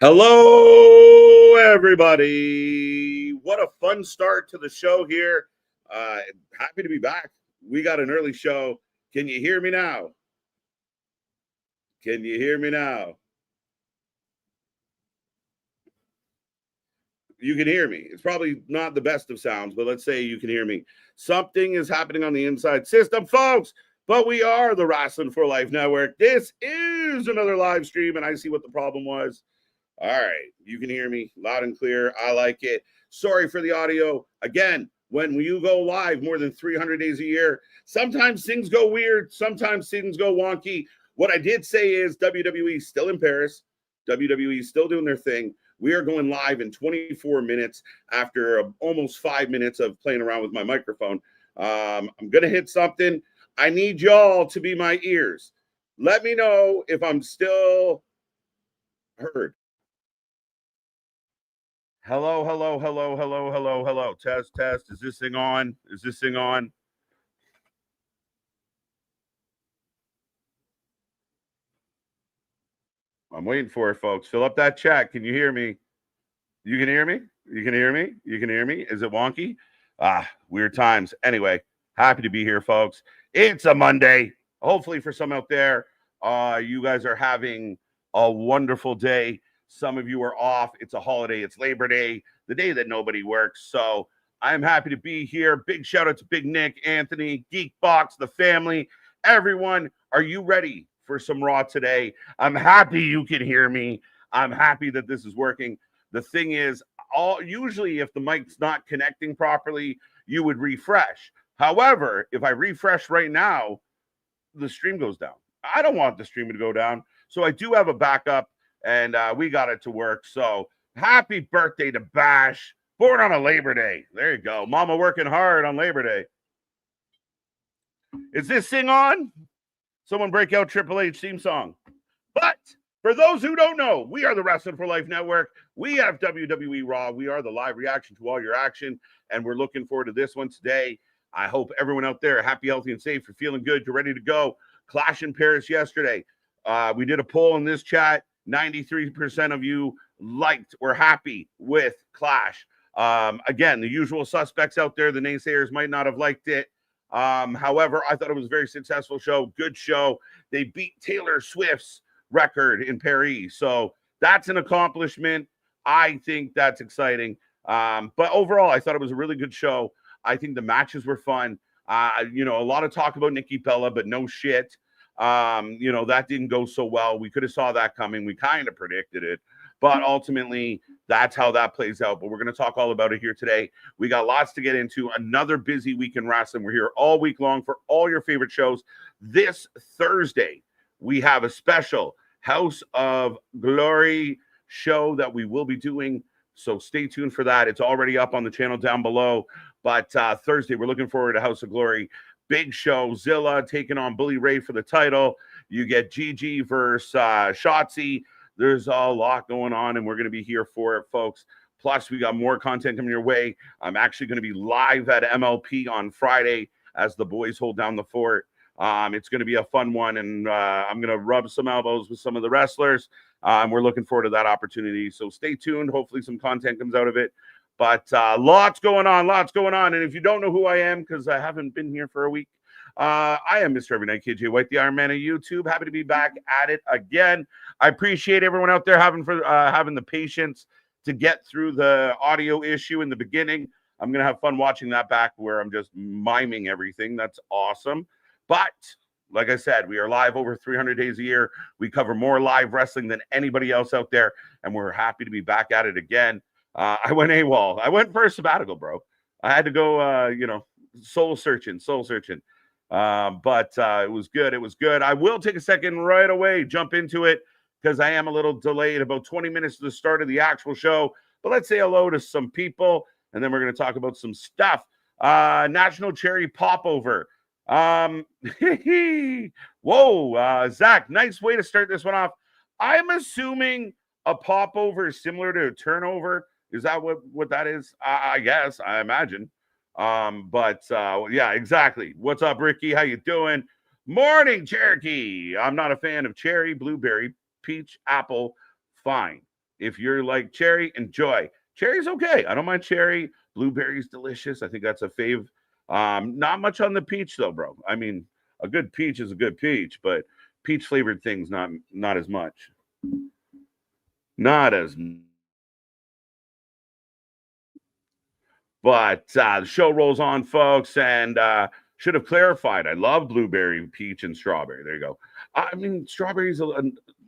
Hello, everybody. What a fun start to the show here. Happy to be back. We got an early show. Can you hear me now? Can you hear me now? You can hear me. It's probably not the best of sounds, but let's say you can hear me. Something is happening on the inside system, folks. But we are the Wrestling for Life Network. This is another live stream, and I see what the problem was. All right, you can hear me loud and clear. I like it. Sorry for the audio. Again, when you go live more than 300 days a year, sometimes things go weird. Sometimes things go wonky. What I did say is WWE still in Paris. WWE is still doing their thing. We are going live in 24 minutes after almost 5 minutes of playing around with my microphone. I'm going to hit something. I need y'all to be my ears. Let me know if I'm still heard. Hello, hello, hello, hello, hello, hello. Test, test. Is this thing on? Is this thing on? I'm waiting for it, folks. Fill up that chat. Can you hear me? You can hear me? You can hear me? You can hear me? Is it wonky? Weird times. Anyway, happy to be here, folks. It's a Monday. Hopefully for some out there, you guys are having a wonderful day. Some of you are off. It's a holiday. It's Labor Day, the day that nobody works. So I'm happy to be here. Big shout out to Big Nick, Anthony, Geekbox, the family, everyone. Are you ready for some Raw today? I'm happy you can hear me. I'm happy that this is working. The thing is, usually if the mic's not connecting properly, you would refresh. However, if I refresh right now, the stream goes down. I don't want the stream to go down. So I do have a backup, and we got it to work. So happy birthday to Bash. Born on a Labor Day. There you go. Mama working hard on Labor Day. Is this thing on? Someone break out Triple H theme song. But for those who don't know, we are the Wrestling for Life Network. We have WWE RAW. We are the live reaction to all your action, and we're looking forward to this one today. I hope everyone out there happy, healthy, and safe. You're feeling good. You're ready to go. Clash in Paris yesterday. We did a poll in this chat. 93% of you liked or happy with Clash. Again, the usual suspects out there, the naysayers might not have liked it. However, I thought it was a very successful show, good show. They beat Taylor Swift's record in Paris. So that's an accomplishment. I think that's exciting. But overall, I thought it was a really good show. I think the matches were fun. A lot of talk about Nikki Bella, but no shit. That didn't go so well. We could have saw that coming. We kind of predicted it. But ultimately, that's how that plays out. But we're going to talk all about it here today. We got lots to get into. Another busy week in wrestling. We're here all week long for all your favorite shows. This Thursday, we have a special House of Glory show that we will be doing. So stay tuned for that. It's already up on the channel down below. But Thursday, we're looking forward to House of Glory. Big show. Zilla taking on Bully Ray for the title. You get Gigi versus Shotzi. There's a lot going on, and we're going to be here for it, folks. Plus, we got more content coming your way. I'm actually going to be live at MLP on Friday as the boys hold down the fort. It's going to be a fun one, and I'm going to rub some elbows with some of the wrestlers. And we're looking forward to that opportunity. So stay tuned. Hopefully some content comes out of it. But lots going on. And if you don't know who I am, because I haven't been here for a week, I am Mr. Every Night KJ White, the Iron Man of YouTube. Happy to be back at it again. I appreciate everyone out there having the patience to get through the audio issue in the beginning. I'm going to have fun watching that back where I'm just miming everything. That's awesome. But like I said, we are live over 300 days a year. We cover more live wrestling than anybody else out there, and we're happy to be back at it again. I went AWOL. I went for a sabbatical, bro. I had to go, soul searching. But it was good. I will take a second right away, jump into it, because I am a little delayed, about 20 minutes to the start of the actual show. But let's say hello to some people, and then we're going to talk about some stuff. National Cherry Popover. Whoa, Zach, nice way to start this one off. I'm assuming a popover is similar to a turnover. Is that what that is? I guess, I imagine. Yeah, exactly. What's up, Ricky? How you doing? Morning, Cherokee. I'm not a fan of cherry, blueberry, peach, apple. Fine. If you're like cherry, enjoy. Cherry's okay. I don't mind cherry. Blueberry's delicious. I think that's a fave. Not much on the peach though, bro. I mean, a good peach is a good peach, but peach flavored things not as much. Not as much. But the show rolls on, folks, and should have clarified. I love blueberry, peach, and strawberry. There you go. I mean, strawberries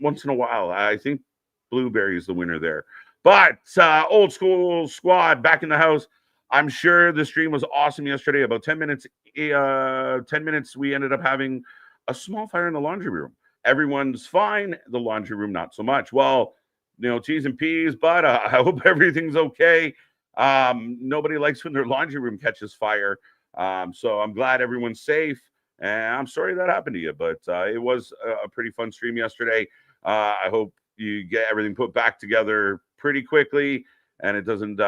once in a while. I think blueberry is the winner there. But old school squad back in the house. I'm sure the stream was awesome yesterday. About 10 minutes. 10 minutes. We ended up having a small fire in the laundry room. Everyone's fine. The laundry room, not so much. Well, T's and P's, but I hope everything's okay. Nobody likes when their laundry room catches fire. So I'm glad everyone's safe, and I'm sorry that happened to you, but it was a pretty fun stream yesterday. I hope you get everything put back together pretty quickly and it doesn't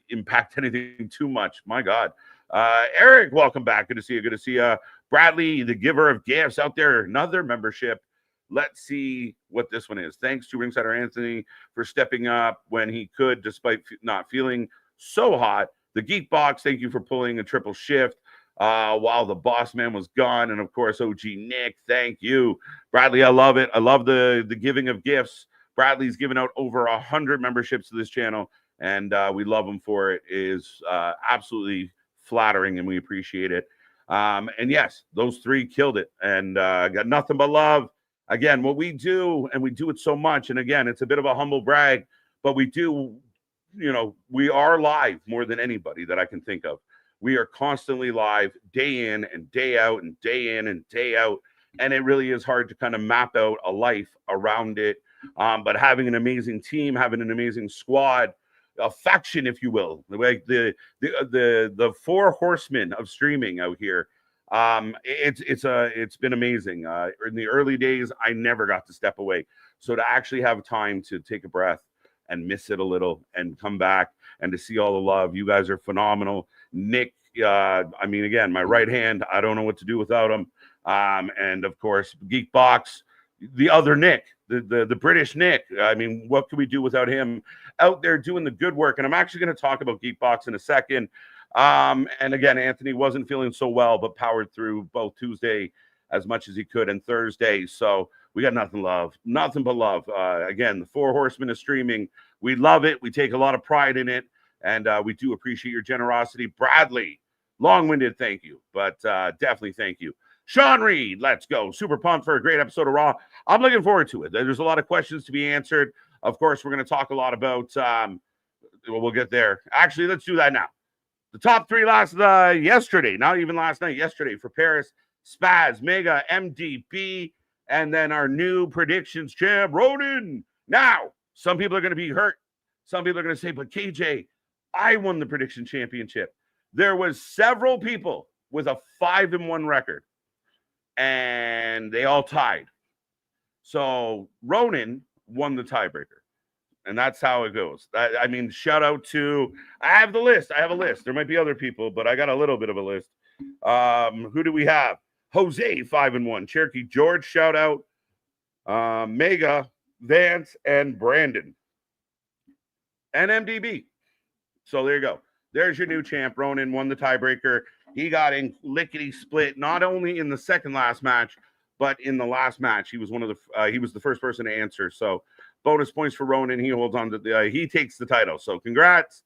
impact anything too much. My God. Eric, welcome back. Good to see you. Good to see you. Bradley, the giver of gifts out there, another membership. Let's see what this one is. Thanks to Ringsider Anthony for stepping up when he could, despite not feeling so hot. The Geek Box, thank you for pulling a triple shift while the boss man was gone. And of course, OG Nick, thank you. Bradley, I love it. I love the giving of gifts. Bradley's given out over 100 memberships to this channel, and we love him for it. It is absolutely flattering, and we appreciate it. And yes, those three killed it, and got nothing but love. Again, what we do, and we do it so much, and again, it's a bit of a humble brag, but we do, we are live more than anybody that I can think of. We are constantly live day in and day out and day in and day out. And it really is hard to kind of map out a life around it. But having an amazing team, having an amazing squad, a faction, if you will, like the four horsemen of streaming out here. It's been amazing. In the early days, I never got to step away. So to actually have time to take a breath and miss it a little and come back and to see all the love, you guys are phenomenal. Nick, again, my right hand, I don't know what to do without him. And of course, Geek Box, the other Nick, the British Nick. I mean, what could we do without him out there doing the good work? And I'm actually going to talk about Geekbox in a second. And again, Anthony wasn't feeling so well, but powered through both Tuesday as much as he could and Thursday. So we got nothing but love. Again, the Four Horsemen of streaming. We love it. We take a lot of pride in it. And we do appreciate your generosity. Bradley, long-winded thank you, but definitely thank you. Sean Reed, let's go. Super pumped for a great episode of Raw. I'm looking forward to it. There's a lot of questions to be answered. Of course, we're going to talk a lot about, we'll get there. Actually, let's do that now. The top three yesterday, not even last night, yesterday for Paris, Spaz, Mega, MDB, and then our new predictions champ, Ronan. Now, some people are going to be hurt. Some people are going to say, but KJ, I won the prediction championship. There was several people with a 5-1 record, and they all tied. So Ronan won the tiebreaker. And that's how it goes. I mean, shout out to, I have the list. I have a list. There might be other people, but I got a little bit of a list. Who do we have? Jose, 5-1. Cherokee George, shout out. Mega, Vance, and Brandon. And MDB. So there you go. There's your new champ. Ronan won the tiebreaker. He got in lickety split, not only in the second last match, but in the last match. He was he was the first person to answer. So bonus points for Ronan. He holds on to he takes the title. So congrats.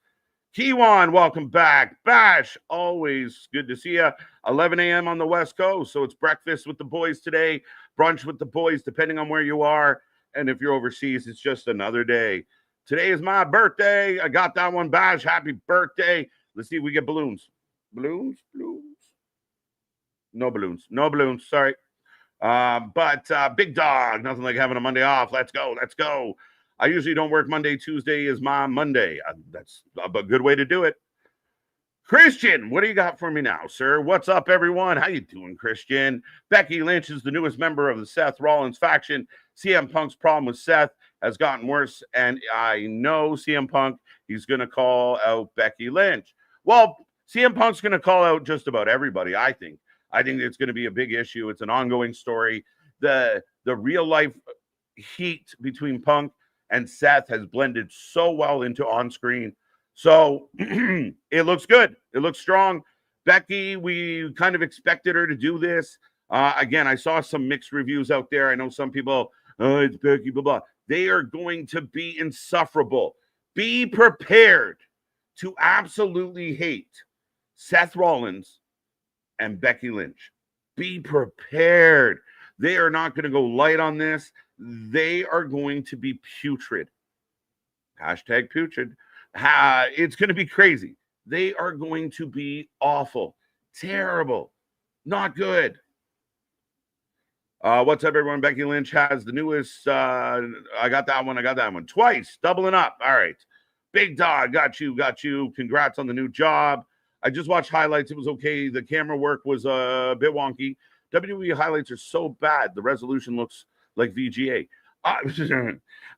Kiwan, welcome back. Bash, always good to see you. 11 a.m. on the West Coast. So it's breakfast with the boys today, brunch with the boys, depending on where you are. And if you're overseas, it's just another day. Today is my birthday. I got that one, Bash. Happy birthday. Let's see if we get balloons. Balloons? No balloons. Sorry. But big dog, nothing like having a Monday off. Let's go. I usually don't work Monday. Tuesday is my Monday. That's a good way to do it. Christian, what do you got for me now, sir? What's up, everyone? How you doing, Christian? Becky Lynch is the newest member of the Seth Rollins faction. CM Punk's problem with Seth has gotten worse, and I know CM Punk, he's going to call out Becky Lynch. Well, CM Punk's going to call out just about everybody, I think. I think it's going to be a big issue. It's an ongoing story. The real-life heat between Punk and Seth has blended so well into on-screen. So it looks good. It looks strong. Becky, we kind of expected her to do this. Again, I saw some mixed reviews out there. I know some people, oh, it's Becky, blah, blah. They are going to be insufferable. Be prepared to absolutely hate Seth Rollins and Becky Lynch. Be prepared. They are not going to go light on this. They are going to be putrid. Hashtag putrid. It's going to be crazy. They are going to be awful, terrible, not good. What's up, everyone? Becky Lynch has the newest. I got that one. Twice, doubling up. All right. Big dog, got you. Congrats on the new job. I just watched highlights. It was okay. The camera work was a bit wonky. WWE highlights are so bad. The resolution looks like VGA.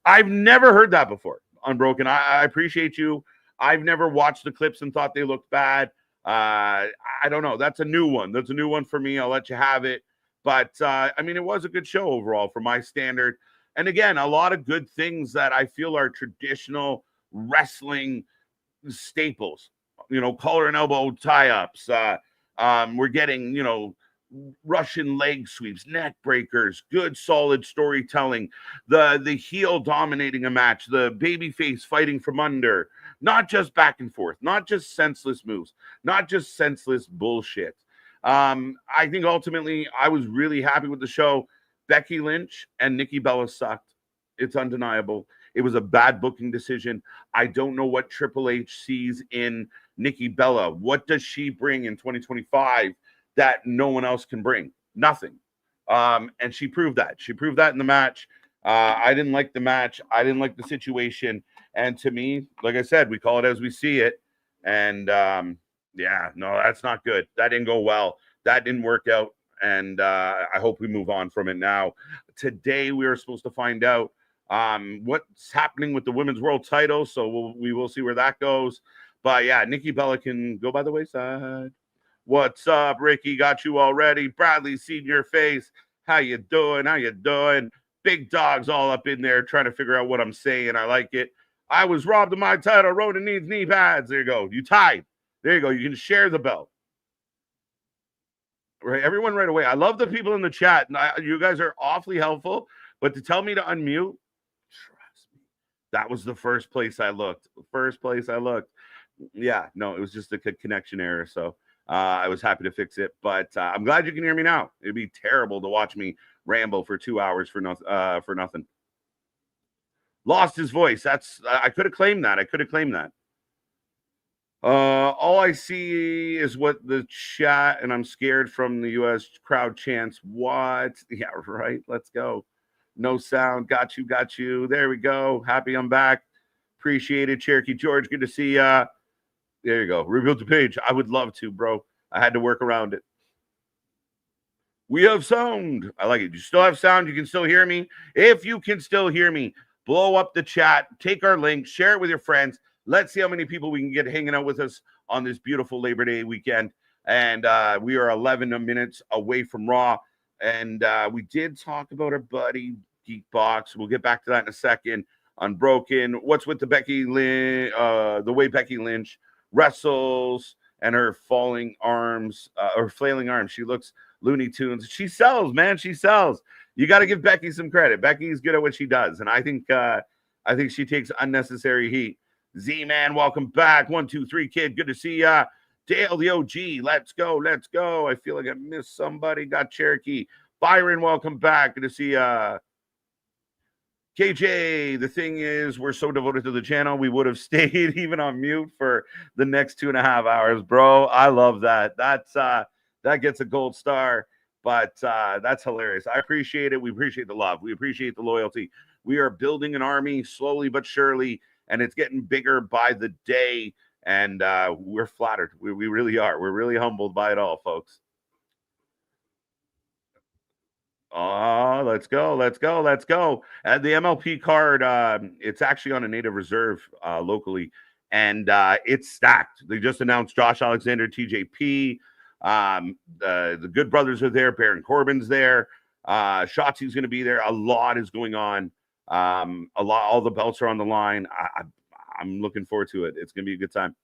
I've never heard that before. Unbroken. I appreciate you. I've never watched the clips and thought they looked bad. I don't know. That's a new one. That's a new one for me. I'll let you have it. But, I mean, it was a good show overall for my standard. And again, a lot of good things that I feel are traditional wrestling staples. You know, collar and elbow tie-ups. We're getting, Russian leg sweeps, neck breakers, good solid storytelling, the heel dominating a match, the babyface fighting from under, not just back and forth, not just senseless moves, not just senseless bullshit. I think ultimately I was really happy with the show. Becky Lynch and Nikki Bella sucked. It's undeniable. It was a bad booking decision. I don't know what Triple H sees in Nikki Bella. What does she bring in 2025 that no one else can bring? Nothing. And she proved that. She proved that in the match. I didn't like the match. I didn't like the situation. And to me, like I said, we call it as we see it. And yeah, no, that's not good. That didn't go well. That didn't work out. And I hope we move on from it now. Today, we are supposed to find out what's happening with the women's world title. So we will see where that goes. But yeah, Nikki Bella can go by the wayside. What's up, Ricky? Got you already. Bradley, seen your face. How you doing? Big Dog's all up in there trying to figure out what I'm saying. I like it. I was robbed of my title. Ronan needs knee pads. There you go. You tied. There you go. You can share the belt. Right, everyone right away. I love the people in the chat. You guys are awfully helpful, but to tell me to unmute, trust me, that was the first place I looked. Yeah, no, it was just a connection error. So I was happy to fix it, but I'm glad you can hear me now. It'd be terrible to watch me ramble for 2 hours for nothing. Lost his voice. I could have claimed that. All I see is what the chat, and I'm scared from the U.S. crowd chants. What? Yeah, right. Let's go. No sound. Got you. There we go. Happy I'm back. Appreciate it, Cherokee George. Good to see ya. There you go. Rebuild the page. I would love to, bro. I had to work around it. We have sound. I like it. You still have sound. You can still hear me. If you can still hear me, blow up the chat. Take our link. Share it with your friends. Let's see how many people we can get hanging out with us on this beautiful Labor Day weekend. And we are 11 minutes away from Raw. And we did talk about our buddy Geekbox. We'll get back to that in a second. Unbroken. What's with the the way Becky Lynch wrestles and her flailing arms. She looks Looney Tunes. She sells, man. She sells. You got to give Becky some credit. Becky's good at what she does. And I think she takes unnecessary heat. Z-Man, welcome back. 1, 2, 3, kid. Good to see ya. Dale, the OG. Let's go. I feel like I missed somebody. Got Cherokee. Byron, welcome back. Good to see ya. KJ, the thing is, we're so devoted to the channel, we would have stayed even on mute for the next 2.5 hours, bro. I love that. That gets a gold star, but that's hilarious. I appreciate it. We appreciate the love. We appreciate the loyalty. We are building an army slowly but surely, and it's getting bigger by the day, and we're flattered. We really are. We're really humbled by it all, folks. Oh, let's go. And the MLP card, it's actually on a native reserve locally, and it's stacked. They just announced Josh Alexander, TJP. The Good Brothers are there. Baron Corbin's there. Shotzi's going to be there. A lot is going on. All the belts are on the line. I'm looking forward to it. It's going to be a good time.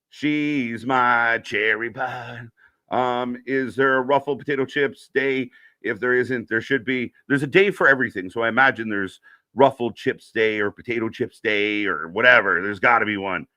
She's my cherry pie. Is there a ruffled potato chips day? If there isn't, there should be. There's a day for everything. So I imagine there's ruffled chips day or potato chips day or whatever. There's got to be one.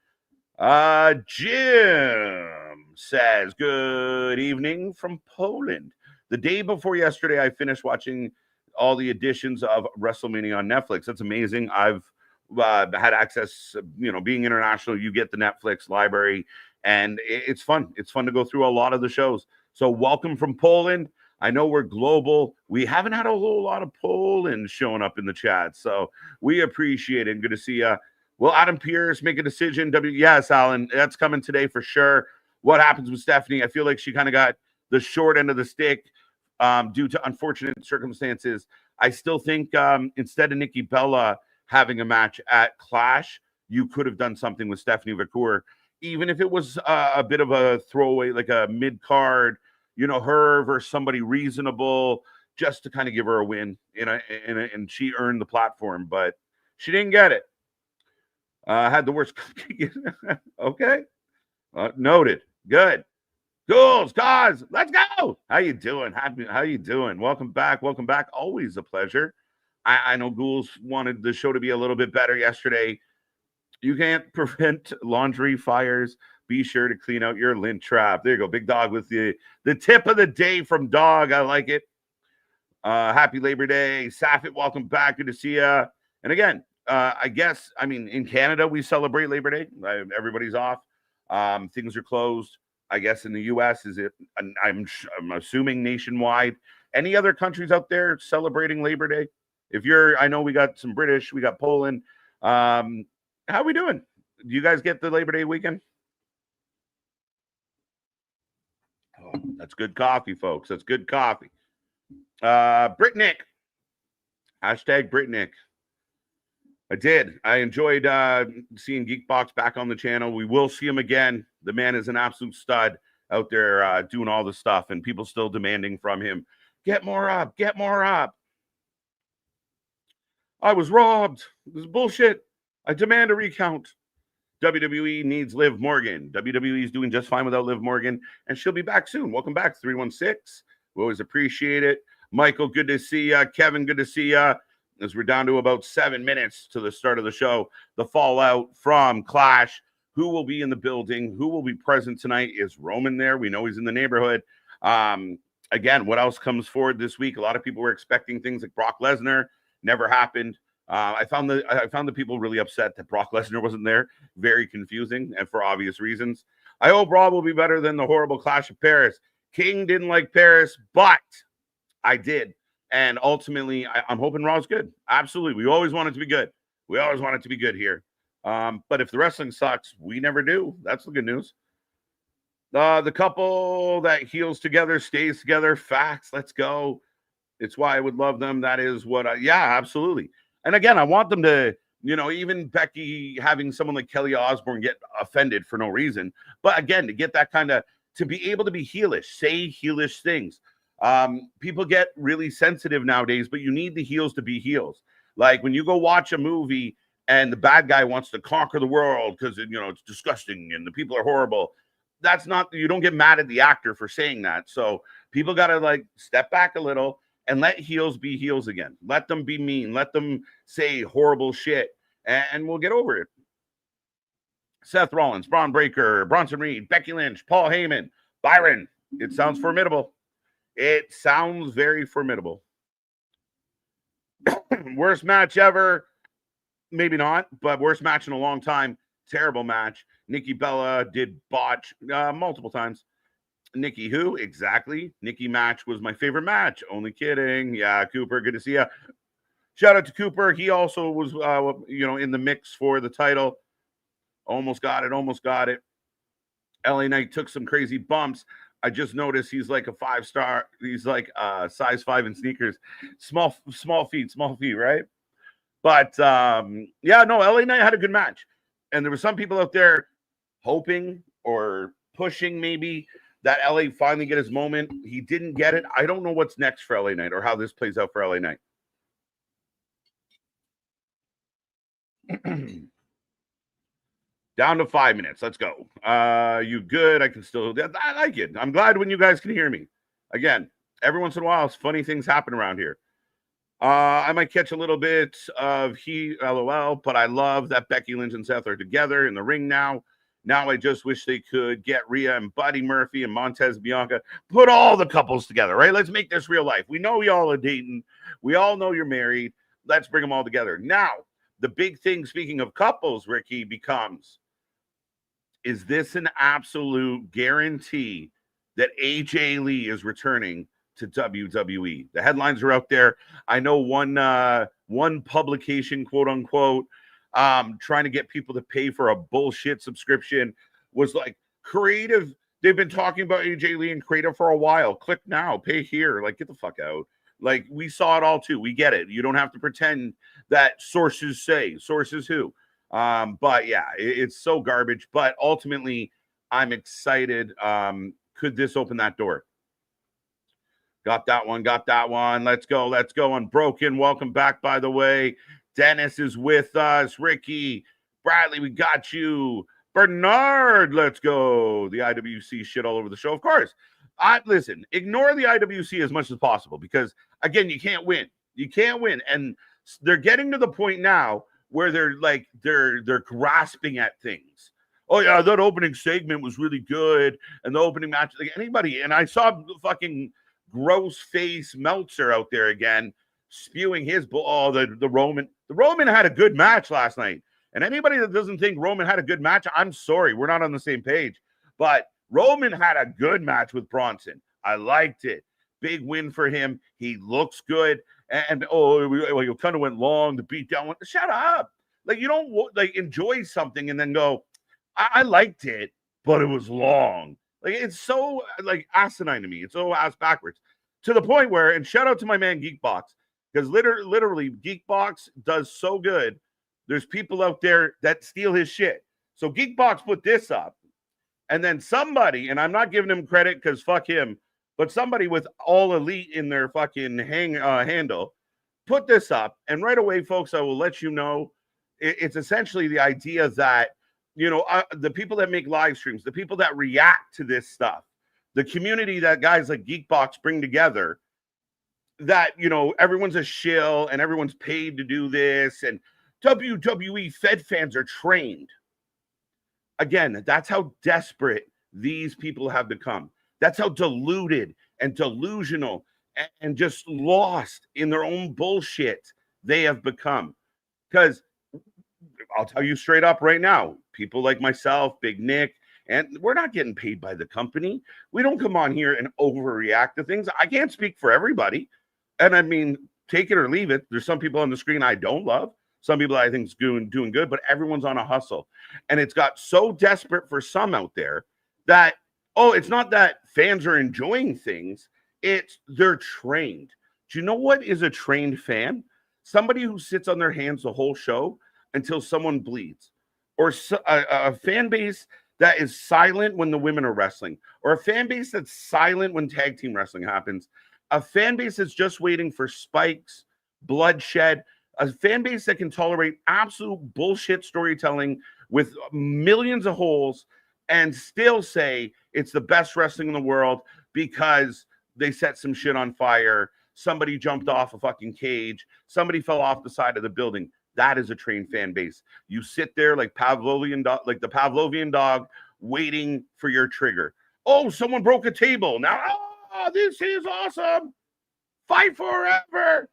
Jim says, good evening from Poland. The day before yesterday, I finished watching all the editions of WrestleMania on Netflix. That's amazing. I've had access, being international, you get the Netflix library, and it's fun. It's fun to go through a lot of the shows. So welcome from Poland. I know we're global. We haven't had a whole lot of Poland showing up in the chat, so we appreciate it. Good to see you. Will Adam Pearce make a decision? Yes, Alan, that's coming today for sure. What happens with Stephanie? I feel like she kind of got the short end of the stick due to unfortunate circumstances. I still think instead of Nikki Bella having a match at Clash, you could have done something with Stephanie Vacour, even if it was a bit of a throwaway, like a mid-card, her versus somebody reasonable, just to kind of give her a win, and she earned the platform, but she didn't get it. Had the worst. Okay. Noted. Good. Ghouls, guys, let's go. How you doing? How you doing? Welcome back. Always a pleasure. I know Ghouls wanted the show to be a little bit better yesterday. You can't prevent laundry fires. Be sure to clean out your lint trap. There you go. Big Dog with the tip of the day from Dog. I like it. Happy Labor Day. Safit, welcome back. Good to see you. And again, I guess, in Canada, we celebrate Labor Day. Everybody's off. Things are closed. I guess in the U.S., I'm assuming nationwide. Any other countries out there celebrating Labor Day? I know we got some British, we got Poland. How are we doing? Do you guys get the Labor Day weekend? Oh, that's good coffee, folks. That's good coffee. Britnick. Hashtag Britnick. I did. I enjoyed seeing Geekbox back on the channel. We will see him again. The man is an absolute stud out there doing all the stuff, and people still demanding from him, get more up, get more up. I was robbed. This is bullshit. I demand a recount. WWE needs Liv Morgan. WWE is doing just fine without Liv Morgan, and she'll be back soon. Welcome back, 316. We always appreciate it. Michael, good to see you. Kevin, good to see you. As we're down to about 7 minutes to the start of the show, the fallout from Clash. Who will be in the building? Who will be present tonight? Is Roman there? We know he's in the neighborhood. Again, what else comes forward this week? A lot of people were expecting things like Brock Lesnar. Never happened. I found the people really upset that Brock Lesnar wasn't there. Very confusing, and for obvious reasons. I hope Raw will be better than the horrible Clash of Paris. King didn't like Paris, but I did. And ultimately, I'm hoping Raw's good. Absolutely. We always want it to be good. We always want it to be good here. But if the wrestling sucks, we never do. That's the good news. The couple that heals together stays together. Facts. Let's go. It's why I would love them. That is what yeah, absolutely. And again, I want them to, even Becky having someone like Kelly Osbourne get offended for no reason. But again, to get that kind of, to be able to be heelish, say heelish things. People get really sensitive nowadays, but you need the heels to be heels. Like when you go watch a movie and the bad guy wants to conquer the world because, it's disgusting and the people are horrible. That's not, you don't get mad at the actor for saying that. So people got to step back a little and let heels be heels again. Let them be mean. Let them say horrible shit and we'll get over it. Seth Rollins, Braun Breaker, Bronson Reed, Becky Lynch, Paul Heyman, Byron. It sounds formidable. It sounds very formidable. Worst match ever. Maybe not, but worst match in a long time. Terrible match. Nikki Bella did botch multiple times. Nikki who? Exactly. Nikki match was my favorite match. Only kidding. Yeah, Cooper, good to see you. Shout out to Cooper. He also was, in the mix for the title. Almost got it. LA Knight took some crazy bumps. I just noticed he's like a 5-star. He's like size 5 in sneakers. Small feet, right? But LA Knight had a good match. And there were some people out there hoping or pushing maybe that LA finally get his moment. He didn't get it. I don't know what's next for LA Knight or how this plays out for LA Knight. Down to 5 minutes. Let's go. You good? I can still. I like it. I'm glad when you guys can hear me. Again, every once in a while, funny things happen around here. I might catch a little bit of LOL, but I love that Becky Lynch and Seth are together in the ring now. Now I just wish they could get Rhea and Buddy Murphy and Montez Bianca. Put all the couples together, right? Let's make this real life. We know y'all are dating. We all know you're married. Let's bring them all together. Now, the big thing, speaking of couples, Ricky, becomes, is this an absolute guarantee that AJ Lee is returning to WWE? The headlines are out there. I know one publication, quote unquote, trying to get people to pay for a bullshit subscription was like, creative. They've been talking about AJ Lee and creative for a while. Click now, pay here. Like, get the fuck out. Like, we saw it all too. We get it. You don't have to pretend that sources say. Sources who? But yeah, it's so garbage. But ultimately, I'm excited. Could this open that door? Got that one. Let's go. Unbroken. Welcome back, by the way. Dennis is with us. Ricky, Bradley, we got you. Bernard, let's go. The IWC shit all over the show. Of course. Listen, ignore the IWC as much as possible because, again, you can't win. And they're getting to the point now where they're grasping at things. Oh, yeah, that opening segment was really good. And the opening match, like anybody. And I saw fucking gross face Meltzer out there again spewing his the Roman. The Roman had a good match last night. And anybody that doesn't think Roman had a good match, I'm sorry. We're not on the same page. But Roman had a good match with Bronson. I liked it. Big win for him. He looks good. And you kind of went long. The beatdown went. Shut up. Like, you don't enjoy something and then go, I liked it, but it was long. Like, it's so asinine to me. It's so ass backwards to the point where, and shout out to my man Geekbox, because literally Geekbox does so good. There's people out there that steal his shit. So Geekbox put this up, and then somebody, and I'm not giving him credit because fuck him, but somebody with All Elite in their fucking handle put this up, and right away, folks, I will let you know it's essentially the idea that, the people that make live streams, the people that react to this stuff, the community that guys like Geekbox bring together, that, everyone's a shill and everyone's paid to do this, and WWE Fed fans are trained. Again, that's how desperate these people have become. That's how deluded and delusional and just lost in their own bullshit they have become. Because I'll tell you straight up right now, people like myself, Big Nick, and we're not getting paid by the company. We don't come on here and overreact to things. I can't speak for everybody. And I mean, take it or leave it. There's some people on the screen I don't love. Some people I think is doing good, but everyone's on a hustle. And it's got so desperate for some out there that, it's not that fans are enjoying things. It's they're trained. Do you know what is a trained fan? Somebody who sits on their hands the whole show until someone bleeds. Or a fan base that is silent when the women are wrestling. Or a fan base that's silent when tag team wrestling happens. A fan base that's just waiting for spikes, bloodshed. A fan base that can tolerate absolute bullshit storytelling with millions of holes and still say it's the best wrestling in the world because they set some shit on fire. Somebody jumped off a fucking cage. Somebody fell off the side of the building. That is a trained fan base. You sit there like the Pavlovian dog waiting for your trigger. Oh, someone broke a table. Now, this is awesome. Fight forever.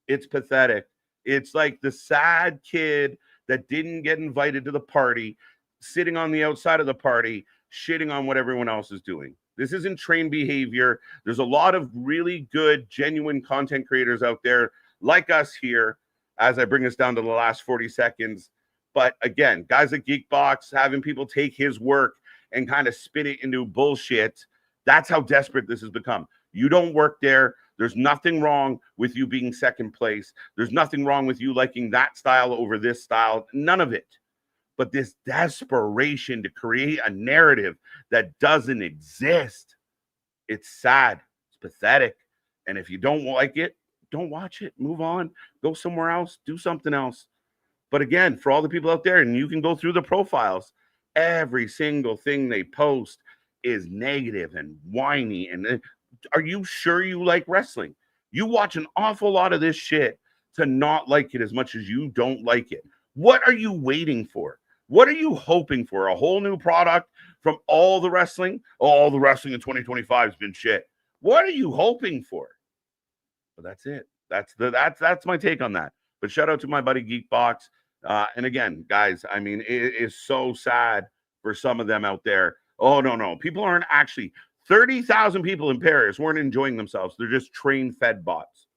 It's pathetic. It's like the sad kid that didn't get invited to the party, sitting on the outside of the party, shitting on what everyone else is doing. This isn't trained behavior. There's a lot of really good, genuine content creators out there like us here, as I bring us down to the last 40 seconds. But again, guys at Geekbox, having people take his work and kind of spin it into bullshit, that's how desperate this has become. You don't work there. There's nothing wrong with you being second place. There's nothing wrong with you liking that style over this style. None of it. But this desperation to create a narrative that doesn't exist, it's sad. It's pathetic. And if you don't like it, don't watch it. Move on. Go somewhere else. Do something else. But again, for all the people out there, and you can go through the profiles, every single thing they post is negative and whiny. And are you sure you like wrestling? You watch an awful lot of this shit to not like it as much as you don't like it. What are you waiting for? What are you hoping for? A whole new product from all the wrestling? All the wrestling in 2025 has been shit. What are you hoping for? But that's it. That's my take on that. But shout out to my buddy Geekbox. And again, guys, I mean, it is so sad for some of them out there. Oh, no. People aren't actually 30,000 people in Paris weren't enjoying themselves. They're just trained fed bots.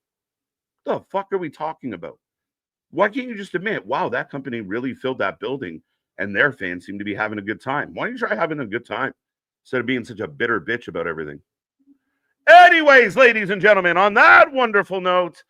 What the fuck are we talking about? Why can't you just admit, wow, that company really filled that building and their fans seem to be having a good time? Why don't you try having a good time instead of being such a bitter bitch about everything? Anyways, ladies and gentlemen, on that wonderful note,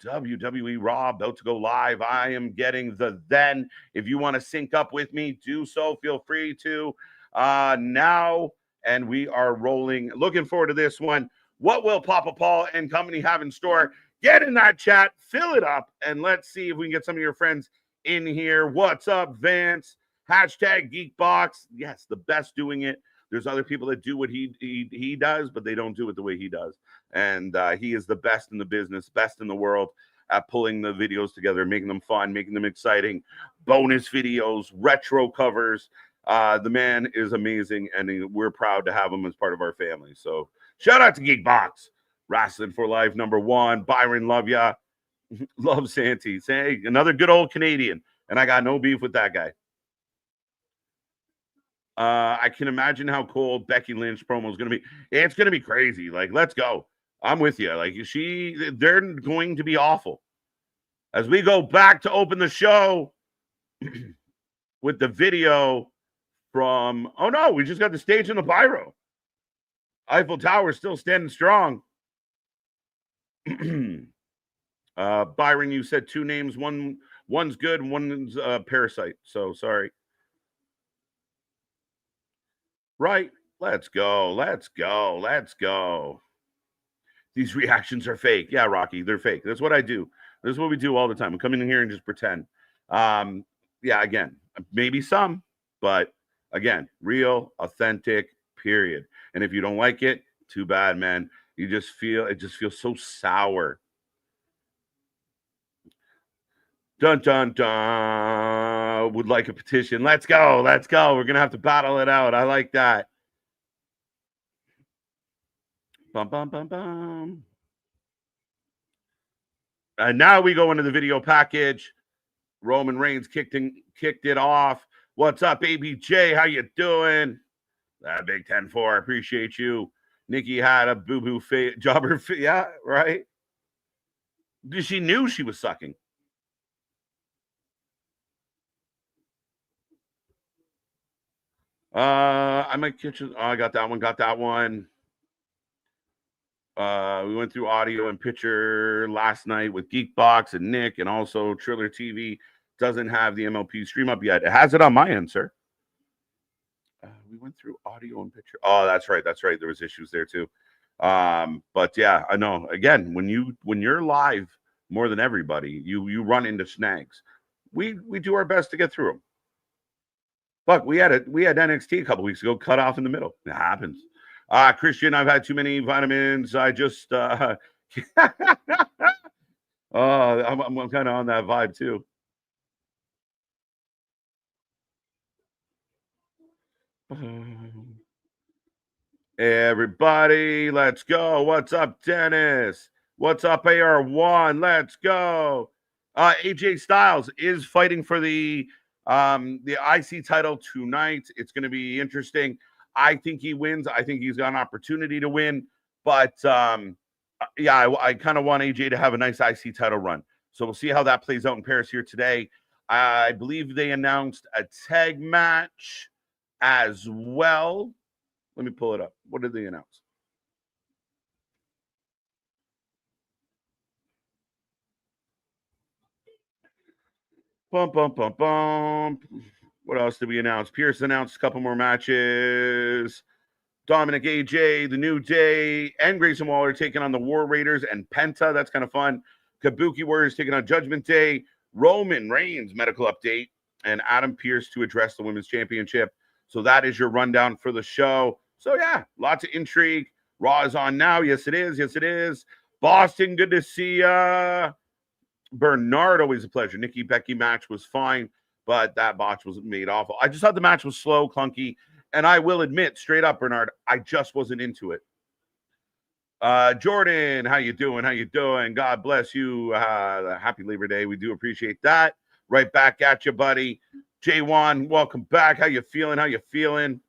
WWE RAW about to go live. I am getting the then. If you want to sync up with me, do so. Feel free to now. And we are rolling. Looking forward to this one. What will Papa Paul and company have in store? Get in that chat, fill it up, and let's see if we can get some of your friends in here. What's up, Vance? Hashtag Geekbox. Yes, the best doing it. There's other people that do what he does, but they don't do it the way he does. And he is the best in the business, best in the world at pulling the videos together, making them fun, making them exciting, bonus videos, retro covers. The man is amazing, and we're proud to have him as part of our family. So shout out to Geekbox. Wrestling for Life #1. Byron, love ya. Love Santi. Say another good old Canadian. And I got no beef with that guy. I can imagine how cool Becky Lynch promo is going to be. It's going to be crazy. Like, let's go. I'm with you. Like, they're going to be awful. As we go back to open the show with the video from, oh no, we just got the stage and the pyro. Eiffel Tower still standing strong. Byron, you said two names. One's good, one's Parasite. So sorry. Right. Let's go. These reactions are fake. Yeah, Rocky, they're fake. That's what I do. This is what we do all the time. We come in here and just pretend. Yeah, again, maybe some, but again, real, authentic, period. And if you don't like it, too bad, man. You just feel it just feels so sour. Dun dun dun. Would like a petition. Let's go. Let's go. We're gonna have to battle it out. I like that. Bum bum bum bum. And now we go into the video package. Roman Reigns kicked it off. What's up, ABJ? How you doing? Big 10-4. Appreciate you. Nikki had a boo-boo jobber. Yeah, right? She knew she was sucking. I might kitchen. Oh, I got that one. Got that one. We went through audio and picture last night with Geekbox and Nick, and also Triller TV doesn't have the MLP stream up yet. It has it on my end, sir. We went through audio and picture. Oh, that's right. That's right. There was issues there too. But yeah, I know. Again, when you're live more than everybody, you run into snags. We do our best to get through them. Look, we had NXT a couple weeks ago, cut off in the middle. It happens. Christian, I've had too many vitamins. I just I'm kind of on that vibe too. Everybody, let's go. What's up, Dennis? What's up, AR1? Let's go. AJ Styles is fighting for the IC title tonight. It's going to be interesting. I think he wins. I think he's got an opportunity to win. But yeah, I kind of want AJ to have a nice IC title run. So we'll see how that plays out in Paris here today. I believe they announced a tag match as well. Let me pull it up. What did they announce? Bum, bum, bum, bum. What else did we announce? Pierce announced a couple more matches. Dominic AJ, The New Day, and Grayson Waller taking on the War Raiders and Penta. That's kind of fun. Kabuki Warriors taking on Judgment Day. Roman Reigns medical update. And Adam Pearce to address the Women's Championship. So that is your rundown for the show. So yeah, lots of intrigue. Raw is on now. Yes, it is. Yes, it is. Boston, good to see ya. Bernard, always a pleasure. Nikki Becky match was fine, but that botch was made awful. I just thought the match was slow, clunky, and I will admit, straight up, Bernard, I just wasn't into it. Jordan, how you doing? How you doing? God bless you. Happy Labor Day. We do appreciate that. Right back at you, buddy. J1, welcome back. How you feeling? How you feeling?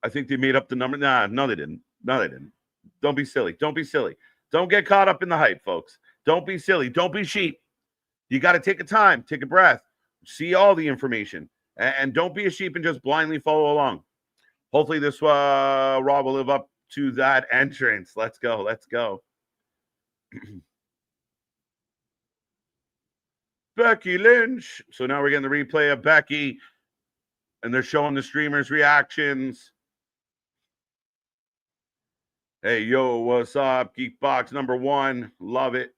I think they made up the number. No, they didn't. No, they didn't. Don't be silly. Don't be silly. Don't get caught up in the hype, folks. Don't be silly. Don't be sheep. You got to take a time, take a breath, see all the information, and don't be a sheep and just blindly follow along. Hopefully this Raw will live up to that entrance. Let's go. Let's go. Becky Lynch. So now we're getting the replay of Becky, and they're showing the streamers' reactions. Hey, yo, what's up? Geekbox #1. Love it.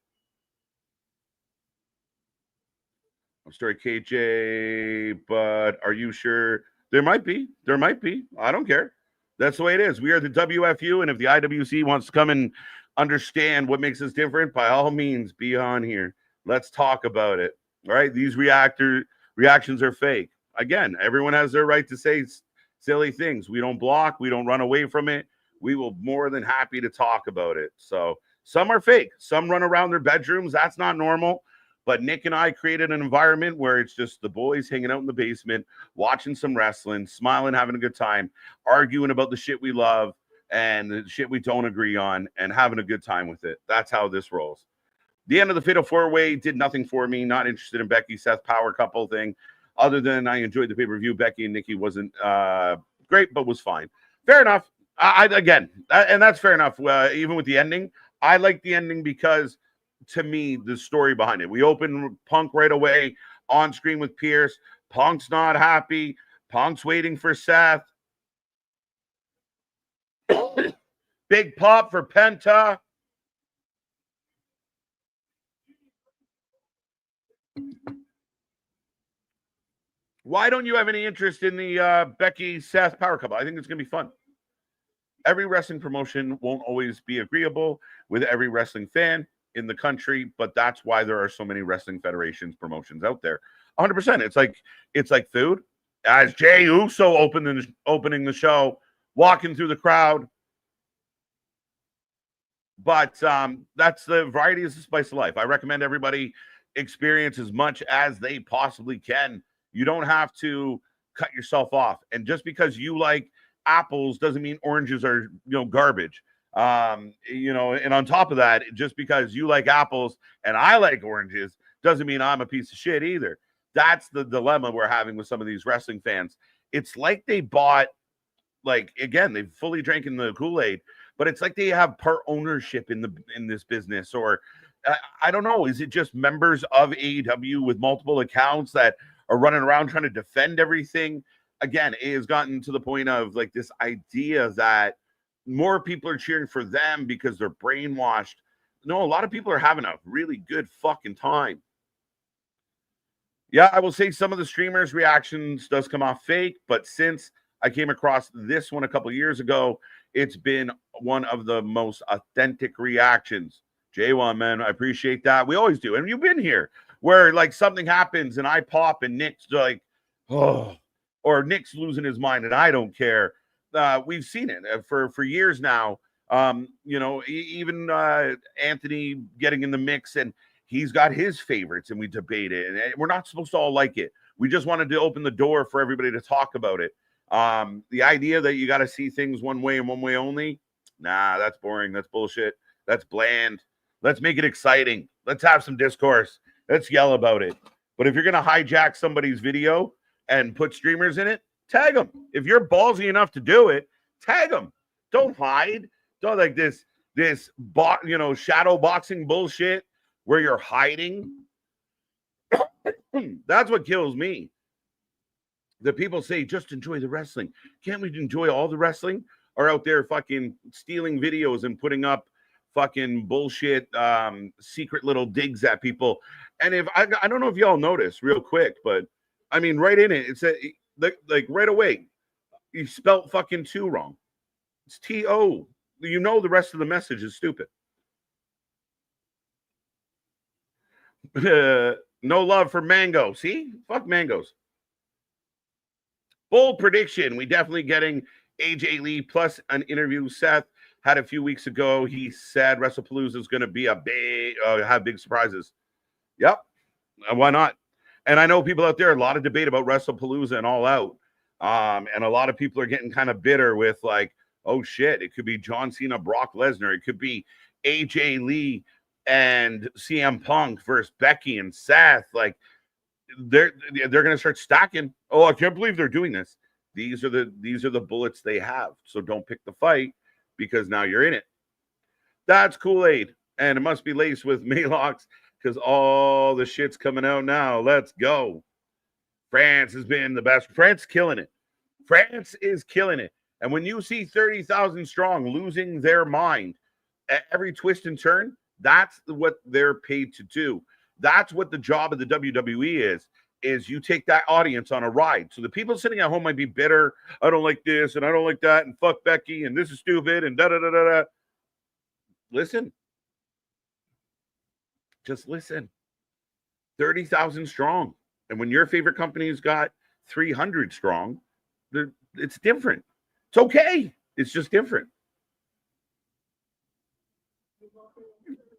I'm sorry, KJ, but are you sure? There might be. There might be. I don't care. That's the way it is. We are the WFU, and if the IWC wants to come and understand what makes us different, by all means, be on here. Let's talk about it. All right? These reactions are fake. Again, everyone has their right to say silly things. We don't block. We don't run away from it. We will more than happy to talk about it. So some are fake. Some run around their bedrooms. That's not normal. But Nick and I created an environment where it's just the boys hanging out in the basement, watching some wrestling, smiling, having a good time, arguing about the shit we love and the shit we don't agree on, and having a good time with it. That's how this rolls. The end of the Fatal 4-Way did nothing for me. Not interested in Becky Seth power couple thing. Other than I enjoyed the pay-per-view. Becky and Nikki wasn't great, but was fine. Fair enough. Again, and that's fair enough. Even with the ending, I like the ending because, to me, the story behind it. We open Punk right away on screen with Pierce. Punk's not happy. Punk's waiting for Seth. Big pop for Penta. Why don't you have any interest in the Becky Seth power couple? I think it's going to be fun. Every wrestling promotion won't always be agreeable with every wrestling fan in the country, but that's why there are so many wrestling federations promotions out there. 100%. It's like food. As Jey Uso opening the show, walking through the crowd. But that's the variety is the spice of life. I recommend everybody experience as much as they possibly can. You don't have to cut yourself off. And just because you like apples doesn't mean oranges are, garbage. And on top of that, just because you like apples and I like oranges doesn't mean I'm a piece of shit either. That's the dilemma we're having with some of these wrestling fans. It's like they bought, they fully drank in the Kool-Aid, but it's like they have part ownership in this business, or I don't know. Is it just members of AEW with multiple accounts that are running around trying to defend everything? Again, it has gotten to the point of this idea that more people are cheering for them because they're brainwashed. No, a lot of people are having a really good fucking time. Yeah, I will say some of the streamers' reactions does come off fake, but since I came across this one a couple years ago, it's been one of the most authentic reactions. J1, man, I appreciate that. We always do. And you've been here where something happens and I pop and Nick's like, oh, or Nick's losing his mind and I don't care. We've seen it for years now. Even Anthony getting in the mix, and he's got his favorites and we debate it. And we're not supposed to all like it. We just wanted to open the door for everybody to talk about it. The idea that you got to see things one way and one way only, nah, that's boring. That's bullshit. That's bland. Let's make it exciting. Let's have some discourse. Let's yell about it. But if you're going to hijack somebody's video and put streamers in it, tag them. If you're ballsy enough to do it, tag them. Don't hide. Don't like this shadow boxing bullshit where you're hiding. That's what kills me. The people say, just enjoy the wrestling. Can't we enjoy all the wrestling? Are out there fucking stealing videos and putting up fucking bullshit secret little digs at people. And if I don't know if y'all noticed real quick, but I mean, right in it said right away, you spelt fucking 2 wrong. It's T-O. The rest of the message is stupid. No love for mango. See? Fuck mangoes. Bold prediction. We definitely getting AJ Lee plus an interview Seth had a few weeks ago. He said WrestlePalooza is going to be have big surprises. Yep. Why not? And I know people out there, a lot of debate about WrestlePalooza and All Out. And a lot of people are getting kind of bitter with oh shit, it could be John Cena, Brock Lesnar. It could be AJ Lee and CM Punk versus Becky and Seth. They're going to start stacking. Oh, I can't believe they're doing this. These are the bullets they have. So don't pick the fight because now you're in it. That's Kool-Aid, and it must be laced with Maalox because all the shit's coming out now. Let's go. France has been the best. France killing it. France is killing it. And when you see 30,000 strong losing their mind at every twist and turn, that's what they're paid to do. That's what the job of the WWE is you take that audience on a ride. So the people sitting at home might be bitter. I don't like this and I don't like that and fuck Becky and this is stupid and da-da-da-da-da. Listen. Just listen. 30,000 strong. And when your favorite company's got 300 strong, it's different. It's okay. It's just different.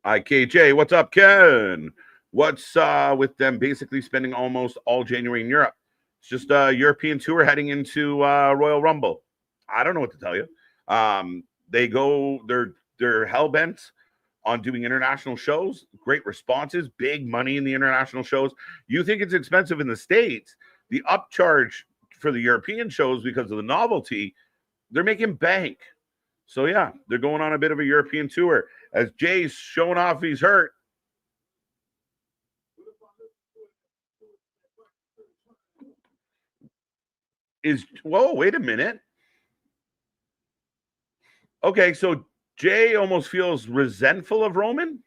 IKJ, what's up, Ken? What's with them basically spending almost all January in Europe? It's just a European tour heading into Royal Rumble. I don't know what to tell you. They're hell-bent on doing international shows. Great responses, big money in the international shows. You think it's expensive in the States. The upcharge for the European shows because of the novelty, they're making bank. So, yeah, they're going on a bit of a European tour. As Jay's showing off he's hurt. Whoa, wait a minute. Okay, so Jay almost feels resentful of Roman?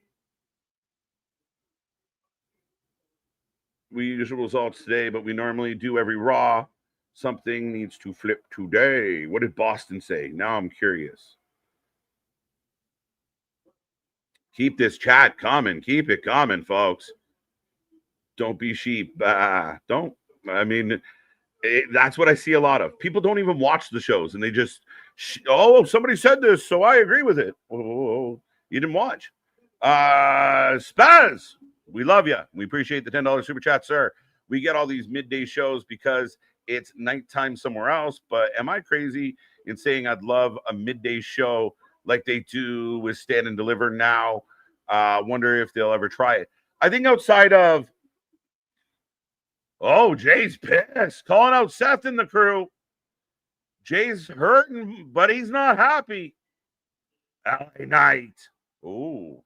usual results today, but we normally do every Raw. Something needs to flip today. What did Boston say? Now I'm curious. Keep this chat coming. Keep it coming, folks. Don't be sheep. Don't. I mean, that's what I see a lot of. People don't even watch the shows, and they just, somebody said this, so I agree with it. Oh, you didn't watch. Spaz, we love you. We appreciate the $10 super chat, sir. We get all these midday shows because it's nighttime somewhere else. But am I crazy in saying I'd love a midday show like they do with Stand and Deliver now? Wonder if they'll ever try it. I think outside of, Jay's pissed, calling out Seth and the crew. Jay's hurting, but he's not happy. LA Knight. Ooh.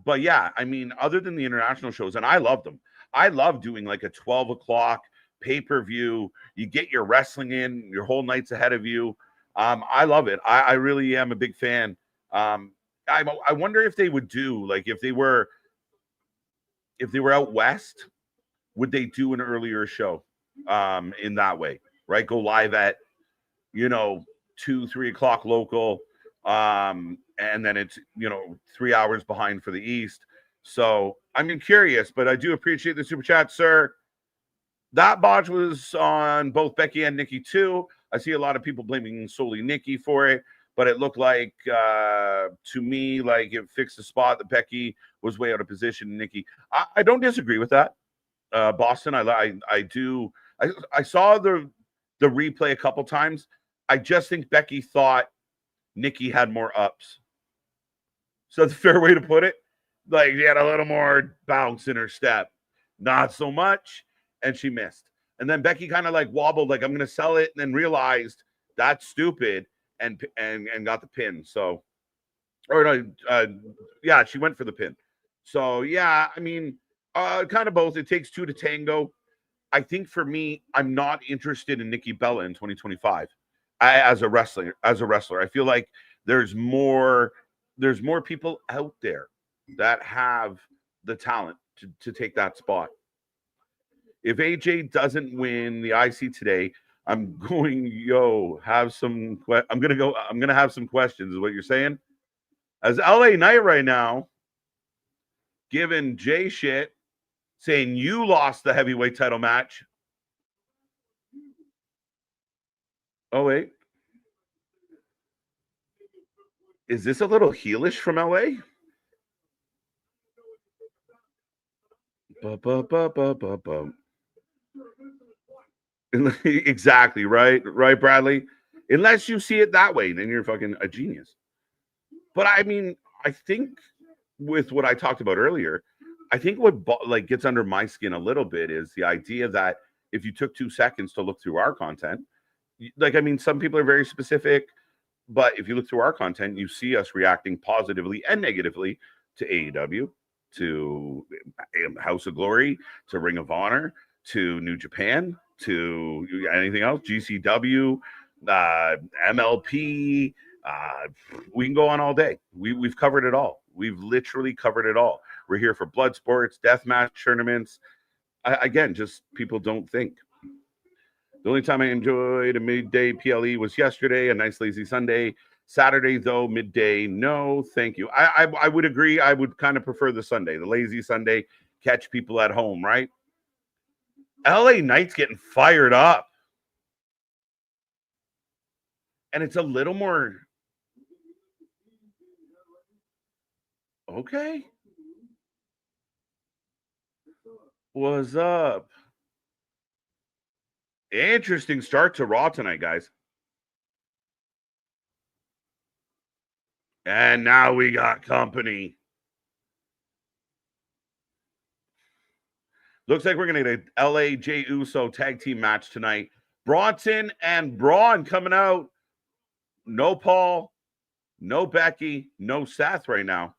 But yeah, I mean, other than the international shows, and I love them. I love doing like a 12 o'clock pay-per-view. You get your wrestling in, your whole night's ahead of you. I love it. I really am a big fan. I wonder if they would do, like, if they were out west, would they do an earlier show in that way, right? Go live at 2-3 o'clock local, and then it's 3 hours behind for the East. So I'm curious, but I do appreciate the super chat, sir. That botch was on both Becky and Nikki too. I see a lot of people blaming solely Nikki for it, but it looked like to me like it fixed the spot that Becky was way out of position. Nikki, I don't disagree with that. Boston, I do. I saw the replay a couple times. I just think Becky thought Nikki had more ups. So that's a fair way to put it. Like, she had a little more bounce in her step. Not so much. And she missed. And then Becky kind of like wobbled, like, I'm going to sell it, and then realized that's stupid and got the pin. So, or no, yeah, she went for the pin. So, yeah, I mean, kind of both. It takes two to tango. I think for me, I'm not interested in Nikki Bella in 2025 as a wrestler. I feel like there's more people out there that have the talent to take that spot. If AJ doesn't win the IC today, I'm going have some. I'm gonna have some questions. Is what you're saying? As LA Knight right now, giving Jay shit, saying you lost the heavyweight title match. Oh, wait. Is this a little heelish from LA? Exactly, right, Bradley. Unless you see it that way, then you're fucking a genius. But I mean, I think with what I talked about earlier, I think what like gets under my skin a little bit is the idea that if you took 2 seconds to look through our content, like, I mean, some people are very specific, but if you look through our content, you see us reacting positively and negatively to AEW, to House of Glory, to Ring of Honor, to New Japan, to anything else, GCW, MLP. We can go on all day. We've covered it all. We've literally covered it all. We're here for blood sports, deathmatch tournaments. Again, just people don't think. The only time I enjoyed a midday PLE was yesterday, a nice lazy Sunday. Saturday, though, midday, no, thank you. I would agree. I would kind of prefer the Sunday, the lazy Sunday, catch people at home, right? LA Knight's getting fired up. And it's a little more... Okay. What's up? Interesting start to Raw tonight, guys. And now we got company. Looks like we're going to get a LA Jey Uso tag team match tonight. Bronson and Braun coming out. No Paul, no Becky, no Seth right now.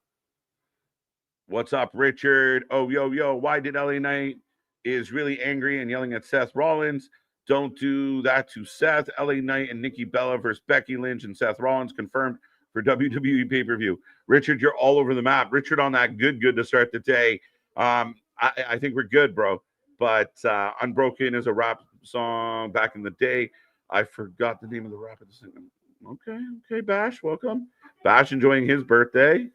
What's up, Richard? Oh, yo. Why did LA Knight is really angry and yelling at Seth Rollins? Don't do that to Seth. LA Knight and Nikki Bella versus Becky Lynch and Seth Rollins confirmed for WWE pay-per-view. Richard, you're all over the map. Richard on that good to start the day. I think we're good, bro. But Unbroken is a rap song back in the day. I forgot the name of the rap. Okay, Bash, welcome. Bash enjoying his birthday.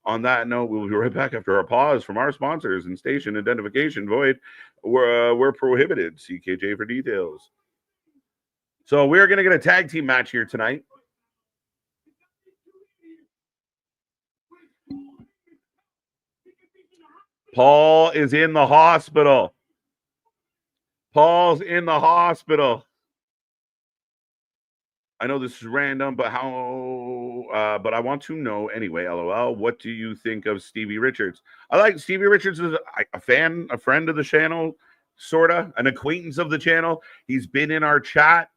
On that note, we'll be right back after our pause from our sponsors and station identification void. We're prohibited. CKJ for details. So we're going to get a tag team match here tonight. Paul is in the hospital. Paul's in the hospital. I know this is random, but but I want to know anyway, LOL, what do you think of Stevie Richards? I like Stevie Richards as a fan, a friend of the channel, sort of, an acquaintance of the channel. He's been in our chat.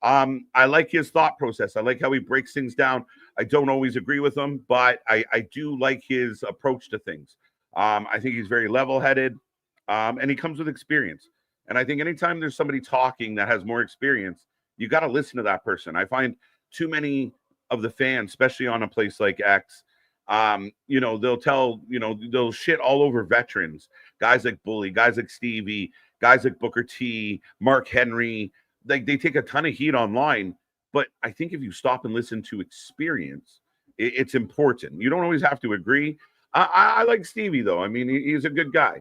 I like his thought process. I like how he breaks things down. I don't always agree with him, but I do like his approach to things. I think he's very level-headed, and he comes with experience. And I think anytime there's somebody talking that has more experience, you got to listen to that person. I find too many of the fans, especially on a place like X, they'll they'll shit all over veterans, guys like Bully, guys like Stevie, guys like Booker T, Mark Henry. They take a ton of heat online, but I think if you stop and listen to experience, it's important. You don't always have to agree. I like Stevie, though. I mean, he's a good guy.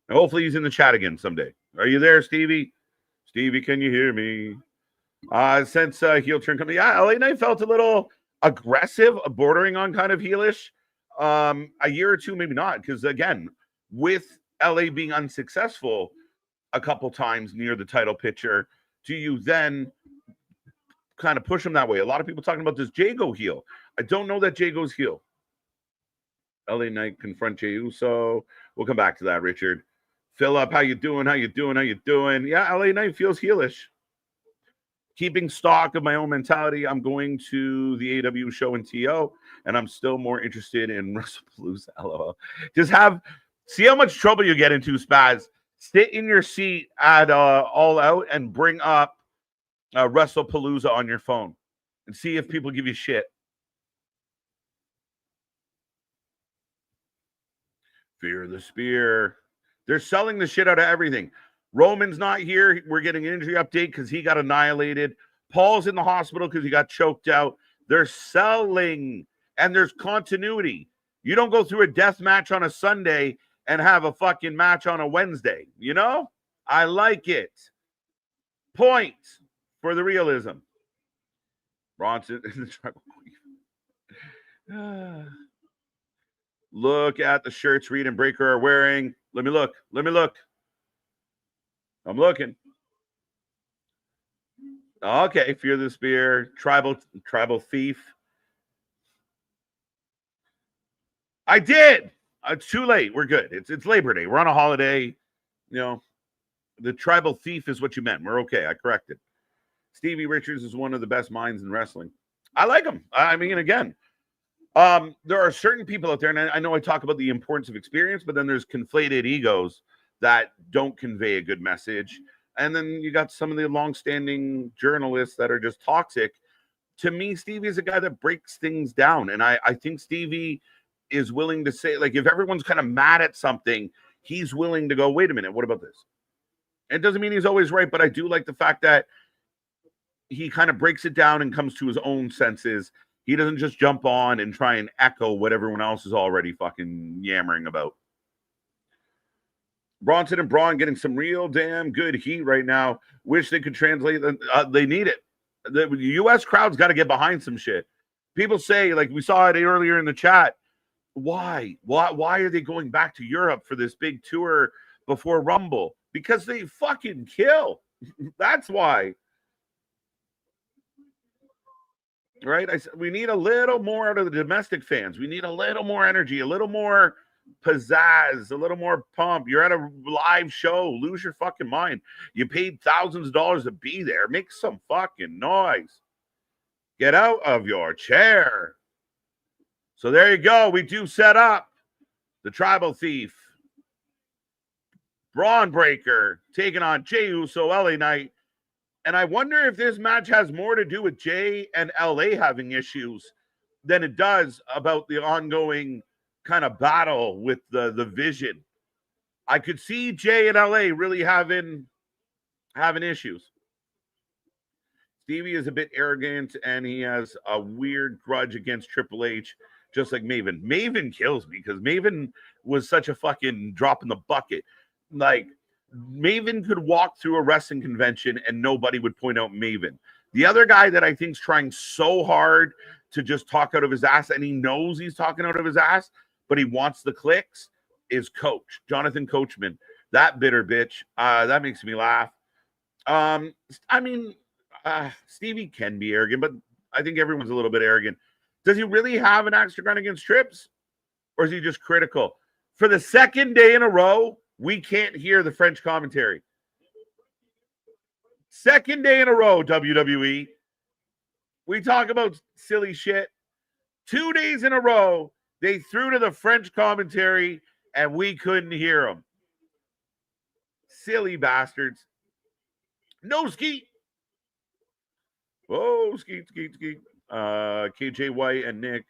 And hopefully he's in the chat again someday. Are you there, Stevie? Stevie, can you hear me? Since heel turn coming, yeah, LA Knight felt a little aggressive, bordering on kind of heelish. A year or two, maybe not, because again, with LA being unsuccessful a couple times near the title picture, do you then kind of push him that way? A lot of people talking about this Jago heel. I don't know that Jago's heel. LA Knight confront Jey Uso. We'll come back to that, Richard. Philip, how you doing? How you doing? Yeah, LA Knight feels heelish. Keeping stock of my own mentality, I'm going to the AW show in TO, and I'm still more interested in WrestlePalooza. LOL. Just see how much trouble you get into, Spaz. Sit in your seat at All Out and bring up WrestlePalooza on your phone and see if people give you shit. Fear the Spear. They're selling the shit out of everything. Roman's not here. We're getting an injury update because he got annihilated. Paul's in the hospital because he got choked out. They're selling, and there's continuity. You don't go through a death match on a Sunday and have a fucking match on a Wednesday. You know? I like it. Point for the realism. Bronson in the tribal queen. Look at the shirts Reed and Breaker are wearing. Let me look. I'm looking. Okay, Fear the Spear, tribal thief. I did. It's too late. We're good. It's Labor Day. We're on a holiday. The tribal thief is what you meant. We're okay. I corrected. Stevie Richards is one of the best minds in wrestling. I like him. I mean, again, there are certain people out there, and I know I talk about the importance of experience, but then there's conflated egos that don't convey a good message. And then you got some of the long-standing journalists that are just toxic. To me, Stevie is a guy that breaks things down. And I think Stevie is willing to say, like, if everyone's kind of mad at something, he's willing to go, wait a minute, what about this? It doesn't mean he's always right, but I do like the fact that he kind of breaks it down and comes to his own senses. He doesn't just jump on and try and echo what everyone else is already fucking yammering about. Bronson and Braun getting some real damn good heat right now. Wish they could translate. They need it. The U.S. crowd's got to get behind some shit. People say, like we saw it earlier in the chat, why are they going back to Europe for this big tour before Rumble? Because they fucking kill. That's why. Right? We need a little more out of the domestic fans. We need a little more energy, a little more pizzazz, a little more pump. You're at a live show. Lose your fucking mind. You paid thousands of dollars to be there. Make some fucking noise. Get out of your chair. So there you go. We do set up the Tribal Thief. Braun Breaker taking on Jey Uso, LA Knight. And I wonder if this match has more to do with Jay and LA having issues than it does about the ongoing kind of battle with the vision. I could see Jay and LA really having issues. Stevie is a bit arrogant and he has a weird grudge against Triple H, just like Maven. Maven kills me because Maven was such a fucking drop in the bucket. Like, Maven could walk through a wrestling convention and nobody would point out Maven. The other guy that I think is trying so hard to just talk out of his ass, and he knows he's talking out of his ass, but he wants the clicks, is Coach Jonathan Coachman. That bitter bitch. That makes me laugh. I mean, Stevie can be arrogant, but I think everyone's a little bit arrogant. Does he really have an axe to grind against Trips? Or is he just critical? For the second day in a row, we can't hear the French commentary. Second day in a row, WWE. We talk about silly shit. 2 days in a row, they threw to the French commentary and we couldn't hear them. Silly bastards. No skeet. Oh, skeet. KJ White and Nick.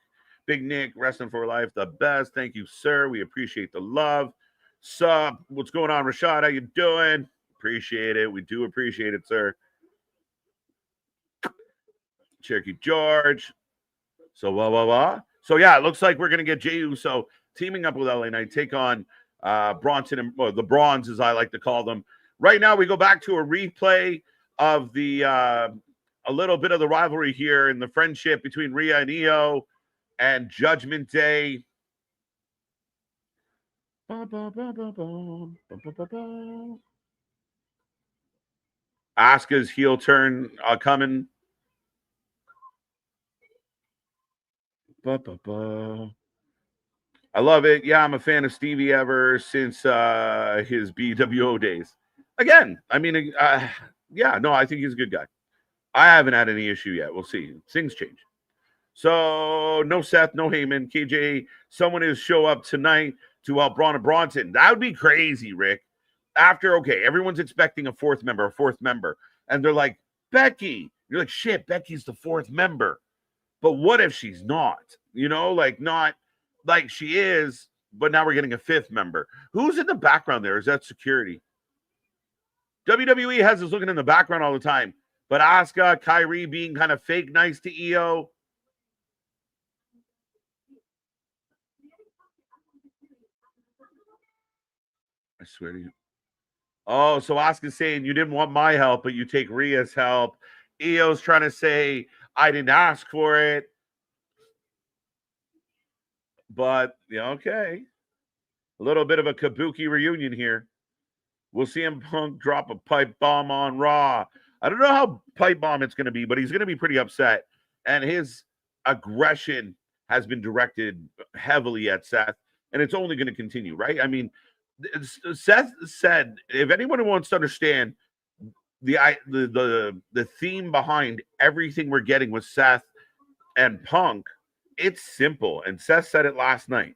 Big Nick, Wrestling for Life, the best. Thank you, sir. We appreciate the love. Sup? What's going on, Rashad? How you doing? Appreciate it. We do appreciate it, sir. Cherokee George. So, So, yeah, it looks like we're going to get Jey Uso teaming up with LA Knight, take on Bronson and the Bronze, as I like to call them. Right now, we go back to a replay of the a little bit of the rivalry here in the friendship between Rhea and Io and Judgment Day. Asuka's heel turn coming. I love it. Yeah, I'm a fan of Stevie ever since his BWO days. Again, I mean, yeah, no, I think he's a good guy. I haven't had any issue yet. We'll see. Things change. So, no Seth, no Heyman. KJ, someone is show up tonight to help Braun and Bronson. That would be crazy, Rick. After, okay, everyone's expecting a fourth member. And they're like, Becky. You're like, shit, Becky's the fourth member. But what if she's not? You know, like not like she is, but now we're getting a fifth member. Who's in the background there? Is that security? WWE has us looking in the background all the time. But Asuka, Kyrie being kind of fake nice to Io. I swear to you. Oh, so Asuka's saying you didn't want my help, but you take Rhea's help. Io's trying to say, I didn't ask for it. But, yeah, okay. A little bit of a kabuki reunion here. We'll see him Punk drop a pipe bomb on Raw. I don't know how pipe bomb it's going to be, but he's going to be pretty upset. And his aggression has been directed heavily at Seth, and it's only going to continue, right? I mean, Seth said, if anyone wants to understand the theme behind everything we're getting with Seth and Punk, it's simple. And Seth said it last night.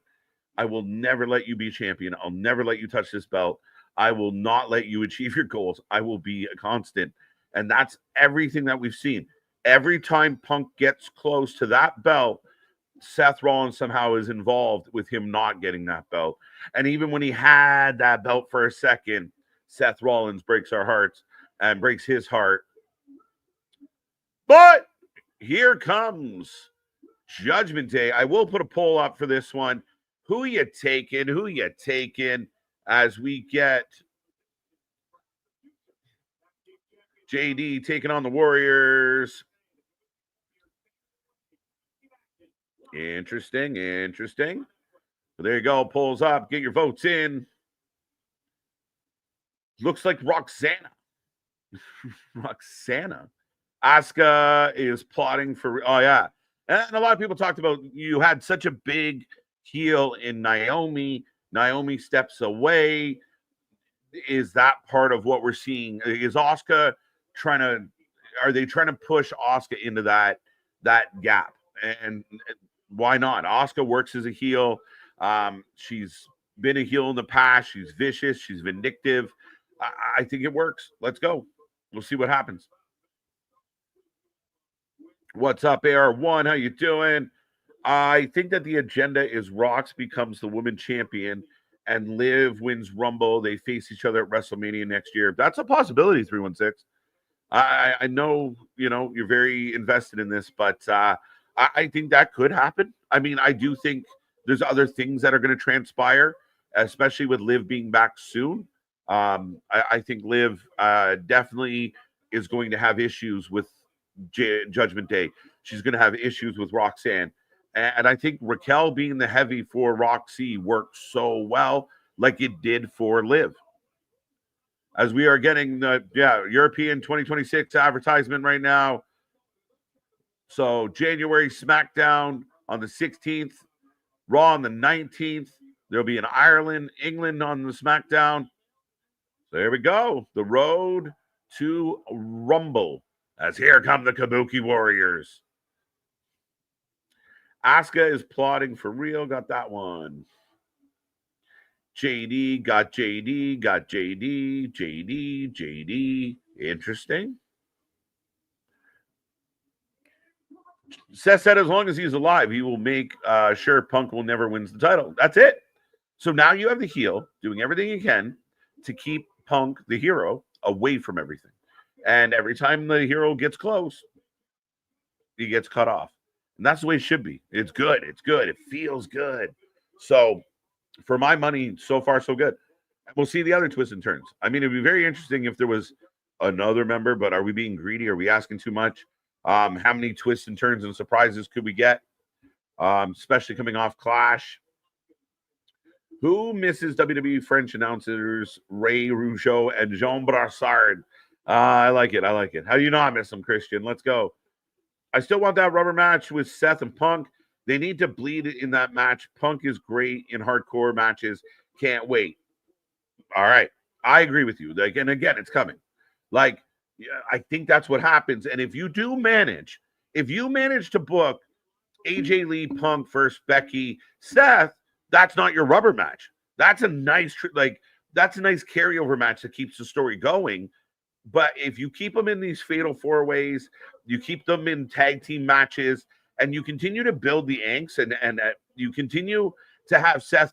I will never let you be champion. I'll never let you touch this belt. I will not let you achieve your goals. I will be a constant. And that's everything that we've seen. Every time Punk gets close to that belt, Seth Rollins somehow is involved with him not getting that belt. And even when he had that belt for a second, Seth Rollins breaks our hearts and breaks his heart. But here comes Judgment Day. I will put a poll up for this one. Who you taking as we get JD taking on the Warriors. Interesting. Well, there you go. Polls up. Get your votes in. Looks like Roxana. Asuka is plotting for. Oh, yeah. And a lot of people talked about you had such a big heel in Naomi. Naomi steps away. Is that part of what we're seeing? Is Asuka are they trying to push Asuka into that gap? And why not? Asuka works as a heel. She's been a heel in the past. She's vicious. She's vindictive. I think it works. Let's go. We'll see what happens. What's up, AR1? How you doing? I think that the agenda is Rox becomes the women champion and Liv wins Rumble. They face each other at WrestleMania next year. That's a possibility, 316. I know, you're very invested in this, but I think that could happen. I mean, I do think there's other things that are going to transpire, especially with Liv being back soon. I think Liv definitely is going to have issues with Judgment Day. She's going to have issues with Roxanne. And I think Raquel being the heavy for Roxy worked so well, like it did for Liv. As we are getting the European 2026 advertisement right now. So January SmackDown on the 16th, Raw on the 19th. There'll be an Ireland, England on the SmackDown. So there we go. The road to Rumble. As here come the Kabuki Warriors. Asuka is plotting for real. Got that one. JD, got JD, got JD, JD, JD. Interesting. Seth said as long as he's alive, he will make sure Punk will never wins the title. That's it. So now you have the heel doing everything he can to keep Punk, the hero, away from everything. And every time the hero gets close, he gets cut off. And that's the way it should be. It's good. It's good. It feels good. So for my money, so far, so good. We'll see the other twists and turns. I mean, it'd be very interesting if there was another member, but are we being greedy? Are we asking too much? How many twists and turns and surprises could we get? Especially coming off Clash. Who misses WWE French announcers Ray Rougeau and Jean Brassard? I like it. I like it. How do you not miss them, Christian? Let's go. I still want that rubber match with Seth and Punk. They need to bleed in that match. Punk is great in hardcore matches. Can't wait. All right. I agree with you. Like, and again, it's coming. Like, yeah, I think that's what happens. And if you manage to book AJ Lee, Punk versus Becky, Seth, that's not your rubber match. That's a nice that's a nice carryover match that keeps the story going. But if you keep them in these fatal four ways, you keep them in tag team matches, and you continue to build the angst, and you continue to have Seth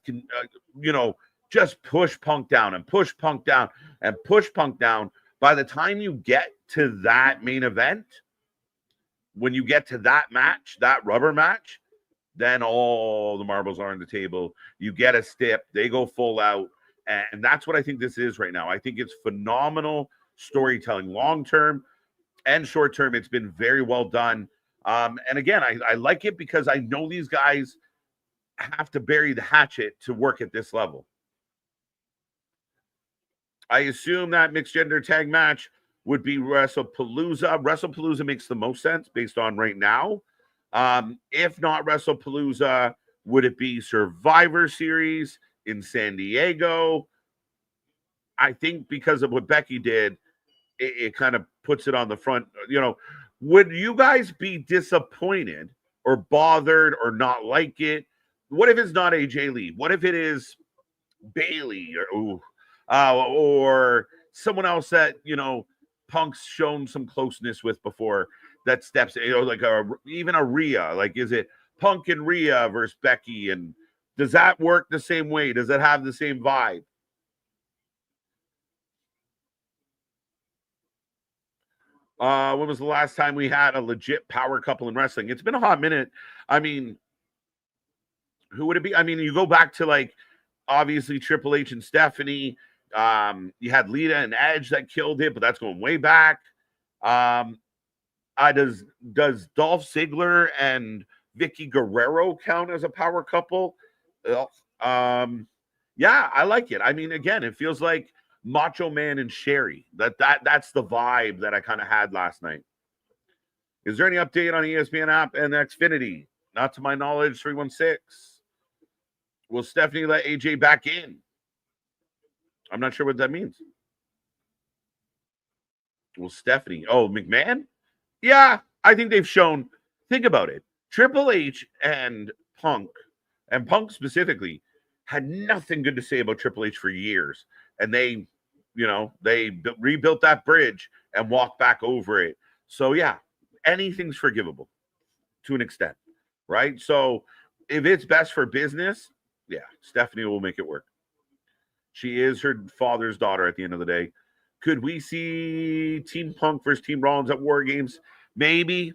just push Punk down and push Punk down and push Punk down. By the time you get to that main event, when you get to that match, that rubber match, then all the marbles are on the table. You get a stip, they go full out. And that's what I think this is right now. I think it's phenomenal storytelling, long-term and short-term. It's been very well done. And again, I like it because I know these guys have to bury the hatchet to work at this level. I assume that mixed gender tag match would be WrestlePalooza. WrestlePalooza makes the most sense based on right now. If not WrestlePalooza, would it be Survivor Series in San Diego? I think because of what Becky did, it kind of puts it on the front. Would you guys be disappointed or bothered or not like it? What if it's not AJ Lee? What if it is Bailey or someone else that Punk's shown some closeness with before that steps, even a Rhea? Like, is it Punk and Rhea versus Becky? And does that work the same way? Does it have the same vibe? When was the last time we had a legit power couple in wrestling? It's been a hot minute. I mean, who would it be? I mean, you go back to obviously Triple H and Stephanie. You had Lita and Edge that killed it, but that's going way back. Does Dolph Ziggler and Vicky Guerrero count as a power couple? Yeah, I like it. I mean, again, it feels like Macho Man and Sherry. That's the vibe that I kind of had last night. Is there any update on ESPN app and Xfinity? Not to my knowledge. 316. Will Stephanie let AJ back in? I'm not sure what that means. Well, Stephanie. Oh, McMahon? Yeah, I think they've shown. Think about it. Triple H and Punk specifically, had nothing good to say about Triple H for years. And they rebuilt that bridge and walked back over it. So, yeah, anything's forgivable to an extent, right? So if it's best for business, yeah, Stephanie will make it work. She is her father's daughter at the end of the day. Could we see Team Punk versus Team Rollins at War Games? Maybe,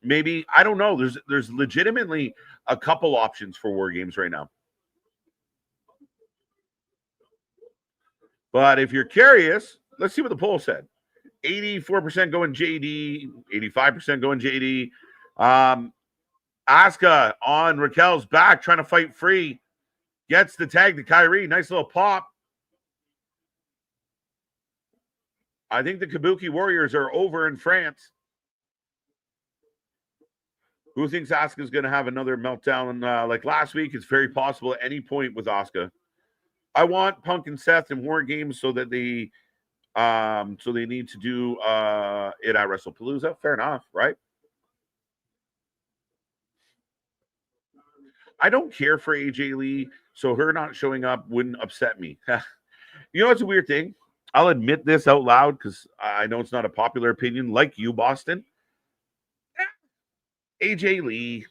maybe. I don't know. There's legitimately a couple options for War Games right now. But if you're curious, let's see what the poll said. 84% going JD, 85% going JD. Asuka on Raquel's back trying to fight free. Gets the tag to Kyrie. Nice little pop. I think the Kabuki Warriors are over in France. Who thinks Asuka's going to have another meltdown like last week? It's very possible at any point with Asuka. I want Punk and Seth in War Games so that they need to do it at WrestlePalooza. Fair enough, right? I don't care for AJ Lee, so her not showing up wouldn't upset me. You know what's a weird thing? I'll admit this out loud because I know it's not a popular opinion. Like you, Boston. AJ Lee.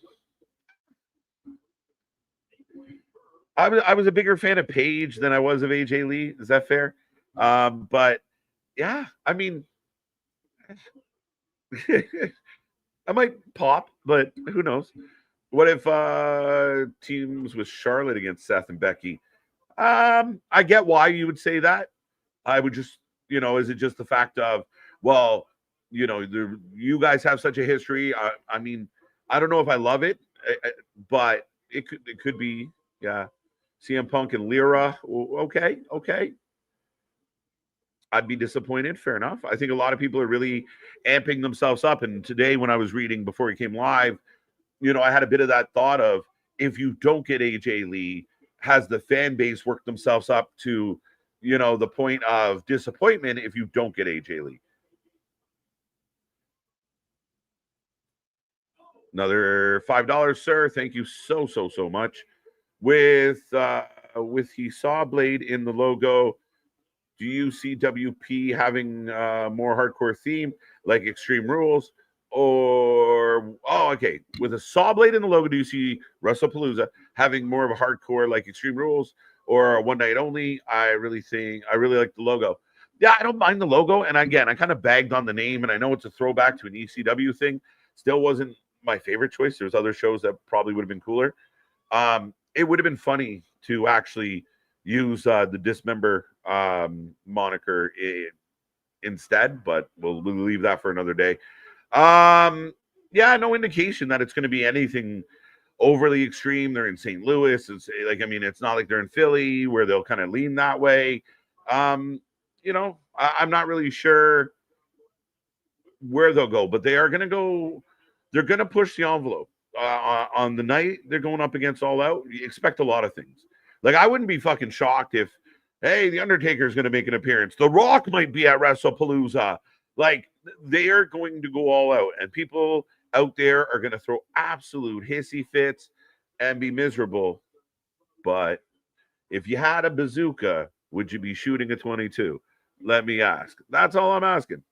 I was a bigger fan of Paige than I was of AJ Lee. Is that fair? But yeah, I mean, I might pop, but who knows? What if teams with Charlotte against Seth and Becky? I get why you would say that. I would just, is it just the fact of, well, you guys have such a history. I mean, I don't know if I love it, but it could be, yeah. CM Punk and Lyra, okay. I'd be disappointed. Fair enough. I think a lot of people are really amping themselves up. And today, when I was reading before he came live, I had a bit of that thought of, if you don't get AJ Lee, has the fan base worked themselves up to, the point of disappointment if you don't get AJ Lee? Another $5, sir. Thank you so much. With he saw Blade in the logo, do you see WP having more hardcore theme like Extreme Rules? Or, okay, with a saw blade in the logo, do you see WrestlePalooza having more of a hardcore like Extreme Rules or a one night only? I really like the logo. Yeah, I don't mind the logo. And again, I kind of bagged on the name, and I know it's a throwback to an ECW thing. Still wasn't my favorite choice. There's other shows that probably would have been cooler. It would have been funny to actually use the Dismember moniker instead, but we'll leave that for another day. Yeah, no indication that it's going to be anything overly extreme. They're in St. Louis. It's not like they're in Philly where they'll kind of lean that way. I'm not really sure where they'll go, but they are going to go. They're going to push the envelope. On the night they're going up against All Out, you expect a lot of things. Like, I wouldn't be fucking shocked if, hey, The Undertaker is going to make an appearance. The Rock might be at WrestlePalooza. Like, they are going to go all out, and people out there are going to throw absolute hissy fits and be miserable. But if you had a bazooka, would you be shooting a 22? Let me ask. That's all I'm asking.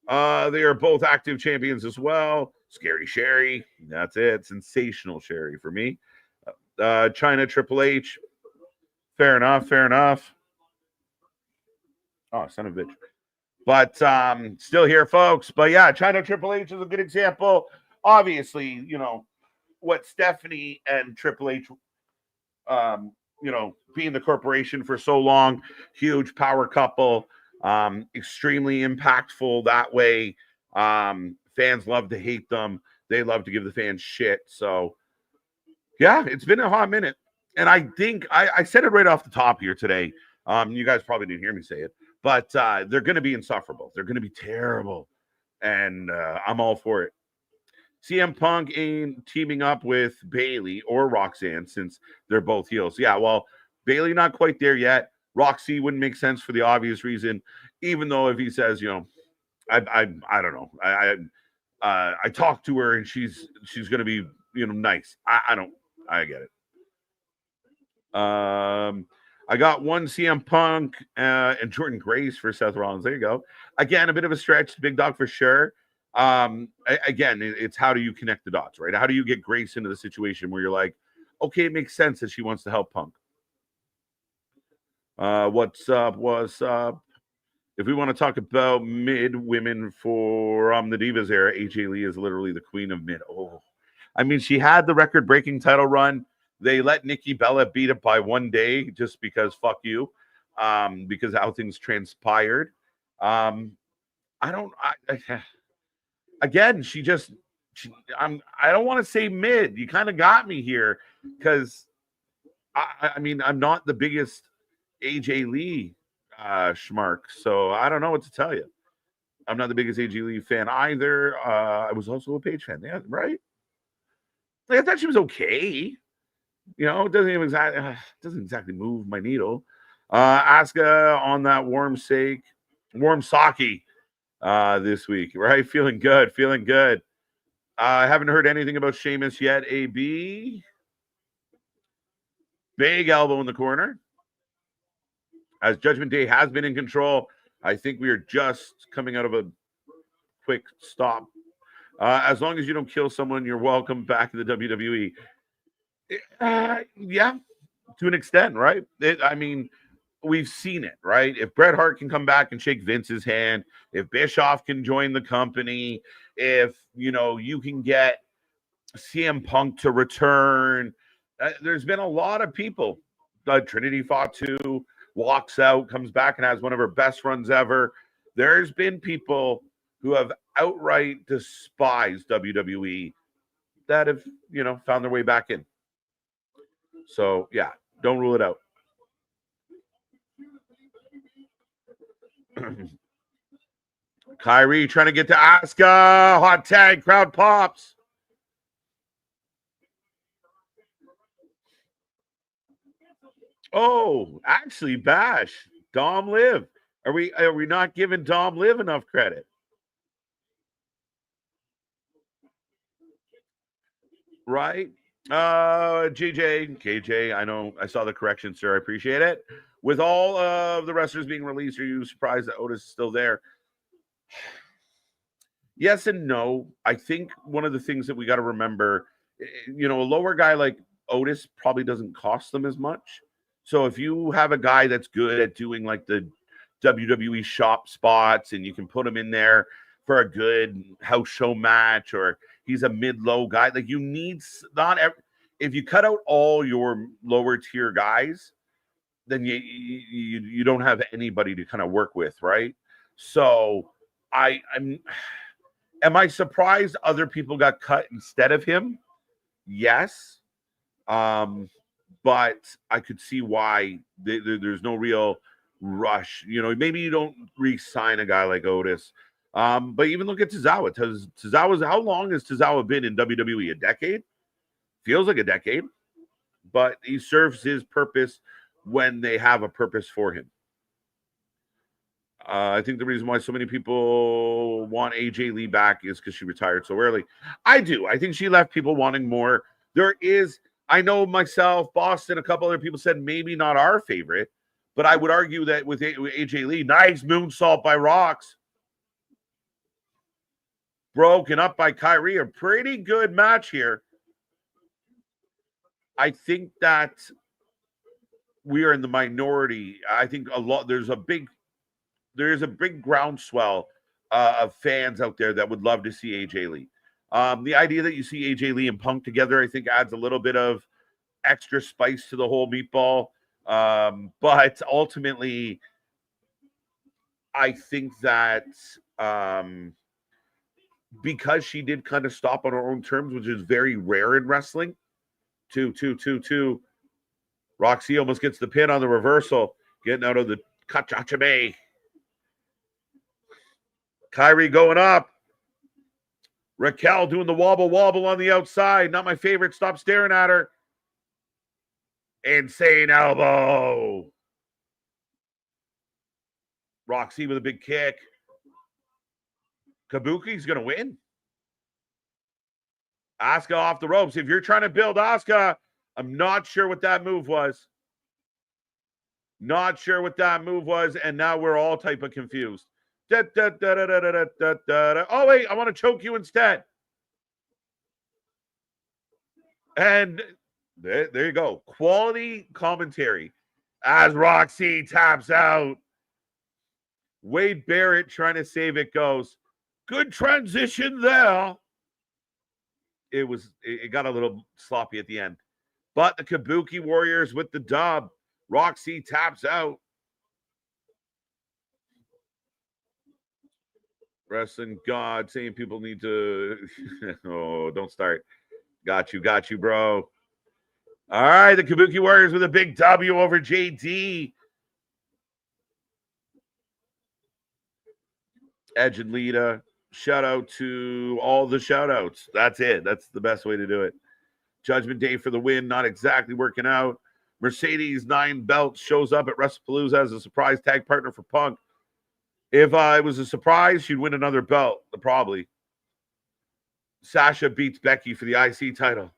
They are both active champions as well. Scary Sherry. That's it. Sensational Sherry for me. China Triple H. Fair enough. Oh, son of a bitch. But still here, folks. But yeah, China Triple H is a good example. Obviously, what Stephanie and Triple H, being the corporation for so long, huge power couple, extremely impactful that way. Fans love to hate them. They love to give the fans shit. So, yeah, it's been a hot minute. And I think I said it right off the top here today. You guys probably didn't hear me say it, but they're going to be insufferable. They're going to be terrible. And I'm all for it. CM Punk ain't teaming up with Bayley or Roxanne since they're both heels. Yeah, well, Bayley not quite there yet. Roxy wouldn't make sense for the obvious reason, even though if he says, I don't know. I talked to her and she's going to be, nice. I get it. I got one CM Punk and Jordan Grace for Seth Rollins. There you go. Again, a bit of a stretch. Big dog for sure. Again, it's how do you connect the dots, right? How do you get Grace into the situation where you're like, okay, it makes sense that she wants to help Punk. What's up? What's up? If we want to talk about mid women for the Divas era, AJ Lee is literally the queen of mid. Oh, I mean, she had the record-breaking title run. They let Nikki Bella beat it by 1 day just because fuck you, because how things transpired. I don't. Again, I don't want to say mid. You kind of got me here because I mean, I'm not the biggest AJ Lee schmark, so I don't know what to tell you. I'm not the biggest AJ Lee fan either. I was also a Paige fan. Yeah, right. Like, I thought she was okay. You know, it doesn't exactly move my needle. Asuka on that warm sake, warm sake this week, right? Feeling good, feeling good. I haven't heard anything about Sheamus yet. AB, big elbow in the corner. As Judgment Day has been in control, I think we are just coming out of a quick stop. As long as you don't kill someone, you're welcome back in the WWE. Yeah, to an extent, right? I mean, we've seen it, right? If Bret Hart can come back and shake Vince's hand, if Bischoff can join the company, if, you can get CM Punk to return, there's been a lot of people. Trinity fought too, walks out, comes back and has one of her best runs ever. There's been people who have outright despised WWE that have, found their way back in. So, yeah, don't rule it out. Kyrie trying to get to Asuka. Hot tag. Crowd pops. Oh, actually, Bash. Dom Liv. Are we not giving Dom Liv enough credit? Right? JJ, KJ, I know I saw the correction, sir. I appreciate it. With all of the wrestlers being released, are you surprised that Otis is still there? Yes and no. I think one of the things that we got to remember, a lower guy like Otis probably doesn't cost them as much. So if you have a guy that's good at doing like the WWE shop spots and you can put him in there for a good house show match, or he's a mid-low guy, like you need if you cut out all your lower tier guys, then you don't have anybody to kind of work with, right? So am I surprised other people got cut instead of him? Yes. But I could see why there's no real rush. Maybe you don't re-sign a guy like Otis. But even look at Tozawa. How long has Tozawa been in WWE? A decade? Feels like a decade. But he serves his purpose when they have a purpose for him. I think the reason why so many people want AJ Lee back is because she retired so early. I do. I think she left people wanting more. I know myself, Boston, a couple other people said maybe not our favorite, but I would argue that with AJ Lee, nice moonsault by Rocks. Broken up by Kyrie. A pretty good match here. I think that we are in the minority. I think there's a big groundswell of fans out there that would love to see AJ Lee. The idea that you see AJ Lee and Punk together, I think, adds a little bit of extra spice to the whole meatball. But ultimately, I think that because she did kind of stop on her own terms, which is very rare in wrestling. 2. Roxy almost gets the pin on the reversal, getting out of the Kachachabe. Kyrie going up. Raquel doing the wobble on the outside. Not my favorite. Stop staring at her. Insane elbow. Roxy with a big kick. Kabuki's going to win. Asuka off the ropes. If you're trying to build Asuka, I'm not sure what that move was. And now we're all type of confused. Oh, wait, I want to choke you instead. And there you go. Quality commentary as Roxy taps out. Wade Barrett trying to save it goes. Good transition there. It got a little sloppy at the end. But the Kabuki Warriors with the dub. Roxy taps out. Wrestling God saying people need to. Oh, don't start. Got you, bro. All right, the Kabuki Warriors with a big W over JD. Edge and Lita. Shout out to all the shout outs. That's it. That's the best way to do it. Judgment Day for the win. Not exactly working out. Mercedes 9 belts shows up at WrestlePalooza as a surprise tag partner for Punk. If it was a surprise, she'd win another belt, probably. Sasha beats Becky for the IC title.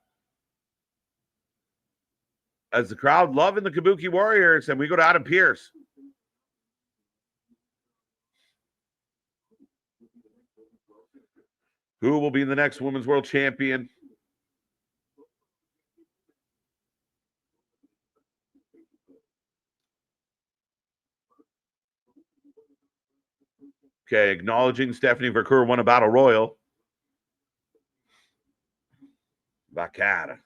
As the crowd loving the Kabuki Warriors, and we go to Adam Pearce. Who will be the next Women's World Champion? Okay, acknowledging Stephanie Vercoeur won a battle royal. Bacata.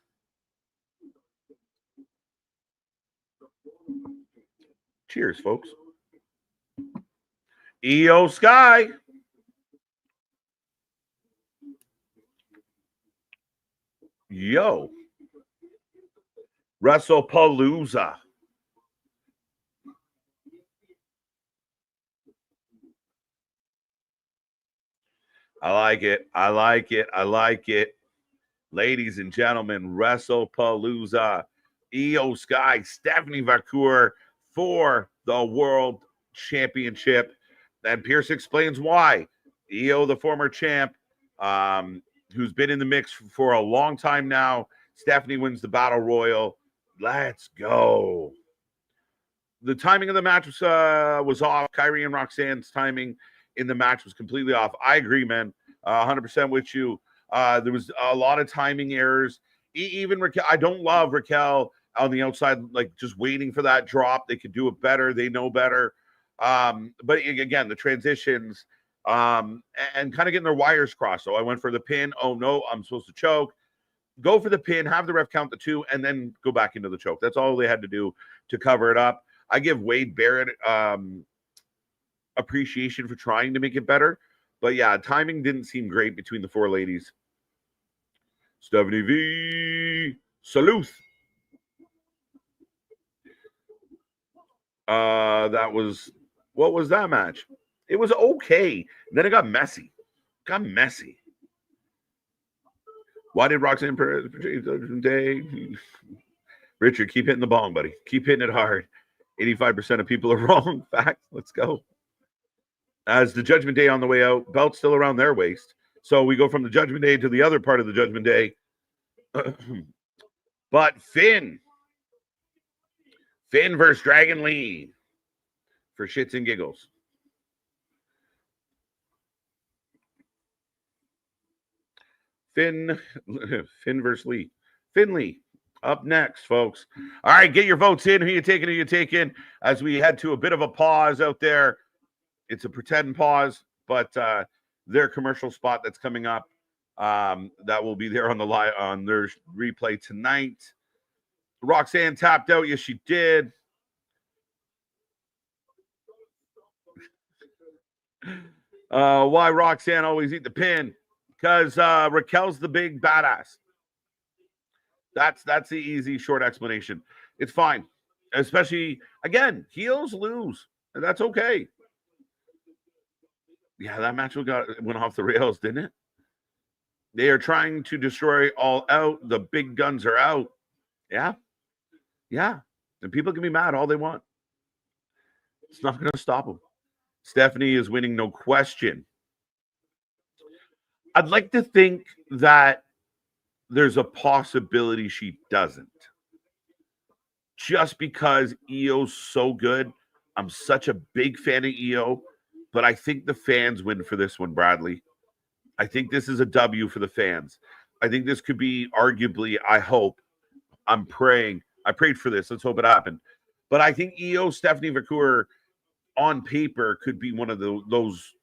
Cheers, folks. EO Sky. Yo. WrestlePalooza. I like it. I like it. I like it. Ladies and gentlemen, WrestlePalooza. EO Sky, Stephanie Vercoeur for the World Championship. And Pierce explains why. EO, the former champ, who's been in the mix for a long time now. Stephanie wins the Battle Royal. Let's go. The timing of the match was off. Kyrie and Roxanne's timing in the match was completely off. I agree, man. 100% with you. There was a lot of timing errors. Even Raquel, I don't love Raquel on the outside, like just waiting for that drop. They could do it better. They know better. But again, the transitions and kind of getting their wires crossed. So I went for the pin. Oh, no, I'm supposed to choke. Go for the pin, have the ref count the 2, and then go back into the choke. That's all they had to do to cover it up. I give Wade Barrett appreciation for trying to make it better. But yeah, timing didn't seem great between the 4 ladies. Stephanie V. Salute. What was that match? It was okay. Then it got messy. Why did Roxanne Day? Richard, keep hitting the bong, buddy. Keep hitting it hard. 85% of people are wrong. Fact. Let's go. As the Judgment Day on the way out, belt still around their waist. So we go from the Judgment Day to the other part of the Judgment Day. But Finn versus Dragon Lee for shits and giggles. Finn versus Lee. Finley up next, folks. All right, get your votes in. Who you taking? As we head to a bit of a pause out there. It's a pretend pause, but their commercial spot that's coming up that will be there on their replay tonight. Roxanne tapped out. Yes, she did. Why Roxanne always eat the pin? Because Raquel's the big badass. That's the easy, short explanation. It's fine. Especially, again, heels lose. And that's okay. Yeah, that match went off the rails, didn't it? They are trying to destroy All Out. The big guns are out. Yeah. And people can be mad all they want. It's not going to stop them. Stephanie is winning, no question. I'd like to think that there's a possibility she doesn't. Just because EO's so good. I'm such a big fan of EO. but I think the fans win for this one, Bradley. I think this is a W for the fans. I think this could be arguably, I hope, I'm praying. I prayed for this. Let's hope it happened. But I think EO Stephanie Vacour on paper could be one of those,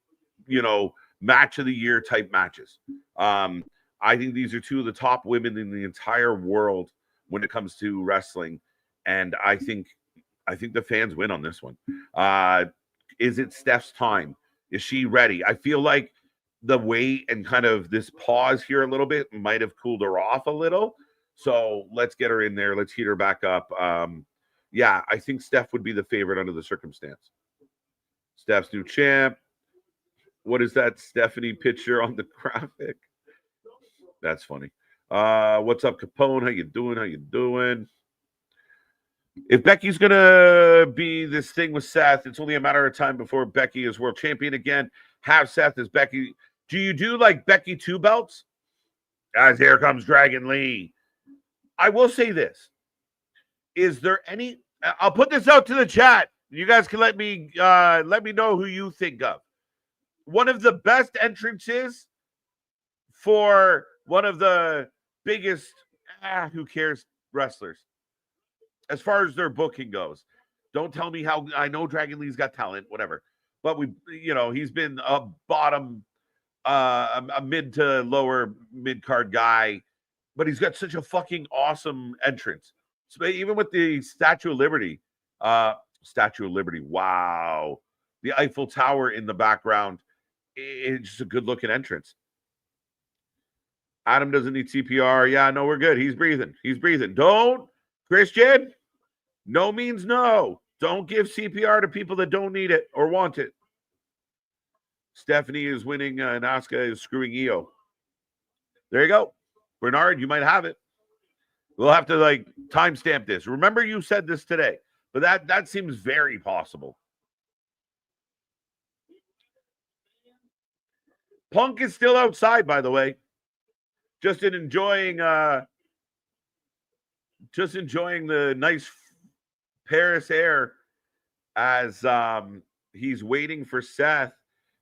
match of the year type matches. I think these are two of the top women in the entire world when it comes to wrestling. And I think the fans win on this one. Is it Steph's time? Is she ready? I feel like the wait and kind of this pause here a little bit might have cooled her off a little. So let's get her in there. Let's heat her back up. Yeah, I think Steph would be the favorite under the circumstance. Steph's new champ. What is that Stephanie picture on the graphic? That's funny. What's up, Capone? How you doing? If Becky's going to be this thing with Seth, it's only a matter of time before Becky is world champion again. Have Seth as Becky. Do you do like Becky 2 belts? Guys, here comes Dragon Lee. I will say this. Is there any... I'll put this out to the chat. You guys can let me know who you think of. One of the best entrances for one of the biggest, who cares, wrestlers. As far as their booking goes. Don't tell me how, I know Dragon Lee's got talent, whatever. But he's been a bottom, a mid to lower mid-card guy. But he's got such a fucking awesome entrance. So even with the Statue of Liberty, wow. The Eiffel Tower in the background. It's just a good-looking entrance. Adam doesn't need CPR. Yeah, no, we're good. He's breathing. Don't, Christian, no means no. Don't give CPR to people that don't need it or want it. Stephanie is winning, and Asuka is screwing Io. There you go. Bernard, you might have it. We'll have to, timestamp this. Remember you said this today, but that seems very possible. Punk is still outside, by the way. Just enjoying the nice Paris air as he's waiting for Seth.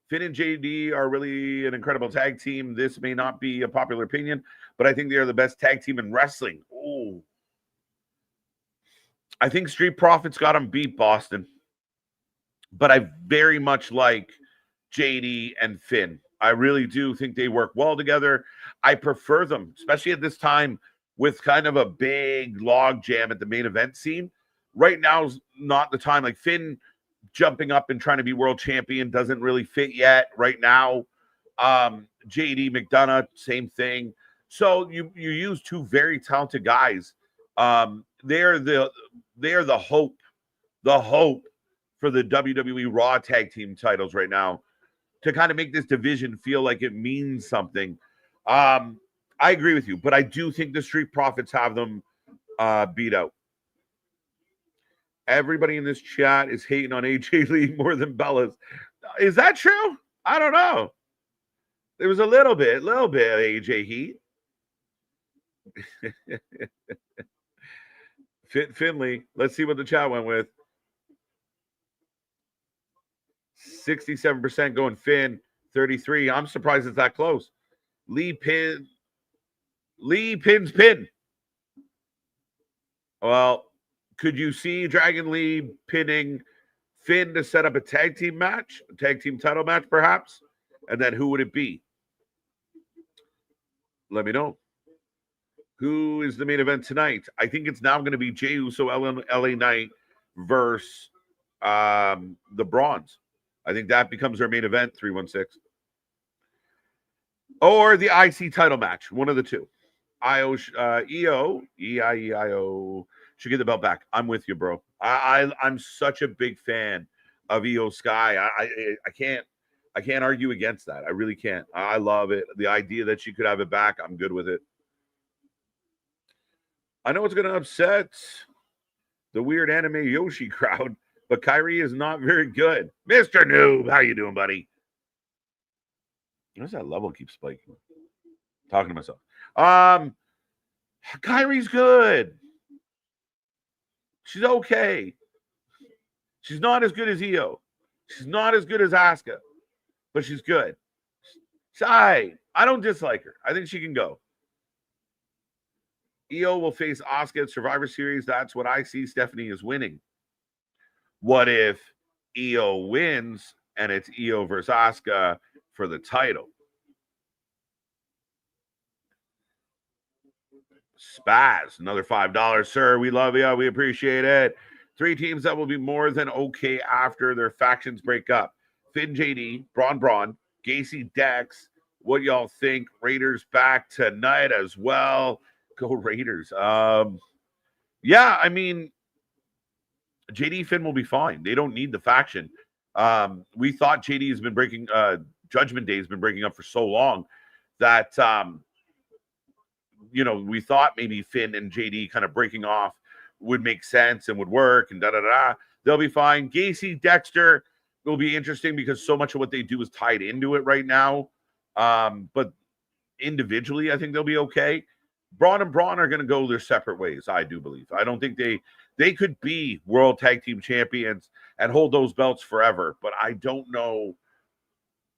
Finn and JD are really an incredible tag team. This may not be a popular opinion, but I think they are the best tag team in wrestling. Oh, I think Street Profits got him beat, Boston. But I very much like JD and Finn. I really do think they work well together. I prefer them, especially at this time with kind of a big log jam at the main event scene. Right now is not the time. Like Finn jumping up and trying to be world champion doesn't really fit yet right now. JD McDonough, same thing. So you use two very talented guys. They're the hope for the WWE Raw tag team titles right now, to kind of make this division feel like it means something. I agree with you, but I do think the Street Profits have them beat out. Everybody in this chat is hating on AJ Lee more than Bella's. Is that true? I don't know. There was a little bit of AJ heat. Finley, let's see what the chat went with. 67% going Finn, 33. I'm surprised it's that close. Lee pins pin. Well, could you see Dragon Lee pinning Finn to set up a tag team match, a tag team title match, perhaps? And then who would it be? Let me know. Who is the main event tonight? I think it's now going to be Jey Uso, LA Knight versus the Brawns. I think that becomes our main event, 316. Or the IC title match, one of the two. EIO should get the belt back. I'm with you, bro. I'm such a big fan of EO Sky. I can't argue against that. I really can't. I love it. The idea that she could have it back, I'm good with it. I know it's going to upset the weird anime Yoshi crowd, but Kyrie is not very good. Mr. Noob, how you doing, buddy? Where's that level keep spiking? Talking to myself. Kyrie's good. She's okay. She's not as good as EO. She's not as good as Asuka, but she's good. I don't dislike her. I think she can go. Io will face Asuka at Survivor Series. That's what I see. Stephanie is winning. What if Io wins and it's Io versus Asuka for the title? Spaz, another $5. Sir, we love you. We appreciate it. 3 teams that will be more than okay after their factions break up. Finn JD, Braun, Gacy Dex. What y'all think? Raiders back tonight as well. Go Raiders. Yeah, I mean, JD Finn will be fine. They don't need the faction. We thought JD has been breaking Judgment Day has been breaking up for so long that we thought maybe Finn and JD kind of breaking off would make sense and would work and da-da-da. They'll be fine. Gacy, Dexter will be interesting because so much of what they do is tied into it right now. But individually, I think they'll be okay. Braun and Braun are going to go their separate ways, I do believe. I don't think they could be World Tag Team Champions and hold those belts forever, but I don't know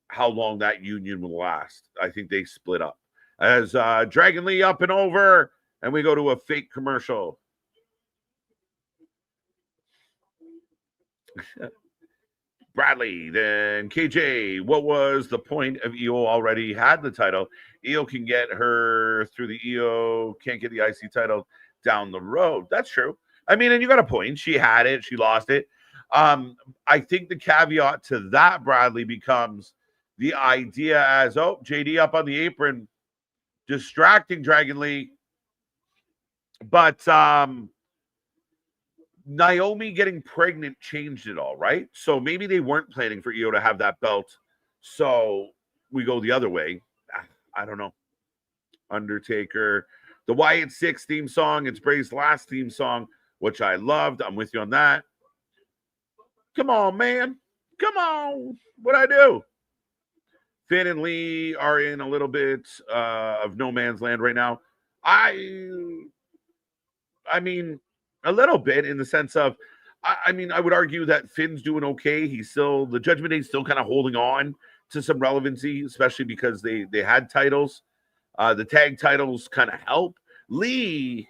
how long that union will last. I think they split up. As Dragon Lee up and over, and we go to a fake commercial. Bradley, then KJ, what was the point of Io already had the title? Io can get her through the Io, can't get the IC title down the road. That's true. I mean, and you got a point. She had it, she lost it. I think the caveat to that, Bradley, becomes the idea as, JD up on the apron, distracting Dragon Lee. But Naomi getting pregnant changed it all, right? So maybe they weren't planning for Io to have that belt. So we go the other way. I don't know. Undertaker. The Wyatt 6 theme song. It's Bray's last theme song, which I loved. I'm with you on that. Come on, man. Come on. What'd I do? Finn and Lee are in a little bit of no man's land right now. I mean, a little bit in the sense of, I mean, I would argue that Finn's doing okay. He's still, the Judgment Day's still kind of holding on to some relevancy, especially because they had titles. The tag titles kind of help. Lee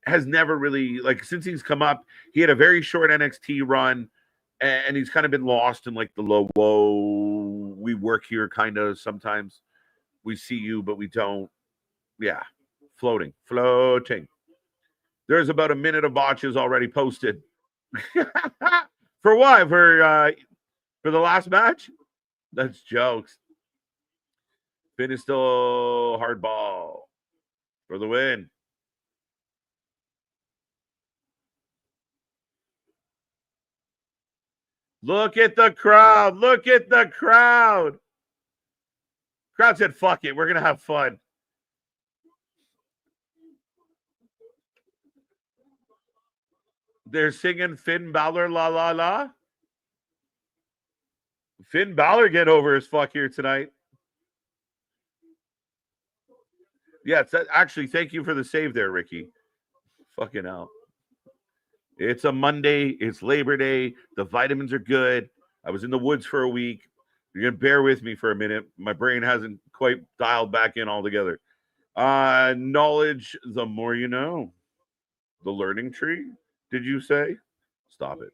has never really, like, since he's come up, he had a very short NXT run, and he's kind of been lost in like the low, whoa, we work here kind of sometimes. We see you, but we don't. Yeah, floating. There's about a minute of botches already posted. For what? For the last match? That's jokes. Finn is still hardball for the win. Look at the crowd. Look at the crowd. Crowd said, fuck it. We're going to have fun. They're singing Finn Balor, la, la, la. Finn Balor get over his fuck here tonight. Yeah, actually, thank you for the save there, Ricky. Fucking hell. It's a Monday. It's Labor Day. The vitamins are good. I was in the woods for a week. You're going to bear with me for a minute. My brain hasn't quite dialed back in altogether. Knowledge, the more you know. The learning tree, did you say? Stop it.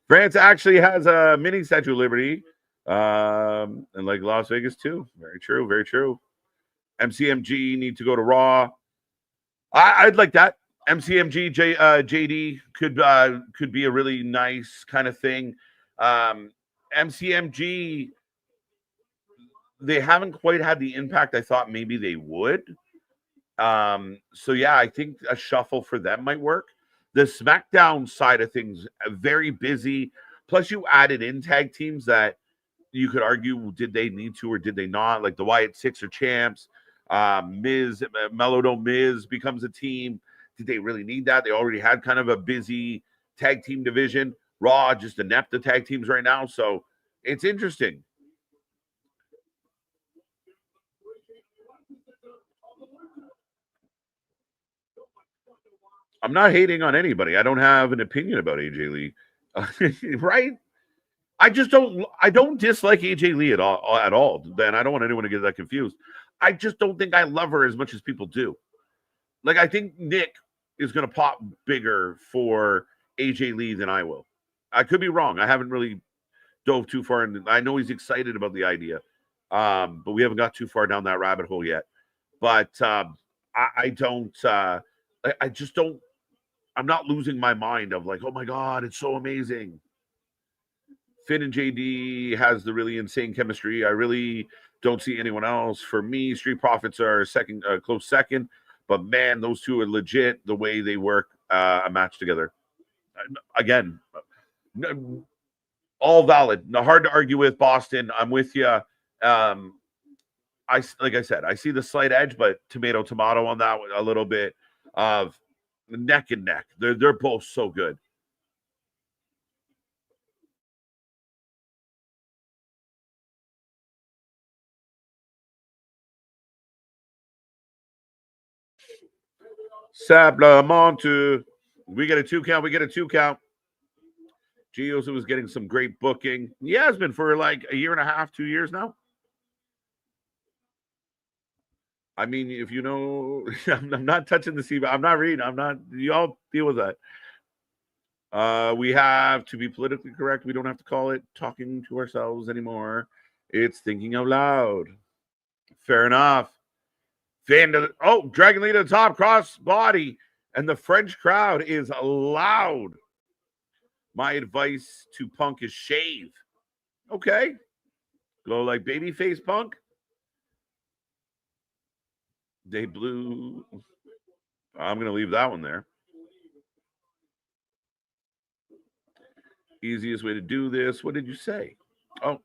France actually has a mini Statue of Liberty. And like Las Vegas too. Very true. Very true. MCMG need to go to Raw. I'd like that. MCMG JD could be a really nice kind of thing. MCMG, they haven't quite had the impact I thought maybe they would. So yeah, I think a shuffle for them might work. The SmackDown side of things, very busy. Plus, you added in tag teams that you could argue, did they need to or did they not? Like the Wyatt 6 are champs. Miz, Mellow Miz becomes a team. Did they really need that? They already had kind of a busy tag team division. Raw just inept the tag teams right now. So it's interesting. I'm not hating on anybody. I don't have an opinion about AJ Lee, right? I just don't. I don't dislike AJ Lee at all. At all. Then I don't want anyone to get that confused. I just don't think I love her as much as people do. Like I think Nick is going to pop bigger for AJ Lee than I will. I could be wrong. I haven't really dove too far, and I know he's excited about the idea, but we haven't got too far down that rabbit hole yet. But I don't. I just don't. I'm not losing my mind of like, oh my god, it's so amazing. Finn and JD has the really insane chemistry. I really don't see anyone else. For me, Street Profits are second, close second. But man, those two are legit. The way they work a match together. Again, all valid. Not hard to argue with. Boston, I'm with you. Like I said, I see the slight edge, but tomato on that a little bit of neck and neck. They're both so good. Sablamonte. We get a 2 count. We get a 2 count. Gios was getting some great booking. He has been for like a year and a half, 2 years now. I mean, if you know, I'm not touching the sea, I'm not reading. I'm not. You all deal with that. We have to be politically correct. We don't have to call it talking to ourselves anymore. It's thinking out loud. Fair enough. Fan to Dragon Lee to the top, cross body, and the French crowd is loud. My advice to Punk is shave. Okay. Go like babyface Punk. They blew. I'm going to leave that one there. Easiest way to do this. What did you say? Oh,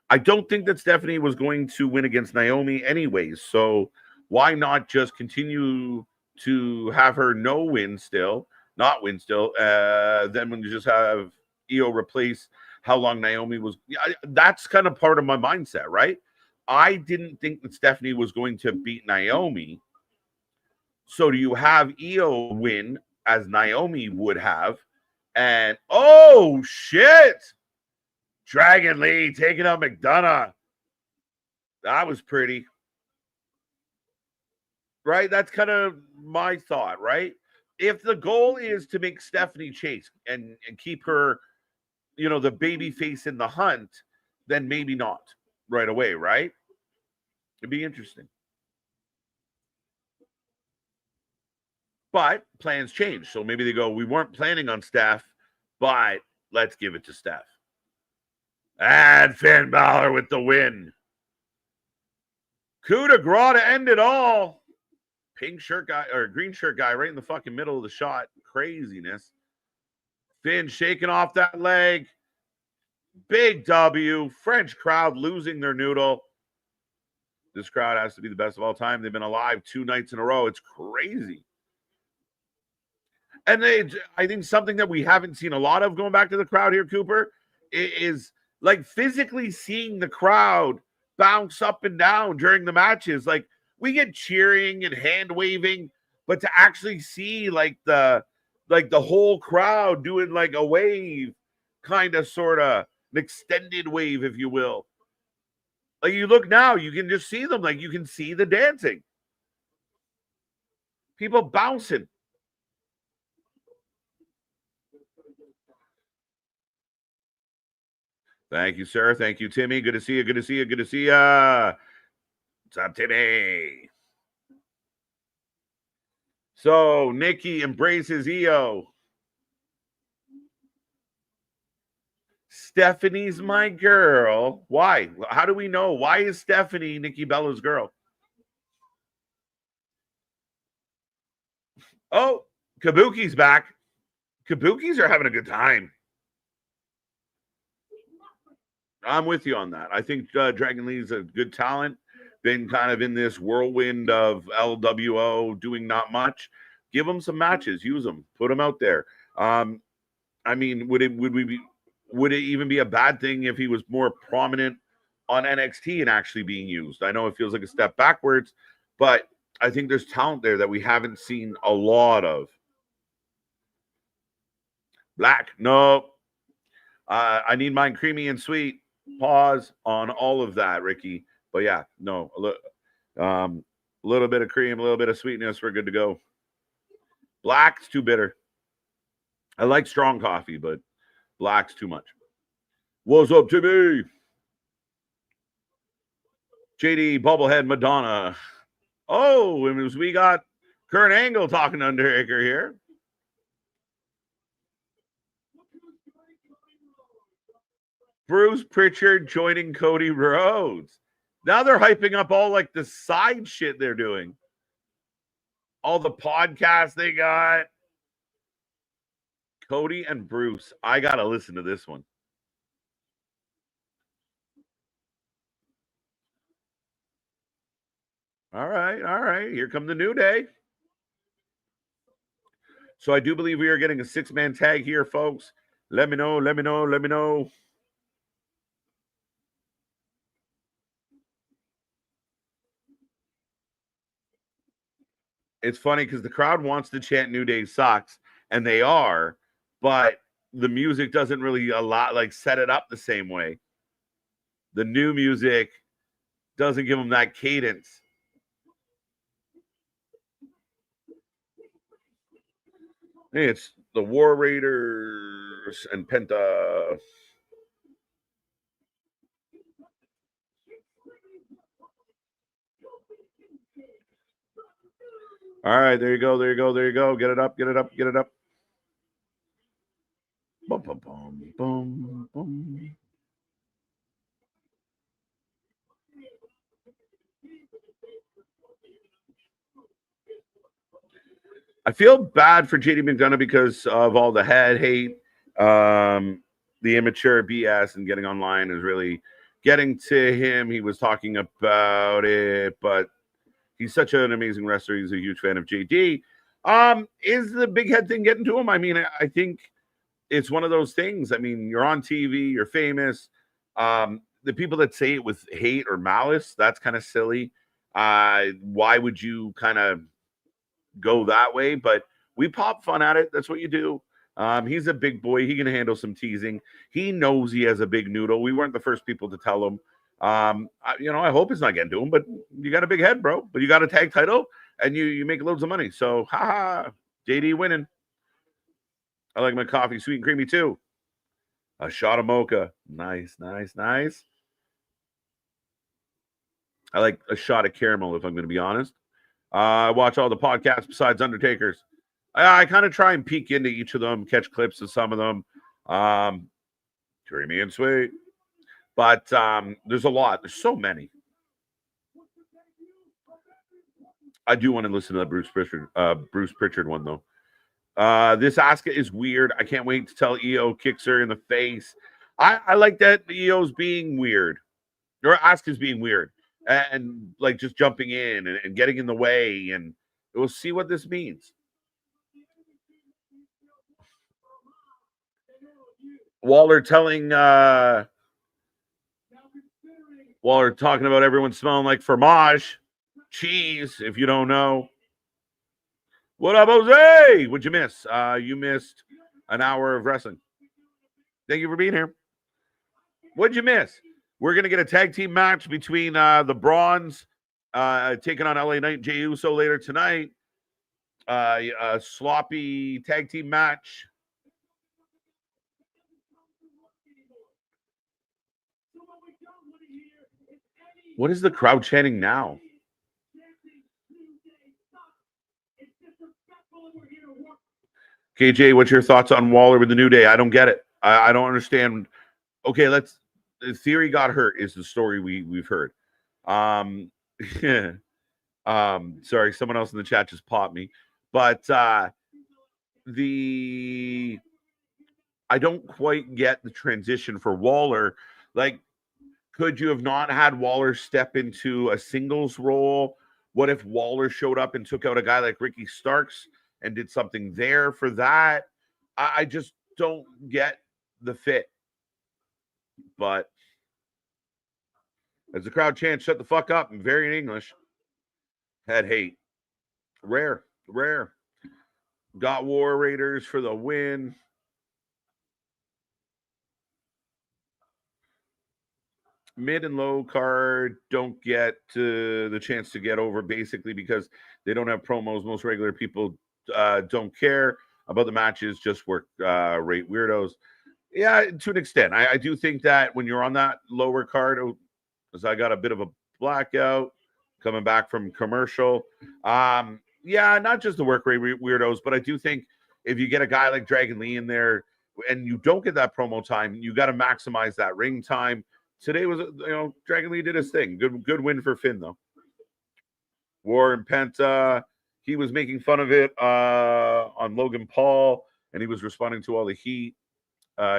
I don't think that Stephanie was going to win against Naomi anyways. So why not just continue to have her not win still? Then when you just have Io replace how long Naomi was. That's kind of part of my mindset, right? I didn't think that Stephanie was going to beat Naomi. So do you have Io win as Naomi would have? And oh shit! Dragon Lee taking out McDonough. That was pretty. Right? That's kind of my thought, right? If the goal is to make Stephanie chase and keep her, the baby face in the hunt, then maybe not right away, right? It'd be interesting. But plans change. So maybe they go, we weren't planning on Steph, but let's give it to Steph. And Finn Balor with the win. Coup de grace to end it all. Pink shirt guy or green shirt guy right in the fucking middle of the shot. Craziness. Finn shaking off that leg. Big W. French crowd losing their noodle. This crowd has to be the best of all time. They've been alive 2 nights in a row. It's crazy. And I think something that we haven't seen a lot of going back to the crowd here, Cooper, is like physically seeing the crowd bounce up and down during the matches. Like we get cheering and hand waving, but to actually see like the whole crowd doing like a wave, kind of sort of an extended wave, if you will. Like you look now, you can just see them. Like you can see the dancing. People bouncing. Thank you, sir. Thank you, Timmy. Good to see you. Good to see you. Good to see you. What's up, Timmy? So Nikki embraces Io. Stephanie's my girl. Why? How do we know? Why is Stephanie Nikki Bella's girl? Oh, Kabuki's back. Kabukis are having a good time. I'm with you on that. I think Dragon Lee's a good talent. Been kind of in this whirlwind of LWO, doing not much. Give them some matches. Use them. Put them out there. I mean, would it even be a bad thing if he was more prominent on NXT and actually being used? I know it feels like a step backwards, but I think there's talent there that we haven't seen a lot of. Black. No. I need mine creamy and sweet. Pause on all of that, Ricky. But yeah, no. A little bit of cream, a little bit of sweetness. We're good to go. Black's too bitter. I like strong coffee, but black's too much. What's up, Timmy? JD, Bubblehead, Madonna. Oh, and we got Kurt Angle talking to Undertaker here. Bruce Pritchard joining Cody Rhodes. Now they're hyping up all like the side shit they're doing. All the podcasts they got. Cody and Bruce. I got to listen to this one. All right, all right. Here come the New Day. So I do believe we are getting a 6-man tag here, folks. Let me know, let me know, let me know. It's funny because the crowd wants to chant New Day sucks, and they are, but the music doesn't really set it up the same way. The new music doesn't give them that cadence. Hey, it's the War Raiders and Penta. All right, there you go, there you go, there you go. Get it up, get it up, get it up. Boom, boom, boom, boom, boom. I feel bad for JD McDonough because of all the head hate, the immature BS, and getting online is really getting to him. He was talking about it, but he's such an amazing wrestler. He's a huge fan of JD. Is the big head thing getting to him? I mean, I think it's one of those things. I mean, you're on TV, you're famous. The people that say it with hate or malice, that's kind of silly. Why would you kind of go that way? But we pop fun at it. That's what you do. He's a big boy. He can handle some teasing. He knows he has a big noodle. We weren't the first people to tell him. I hope it's not getting to him, but you got a big head, bro. But you got a tag title and you make loads of money. So, haha, JD winning. I like my coffee sweet and creamy too. A shot of mocha. Nice, nice, nice. I like a shot of caramel, if I'm going to be honest. I watch all the podcasts besides Undertaker's. I kind of try and peek into each of them, catch clips of some of them. Creamy and sweet. But there's a lot. There's so many. I do want to listen to the Bruce Pritchard one, though. This Asuka is weird. I can't wait to tell EO kicks her in the face. I like that EO's being weird. Or Asuka's being weird. And like just jumping in and getting in the way. And we'll see what this means. Waller talking about everyone smelling like fromage, cheese, if you don't know. What up, Jose? What'd you miss? You missed an hour of wrestling. Thank you for being here. What'd you miss? We're going to get a tag team match between the Brawns taking on LA Knight and Jey Uso later tonight. A sloppy tag team match. What is the crowd chanting now? KJ, what's your thoughts on Waller with the New Day? I don't get it. I don't understand. Okay, the theory got hurt is the story we've heard. Sorry, someone else in the chat just popped me. But I don't quite get the transition for Waller. Like, could you have not had Waller step into a singles role? What if Waller showed up and took out a guy like Ricky Starks and did something there for that? I just don't get the fit. But as the crowd chants, shut the fuck up in very English. Head hate. Rare. Got War Raiders for the win. Mid and low card don't get the chance to get over basically because they don't have promos. Most regular people don't care about the matches, just work rate weirdos. Yeah, to an extent. I do think that when you're on that lower card, because I got a bit of a blackout coming back from commercial. Yeah, not just the work rate weirdos, but I do think if you get a guy like Dragon Lee in there and you don't get that promo time, you got to maximize that ring time. Today was, Dragon Lee did his thing. Good win for Finn though. Warren Penta, he was making fun of it on Logan Paul, and he was responding to all the heat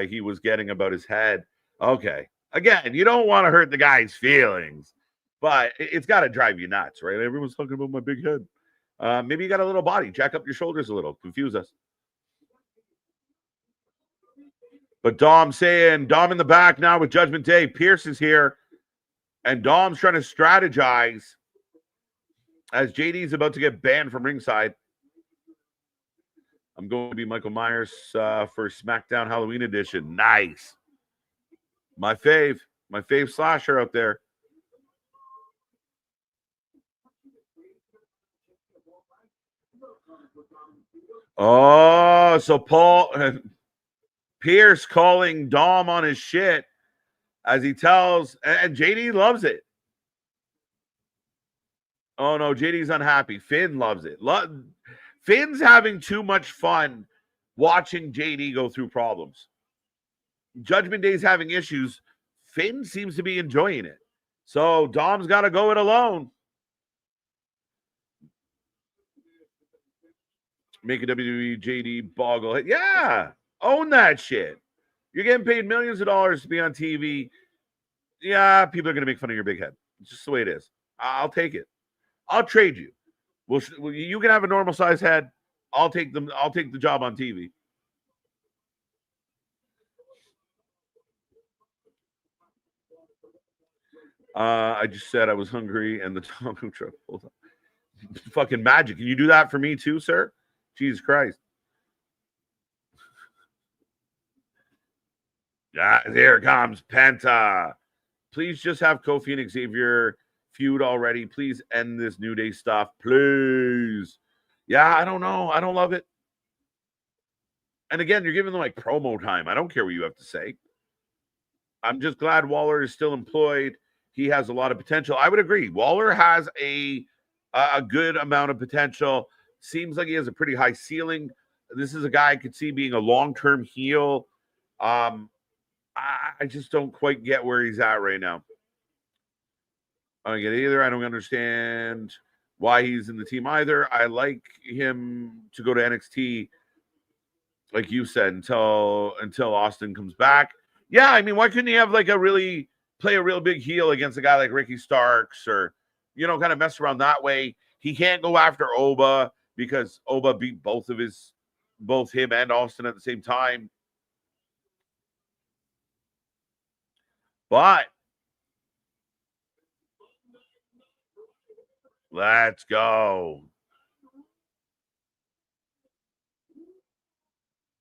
he was getting about his head. Okay, again, you don't want to hurt the guy's feelings, but it's got to drive you nuts, right? Everyone's talking about my big head. Maybe you got a little body. Jack up your shoulders a little. Confuse us. But Dom in the back now with Judgment Day. Pierce is here. And Dom's trying to strategize as JD's about to get banned from ringside. I'm going to be Michael Myers for SmackDown Halloween edition. Nice. My fave slasher out there. Oh, so Pierce calling Dom on his shit as he tells, and JD loves it. Oh no, JD's unhappy. Finn loves it. Finn's having too much fun watching JD go through problems. Judgment Day's having issues. Finn seems to be enjoying it. So Dom's got to go it alone. Make a WWE JD boggle. Yeah, own that shit. You're getting paid millions of dollars to be on TV. Yeah, people are going to make fun of your big head. It's just the way it is. I'll take it. I'll trade you. You can have a normal size head. I'll take the job on TV. I just said I was hungry and the taco truck. Hold on. Fucking magic. Can you do that for me too, sir? Jesus Christ. Yeah, here comes Penta. Please just have Kofi and Xavier feud already. Please end this New Day stuff. Please. Yeah, I don't know. I don't love it. And again, you're giving them like promo time. I don't care what you have to say. I'm just glad Waller is still employed. He has a lot of potential. I would agree. Waller has a good amount of potential. Seems like he has a pretty high ceiling. This is a guy I could see being a long-term heel. I just don't quite get where he's at right now. I don't get it either. I don't understand why he's in the team either. I like him to go to NXT, like you said, until Austin comes back. Yeah, I mean, why couldn't he have like play a real big heel against a guy like Ricky Starks or, kind of mess around that way? He can't go after Oba because Oba beat both him and Austin at the same time. But let's go.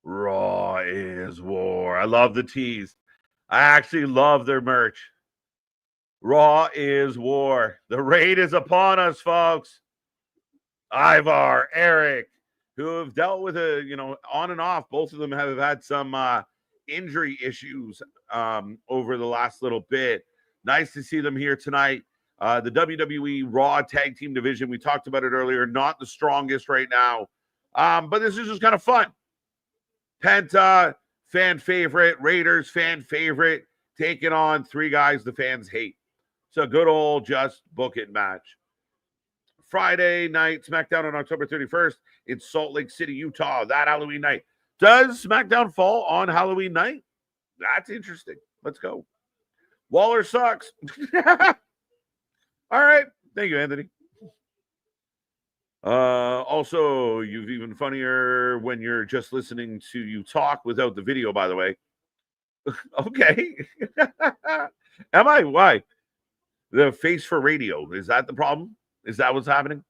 Raw is war. I love the tease. I actually love their merch. Raw is war. The raid is upon us, folks. Ivar, Eric, who have dealt with on and off. Both of them have had some injury issues over the last little bit. Nice to see them here tonight. The WWE Raw Tag Team Division, we talked about it earlier, not the strongest right now. But this is just kind of fun. Penta, fan favorite. Raiders, fan favorite. Taking on three guys the fans hate. It's a good old just book it match. Friday night, SmackDown on October 31st in Salt Lake City, Utah, that Halloween night. Does SmackDown fall on Halloween night? That's interesting. Let's go. Waller sucks. All right. Thank you, Anthony. Also, you've even funnier when you're just listening to you talk without the video, by the way. Okay. Am I? Why? The face for radio. Is that the problem? Is that what's happening?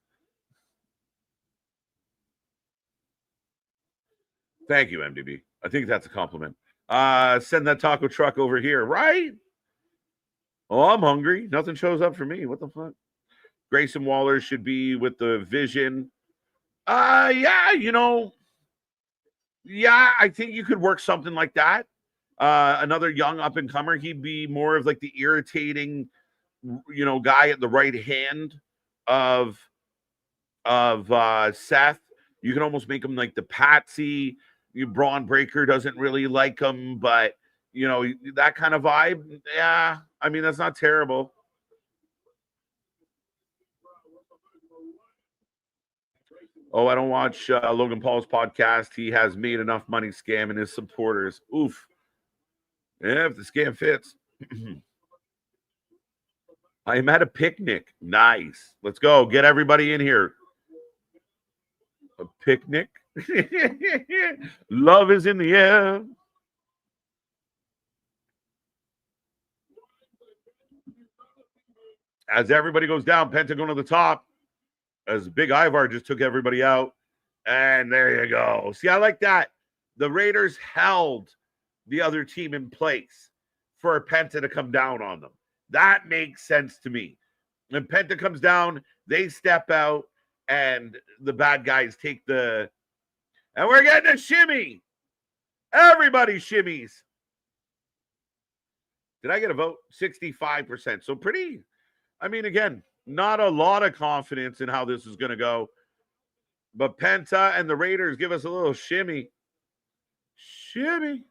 Thank you, MDB. I think that's a compliment. Send that taco truck over here, right? Oh, I'm hungry. Nothing shows up for me. What the fuck? Grayson Waller should be with the Vision. Yeah, yeah, I think you could work something like that. Another young up and comer. He'd be more of like the irritating, guy at the right hand of Seth. You can almost make him like the patsy. Braun Breaker doesn't really like him, but that kind of vibe. Yeah, I mean that's not terrible. Oh, I don't watch Logan Paul's podcast. He has made enough money scamming his supporters. Oof. Yeah, if the scam fits. I am at a picnic. Nice. Let's go. Get everybody in here. A picnic. Love is in the air. As everybody goes down, Pentagon to the top. As Big Ivar just took everybody out. And there you go. See, I like that. The Raiders held the other team in place for Penta to come down on them. That makes sense to me. When Penta comes down, they step out, and the bad guys take the. And we're getting a shimmy. Everybody shimmies. Did I get a vote? 65%. So pretty. I mean, again, not a lot of confidence in how this is going to go. But Penta and the Raiders give us a little shimmy. Shimmy.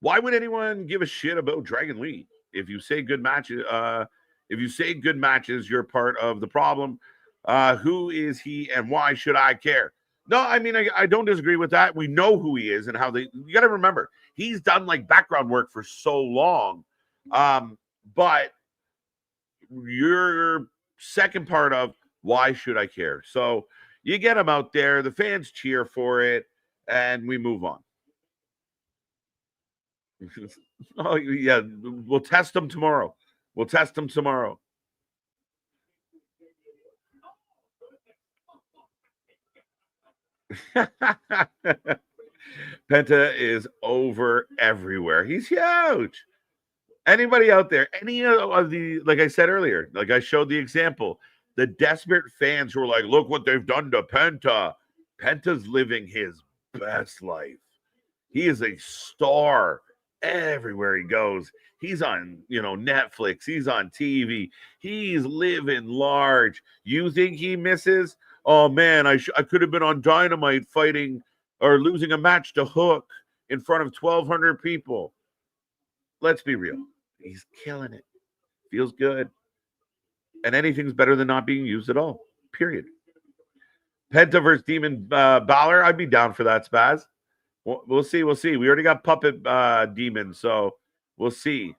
Why would anyone give a shit about Dragon Lee? If you say good matches, you're part of the problem. Who is he and why should I care? No, I mean, I don't disagree with that. We know who he is and how you got to remember, he's done like background work for so long. But your second part of why should I care? So you get him out there, the fans cheer for it, and we move on. Oh, yeah, we'll test them tomorrow. Penta is over everywhere. He's huge. Anybody out there, any of the, like I said earlier, like I showed the example, the desperate fans who are like, look what they've done to Penta. Penta's living his best life. He is a star everywhere he goes. He's on, Netflix. He's on TV. He's living large. You think he misses? Oh man, I could have been on Dynamite fighting or losing a match to Hook in front of 1,200 people. Let's be real. He's killing it. Feels good. And anything's better than not being used at all. Period. Penta versus Demon Balor. I'd be down for that, Spaz. We'll see. We already got Puppet Demon, so we'll see.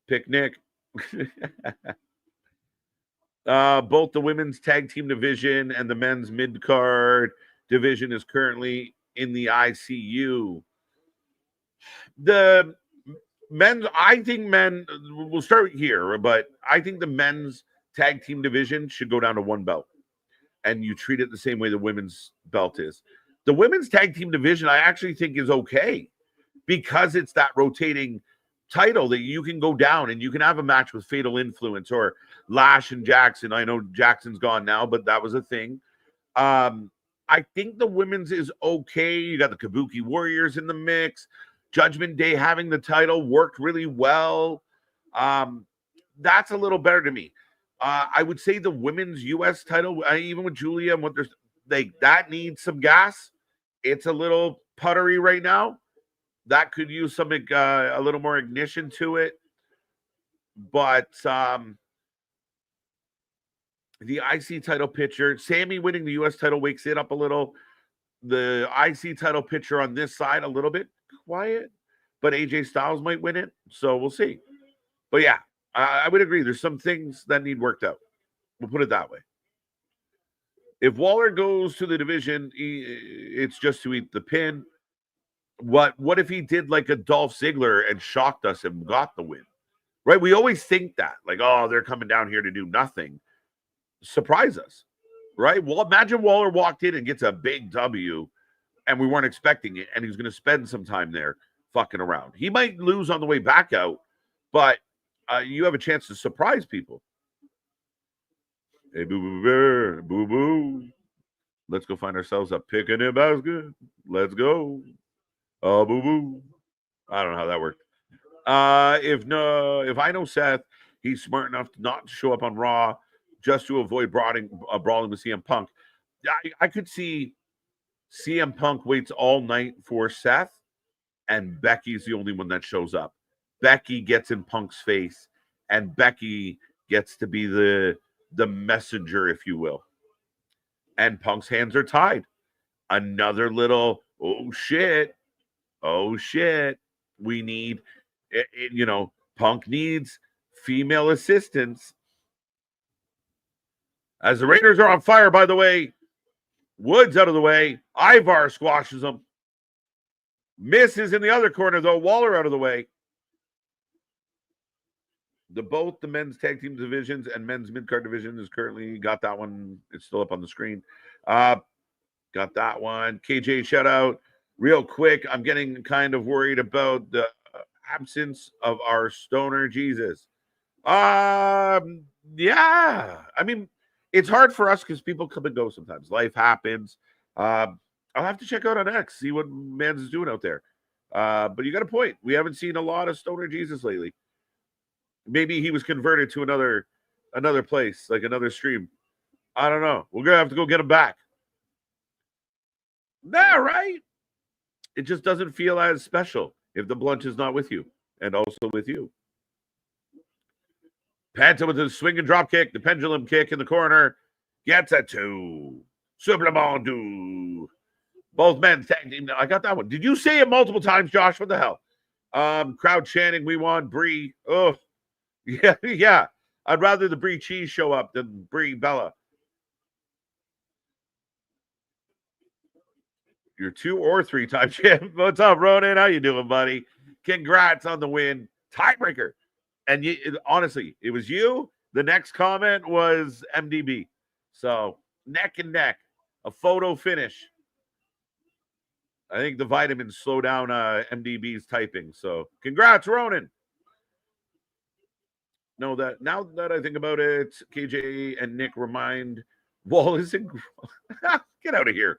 Picnic. Both the women's tag team division and the men's mid-card division is currently in the ICU. The men's, I think we'll start here, but I think the men's tag team division should go down to one belt, and you treat it the same way the women's belt is. The women's tag team division, I actually think, is okay because it's that rotating title that you can go down and you can have a match with Fatal Influence or Lash and Jackson. I know Jackson's gone now, but that was a thing. I think the women's is okay. You got the Kabuki Warriors in the mix. Judgment Day having the title worked really well. That's a little better to me. I would say the women's U.S. title, even with Julia and what there's that needs some gas. It's a little puttery right now. That could use some a little more ignition to it. But the IC title picture, Sammy winning the U.S. title wakes it up a little. The IC title picture on this side a little bit quiet, but AJ Styles might win it. So we'll see. But yeah, I would agree. There's some things that need worked out. We'll put it that way. If Waller goes to the division, it's just to eat the pin. What if he did like a Dolph Ziggler and shocked us and got the win? Right? We always think that. Like, oh, they're coming down here to do nothing. Surprise us. Right? Well, imagine Waller walked in and gets a big W and we weren't expecting it, and he's going to spend some time there fucking around. He might lose on the way back out, but you have a chance to surprise people. Hey, boo boo bear, boo boo. Let's go find ourselves a picnic basket. Let's go. Oh, boo boo. I don't know how that worked. If I know Seth, he's smart enough not to show up on Raw just to avoid brawling with CM Punk. I could see CM Punk waits all night for Seth, and Becky's the only one that shows up. Becky gets in Punk's face, and Becky gets to be the messenger, if you will. And Punk's hands are tied. Another little, oh shit, we need, Punk needs female assistance. As the Raiders are on fire, by the way, Woods out of the way. Ivar squashes him. Misses in the other corner, though. Waller out of the way. Both the men's tag team divisions and men's mid-card division is currently got that one. It's still up on the screen. Got that one. KJ, shout out. Real quick, I'm getting kind of worried about the absence of our stoner Jesus. Yeah. I mean, it's hard for us because people come and go sometimes. Life happens. I'll have to check out on X, see what Mans is doing out there. But you got a point. We haven't seen a lot of stoner Jesus lately. Maybe he was converted to another place, like another stream. I don't know. We're gonna have to go get him back. Nah, right? It just doesn't feel as special if the blunt is not with you, and also with you. Panta with a swing and drop kick, the pendulum kick in the corner, gets a 2. Supplemental. Both men tag team. I got that one. Did you say it multiple times, Josh? What the hell? Crowd chanting, we want Brie. Oh, yeah. I'd rather the Brie Cheese show up than Brie Bella. You're 2 or 3 time champ. What's up, Ronan? How you doing, buddy? Congrats on the win. Tiebreaker. And honestly, it was you. The next comment was MDB. So neck and neck. A photo finish. I think the vitamins slow down MDB's typing. So congrats, Ronan. No, that now that I think about it, KJ and Nick remind Wallace and get out of here.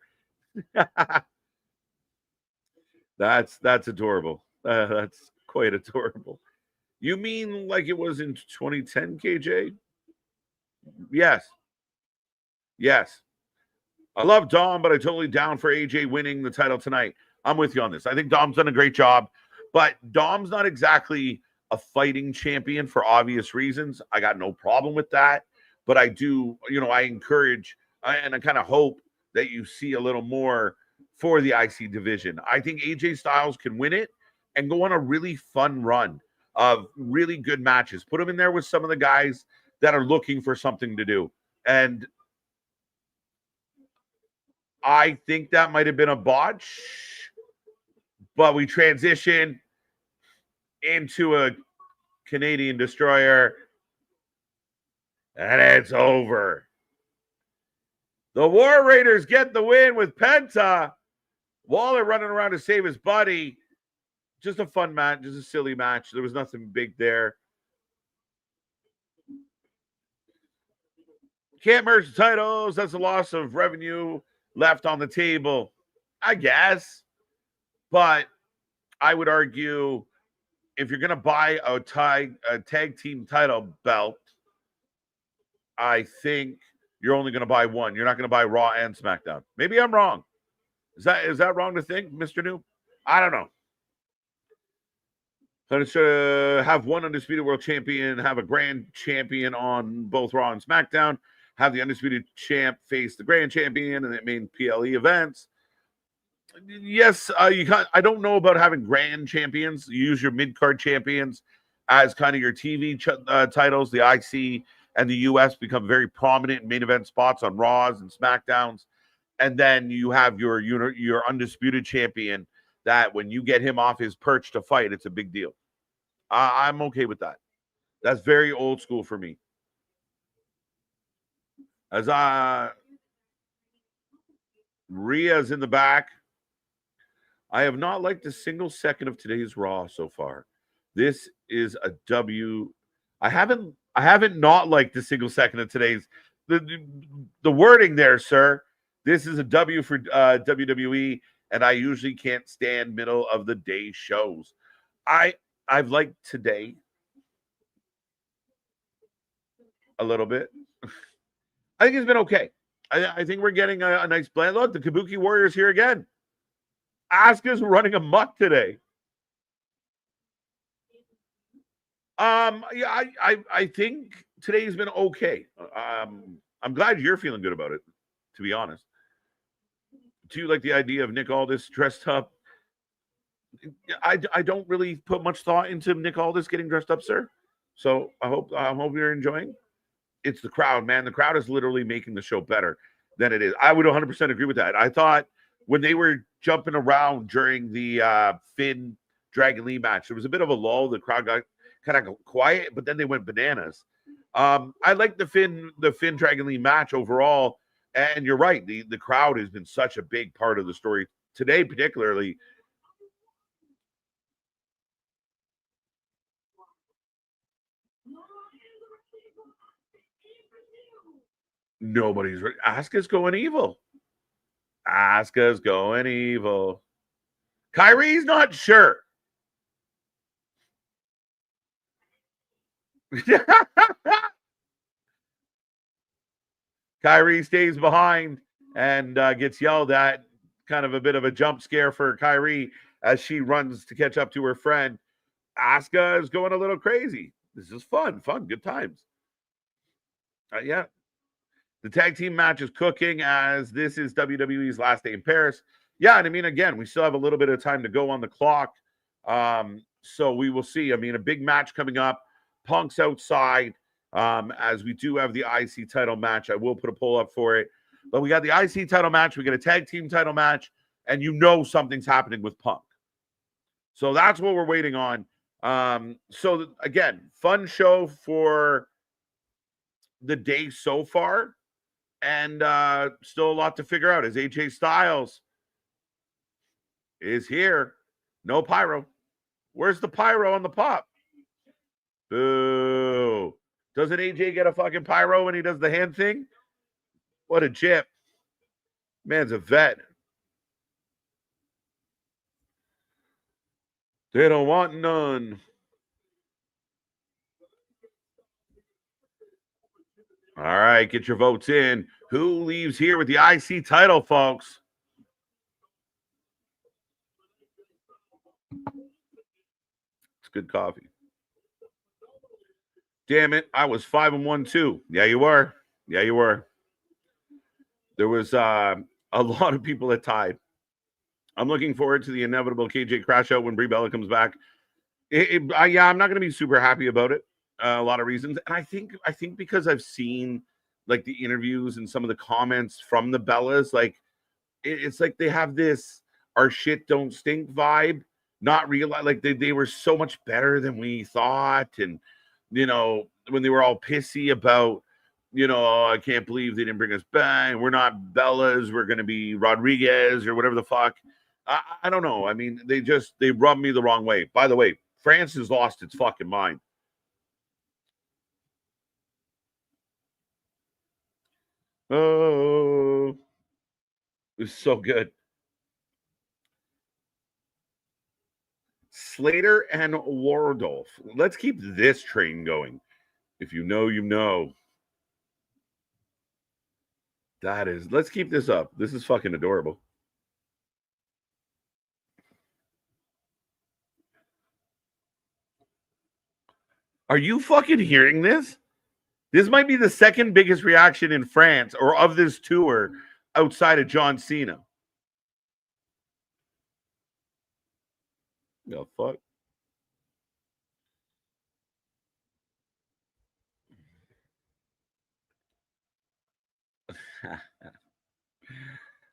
That's adorable. That's quite adorable. You mean like it was in 2010, KJ? Yes. I love Dom, but I'm totally down for AJ winning the title tonight. I'm with you on this. I think Dom's done a great job, but Dom's not exactly a fighting champion for obvious reasons. I got no problem with that, but I do, I encourage and I kind of hope that you see a little more for the IC division. I think AJ Styles can win it and go on a really fun run of really good matches. Put him in there with some of the guys that are looking for something to do. And I think that might have been a botch, but we transition into a Canadian destroyer, and it's over. The War Raiders get the win with Penta. Waller running around to save his buddy. Just a fun match, just a silly match. There was nothing big there. Can't merge the titles. That's a loss of revenue left on the table, I guess. But I would argue if you're going to buy a tag team title belt, I think you're only going to buy one. You're not going to buy Raw and SmackDown. Maybe I'm wrong. Is that wrong to think, Mr. New? I don't know. So to have one undisputed world champion, have a grand champion on both Raw and SmackDown, have the undisputed champ face the grand champion in the main PLE events. Yes, you can't. I don't know about having grand champions. You use your mid-card champions as kind of your TV titles. The IC and the US become very prominent in main event spots on Raws and SmackDowns. And then you have your undisputed champion that when you get him off his perch to fight, it's a big deal. I'm okay with that. That's very old school for me. As Rhea's in the back. I have not liked a single second of today's Raw so far. This is a W. I haven't not liked a single second of today's the wording there, sir. This is a W for WWE, and I usually can't stand middle of the day shows. I've liked today a little bit. I think it's been okay. I think we're getting a nice blend. Look, the Kabuki Warriors here again. Asuka's running amok today. Yeah, I think today's been okay. I'm glad you're feeling good about it, to be honest. Do you like the idea of Nick Aldis dressed up? I don't really put much thought into Nick Aldis getting dressed up, sir. So I hope you're enjoying. It's the crowd, man. The crowd is literally making the show better than it is. I would 100% agree with that. I thought when they were jumping around during the Finn Dragon Lee match, there was a bit of a lull. The crowd got kind of quiet, but then they went bananas. I like the Finn Dragon Lee match overall, and you're right. The crowd has been such a big part of the story today, particularly. Nobody's Asuka's going evil. Asuka's going evil. Kyrie's not sure. Kyrie stays behind and gets yelled at. Kind of a bit of a jump scare for Kyrie as she runs to catch up to her friend. Asuka is going a little crazy. This is fun, good times. Yeah. The tag team match is cooking as this is WWE's last day in Paris. Yeah, and I mean, again, we still have a little bit of time to go on the clock. So we will see. I mean, a big match coming up. Punk's outside as we do have the IC title match. I will put a poll up for it. But we got the IC title match. We got a tag team title match. And you know something's happening with Punk. So that's what we're waiting on. So, again, fun show for the day so far. And still a lot to figure out as AJ Styles is here. No pyro. Where's the pyro on the pop? Boo. Doesn't AJ get a fucking pyro when he does the hand thing? What a chip. Man's a vet. They don't want none. All right, get your votes in. Who leaves here with the IC title, folks? It's good coffee. Damn it, I was 5-1 too. Yeah, you were. Yeah, you were. There was a lot of people that tied. I'm looking forward to the inevitable KJ crash out when Brie Bella comes back. Yeah, I'm not going to be super happy about it. A lot of reasons, and I think because I've seen like the interviews and some of the comments from the Bellas, like it's like they have this "our shit don't stink" vibe. Not realize like they were so much better than we thought, and you know when they were all pissy about. Oh, I can't believe they didn't bring us back. We're not Bellas. We're going to be Rodriguez or whatever the fuck. I don't know. I mean, they rubbed me the wrong way. By the way, France has lost its fucking mind. Oh, it's so good. Slater and Wardolph. Let's keep this train going. If you know, you know. Let's keep this up. This is fucking adorable. Are you fucking hearing this? This might be the second biggest reaction in France or of this tour outside of John Cena. The fuck?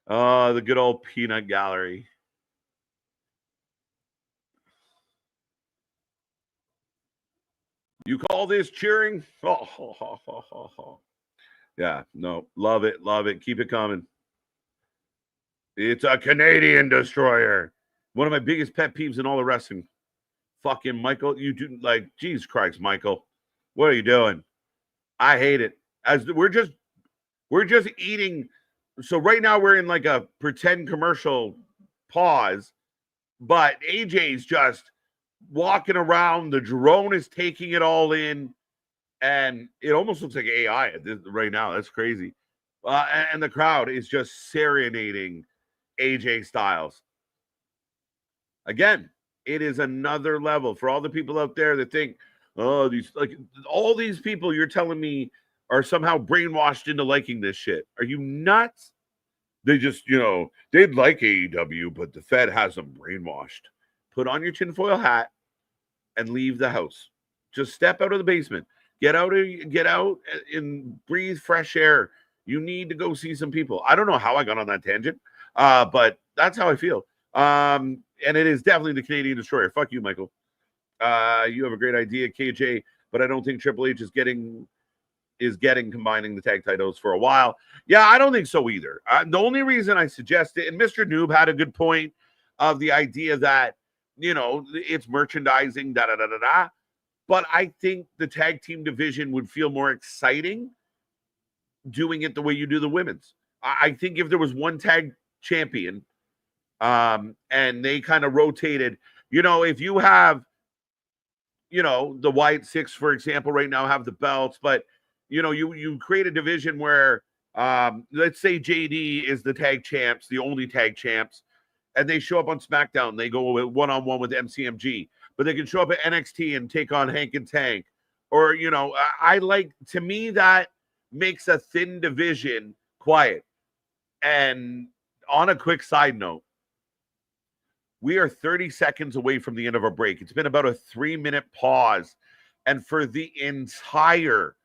Oh, the good old peanut gallery. You call this cheering? Oh. Yeah, no, love it. Keep it coming. It's a Canadian destroyer. One of my biggest pet peeves in all the wrestling. Fucking Michael, you do like, Jesus Christ, Michael, what are you doing? I hate it. As we're just eating. So right now we're in like a pretend commercial pause, but AJ's just walking around. The drone is taking it all in, and it almost looks like AI right now. That's crazy. And the crowd is just serenading AJ Styles. Again, it is another level for all the people out there that think, oh, all these people you're telling me are somehow brainwashed into liking this shit. Are you nuts? They just, they'd like AEW, but the Fed has them brainwashed. Put on your tinfoil hat and leave the house. Just step out of the basement. Get out and breathe fresh air. You need to go see some people. I don't know how I got on that tangent, but that's how I feel. And it is definitely the Canadian Destroyer. Fuck you, Michael. You have a great idea, KJ, but I don't think Triple H is getting combining the tag titles for a while. Yeah, I don't think so either. The only reason I suggest it, and Mr. Noob had a good point of the idea that, it's merchandising, da-da-da-da-da. But I think the tag team division would feel more exciting doing it the way you do the women's. I think if there was one tag champion, and they kind of rotated, if you have, the White Six, for example, right now have the belts, but you create a division where, let's say JD is the tag champs, the only tag champs, and they show up on SmackDown. They go one-on-one with MCMG, but they can show up at NXT and take on Hank and Tank. Or, to me, that makes a thin division quiet. And on a quick side note, we are 30 seconds away from the end of our break. It's been about a 3-minute pause. And for the entire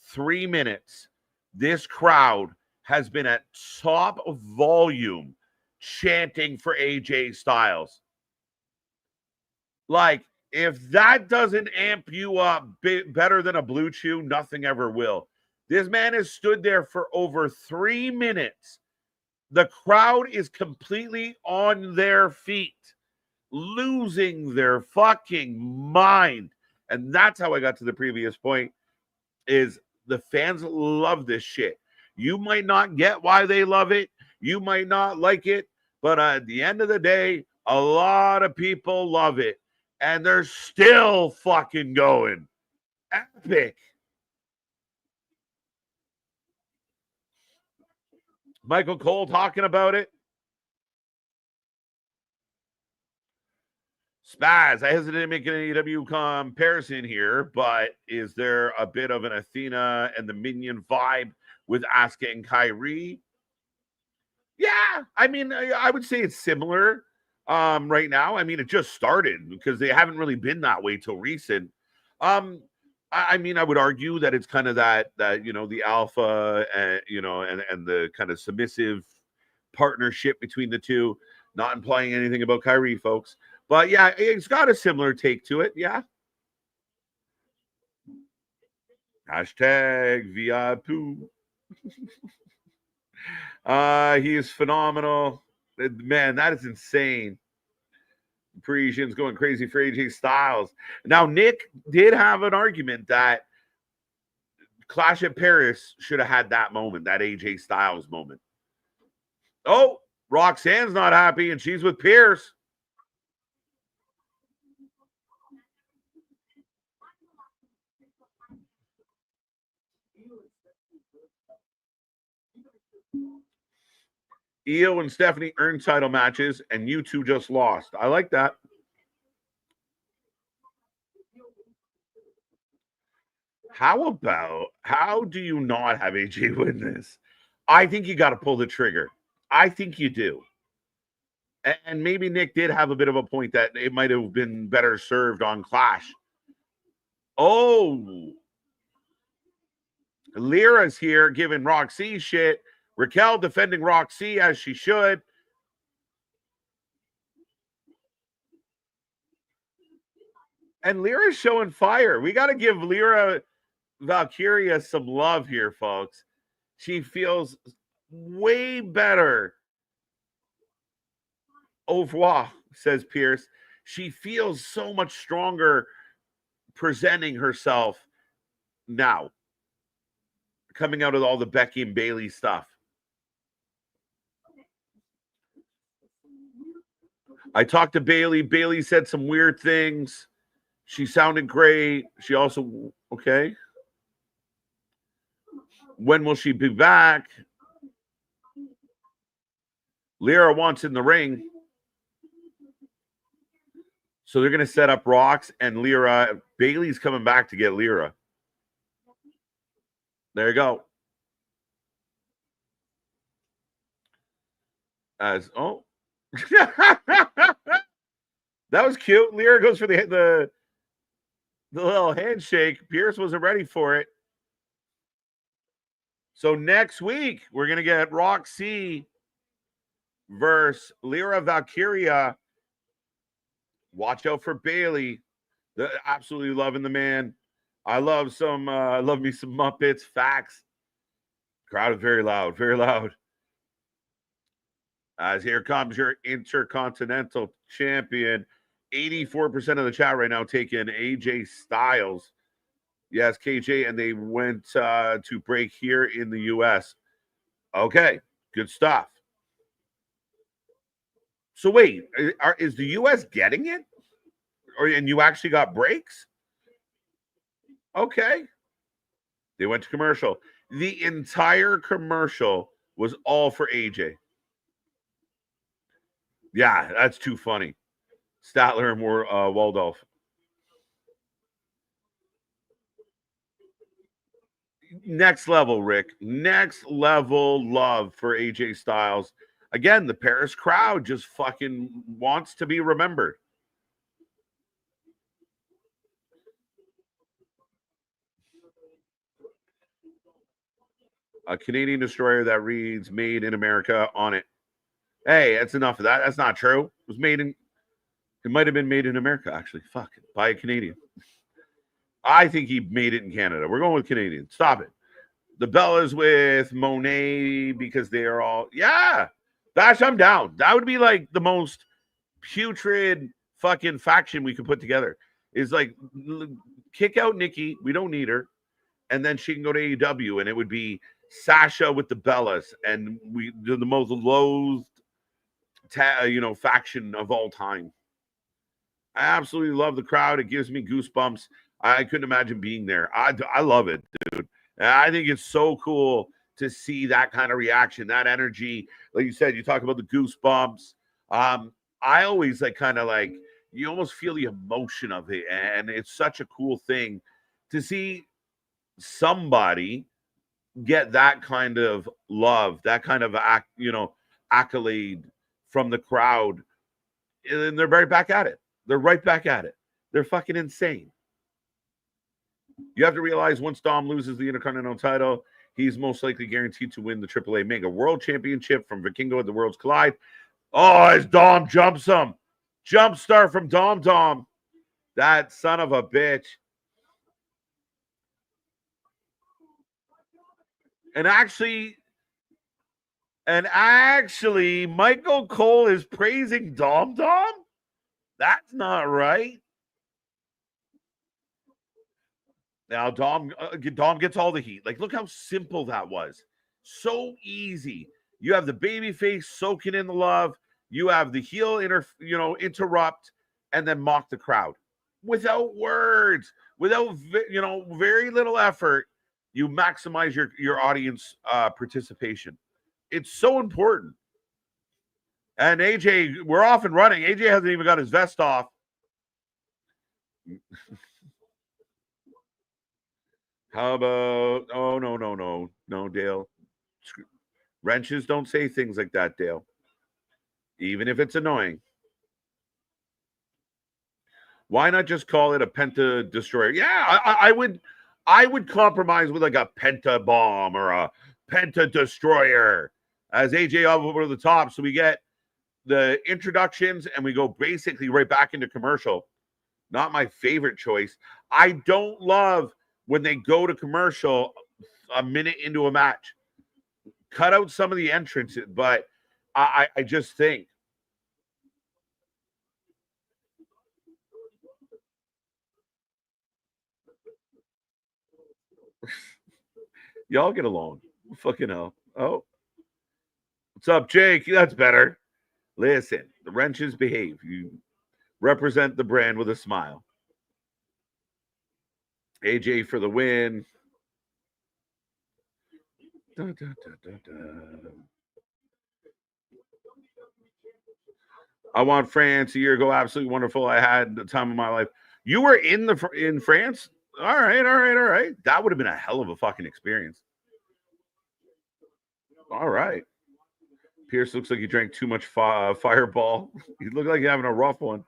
3 minutes, this crowd has been at top volume chanting for AJ Styles. Like, if that doesn't amp you up better than a Blue Chew, nothing ever will. This man has stood there for over 3 minutes. The crowd is completely on their feet, losing their fucking mind. And that's how I got to the previous point, is the fans love this shit. You might not get why they love it. You might not like it. But at the end of the day, a lot of people love it. And they're still fucking going. Epic. Michael Cole talking about it. Spaz, I hesitate to make an AEW comparison here, but is there a bit of an Athena and the Minion vibe with Asuka and Kyrie? Yeah, I mean, I would say it's similar right now. I mean, it just started because they haven't really been that way till recent. I mean, I would argue that it's kind of that the alpha and and the kind of submissive partnership between the two. Not implying anything about Kyrie, folks, but yeah, it's got a similar take to it. Yeah. Hashtag VIP. He is phenomenal. Man, that is insane. Parisians going crazy for AJ Styles. Now, Nick did have an argument that Clash at Paris should have had that moment, that AJ Styles moment. Oh, Roxanne's not happy, and she's with Pierce. Io and Stephanie earned title matches, and you two just lost. I like that. How do you not have AJ win this? I think you got to pull the trigger. I think you do. And maybe Nick did have a bit of a point that it might have been better served on Clash. Oh, Lyra's here giving Roxy shit. Raquel defending Roxy as she should. And Lyra's showing fire. We got to give Lyra Valkyria some love here, folks. She feels way better. Au revoir, says Pierce. she feels so much stronger presenting herself now, coming out of all the Becky and Bayley stuff. I talked to Bayley. Bayley said some weird things. She sounded great. She also, okay. When will she be back? Lyra wants in the ring. So they're going to set up Rox and Lyra. Bayley's coming back to get Lyra. There you go. That was cute. Lyra goes for the little handshake. Pierce wasn't ready for it. So next week, we're going to get Roxy versus Lyra Valkyria. Watch out for Bayley. Absolutely loving the man. I love me some Muppets. Facts. Crowd is very loud, very loud. As here comes your Intercontinental Champion. 84% of the chat right now taking AJ Styles. Yes, KJ, and they went to break here in the U.S. Okay, good stuff. So wait, is the U.S. getting it? And you actually got breaks? Okay. They went to commercial. The entire commercial was all for AJ. Yeah, that's too funny. Statler and Waldolf. Next level, Rick. Next level love for AJ Styles. Again, the Paris crowd just fucking wants to be remembered. A Canadian destroyer that reads "Made in America" on it. Hey, that's enough of that. That's not true. It was made in. It might have been made in America, actually. Fuck it, by a Canadian. I think he made it in Canada. We're going with Canadian. Stop it. The Bellas with Monet because they are all. Yeah, Bash, I'm down. That would be like the most putrid fucking faction we could put together. Is like kick out Nikki. We don't need her, and then she can go to AEW, and it would be Sasha with the Bellas, and we the most loathed, faction of all time. I absolutely love the crowd. It gives me goosebumps. I couldn't imagine being there. I love it, dude. And I think it's so cool to see that kind of reaction, that energy. Like you said, you talk about the goosebumps. I always you almost feel the emotion of it, and it's such a cool thing to see somebody get that kind of love, that kind of accolade from the crowd, and they're right back at it. They're right back at it. They're fucking insane. You have to realize once Dom loses the Intercontinental title, he's most likely guaranteed to win the AAA Mega World Championship from Vikingo at the Worlds Collide. Oh, as Dom jumps him. Jump start from Dom. That son of a bitch. And actually, Michael Cole is praising Dom. That's not right. Now, Dom gets all the heat. Like, look how simple that was. So easy. You have the baby face soaking in the love. You have the heel interrupt and then mock the crowd. Without words, without, very little effort, you maximize your audience participation. It's so important. And AJ, we're off and running. AJ hasn't even got his vest off. How about, oh, no, Dale. Wrenches don't say things like that, Dale. Even if it's annoying. Why not just call it a Penta Destroyer? Yeah, I would compromise with like a Penta Bomb or a Penta Destroyer as AJ over the top. So we get the introductions and we go basically right back into commercial. Not my favorite choice. I don't love when they go to commercial a minute into a match. Cut out some of the entrances, but I just think Y'all get along. Fucking hell. Oh, what's up, Jake? That's better. Listen, the wrenches behave. You represent the brand with a smile. AJ for the win. Dun, dun, dun, dun, dun. I want France a year ago. Absolutely wonderful. I had the time of my life. You were in France? All right. That would have been a hell of a fucking experience. All right. Pierce looks like he drank too much Fireball. He looked like he's having a rough one.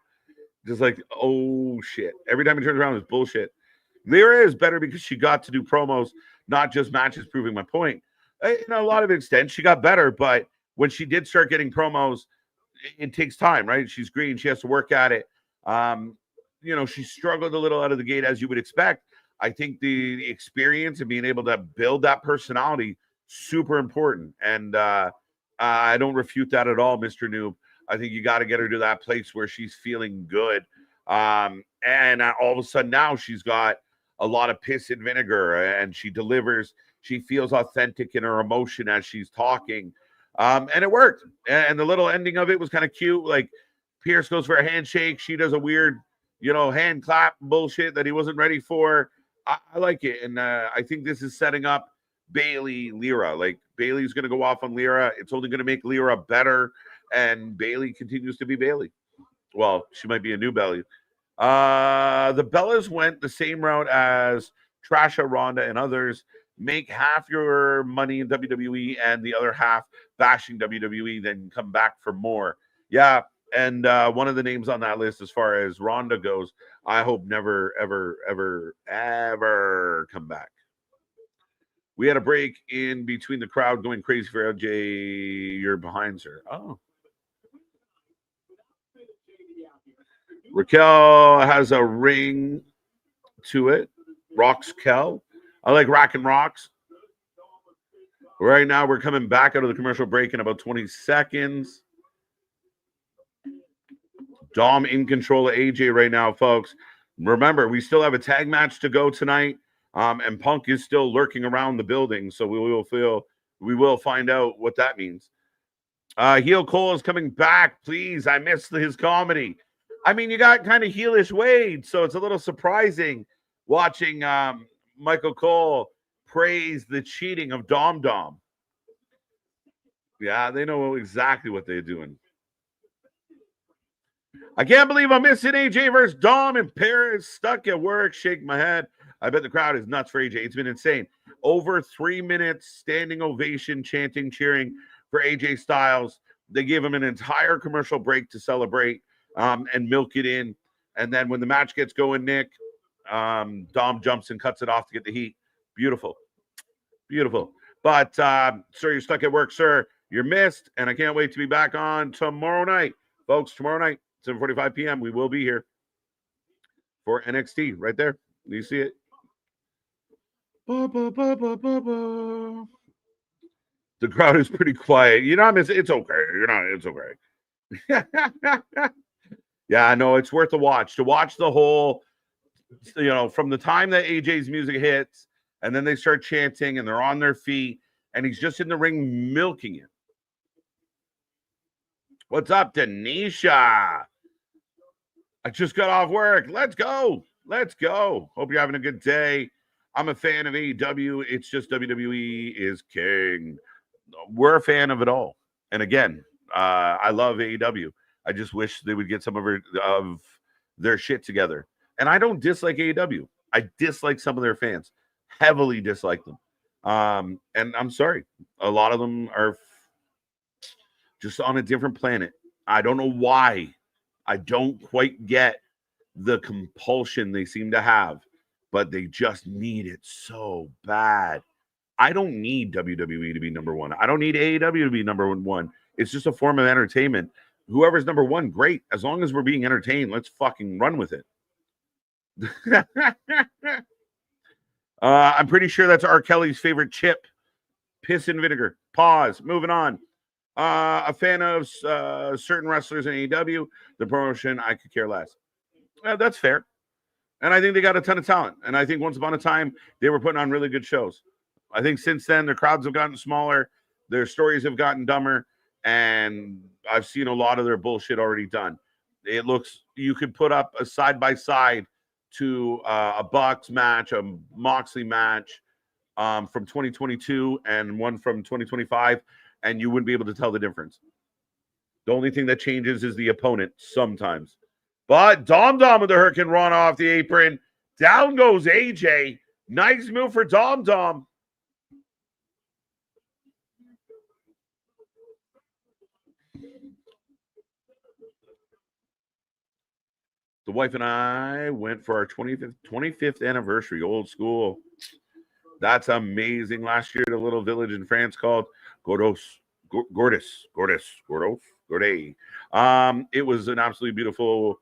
Just like, oh shit. Every time he turns around, it's bullshit. Lyra is better because she got to do promos, not just matches, proving my point. In a lot of extent, she got better, but when she did start getting promos, it takes time, right? She's green. She has to work at it. She struggled a little out of the gate, as you would expect. I think the experience and being able to build that personality, super important. And I don't refute that at all, Mr. Noob. I think you got to get her to that place where she's feeling good. And all of a sudden now she's got a lot of piss and vinegar, and she delivers. She feels authentic in her emotion as she's talking. And it worked. And the little ending of it was kind of cute. Like Pierce goes for a handshake. She does a weird, hand clap bullshit that he wasn't ready for. I like it. And I think this is setting up Bayley Lyra. Like Bayley's going to go off on Lyra. It's only going to make Lyra better. And Bayley continues to be Bayley. Well, she might be a new Bayley. The Bellas went the same route as Trasha, Ronda, and others. Make half your money in WWE and the other half bashing WWE, then come back for more. Yeah, and one of the names on that list as far as Ronda goes, I hope never, ever, ever, ever come back. We had a break in between the crowd going crazy for LJ. You're behind, sir. Oh. Raquel has a ring to it. Rocks Kel. I like rocking rocks. Right now, we're coming back out of the commercial break in about 20 seconds. Dom in control of AJ right now, folks. Remember, we still have a tag match to go tonight, and Punk is still lurking around the building, so we will find out what that means. Heel Cole is coming back. Please, I missed his comedy. I mean, you got kind of heelish Wade, so it's a little surprising watching Michael Cole praise the cheating of Dom Dom. Yeah, they know exactly what they're doing. I can't believe I'm missing AJ versus Dom in Paris. Stuck at work, shake my head. I bet the crowd is nuts for AJ. It's been insane. Over 3 minutes, standing ovation, chanting, cheering for AJ Styles. They gave him an entire commercial break to celebrate and milk it in. And then when the match gets going, Nick, Dom jumps and cuts it off to get the heat. Beautiful. Beautiful. But, sir, you're stuck at work, sir. You're missed, and I can't wait to be back on tomorrow night. Folks, tomorrow night, 7:45 p.m., we will be here for NXT right there. You see it? The crowd is pretty quiet. You know, it's okay. It's okay. Yeah, no, it's worth a watch. To watch the whole, from the time that AJ's music hits, and then they start chanting, and they're on their feet, and he's just in the ring milking it. What's up, Denisha? I just got off work. Let's go. Hope you're having a good day. I'm a fan of AEW. It's just WWE is king. We're a fan of it all. And again, I love AEW. I just wish they would get some of their shit together. And I don't dislike AEW. I dislike some of their fans. Heavily dislike them. And I'm sorry. A lot of them are just on a different planet. I don't know why. I don't quite get the compulsion they seem to have, but they just need it so bad. I don't need WWE to be number one. I don't need AEW to be number one. It's just a form of entertainment. Whoever's number one, great. As long as we're being entertained, let's fucking run with it. I'm pretty sure that's R. Kelly's favorite chip. Piss and vinegar. Pause. Moving on. A fan of certain wrestlers in AEW. The promotion, I could care less. That's fair. And I think they got a ton of talent. And I think once upon a time, they were putting on really good shows. I think since then, their crowds have gotten smaller, their stories have gotten dumber, and I've seen a lot of their bullshit already done. It looks, you could put up a side by side to a Bucks match, a Moxley match from 2022 and one from 2025, and you wouldn't be able to tell the difference. The only thing that changes is the opponent sometimes. But Dom with the Hurricane Run off the apron. Down goes AJ. Nice move for Dom. The wife and I went for our 25th anniversary, old school. That's amazing. Last year, the little village in France called Gordos. It was an absolutely beautiful.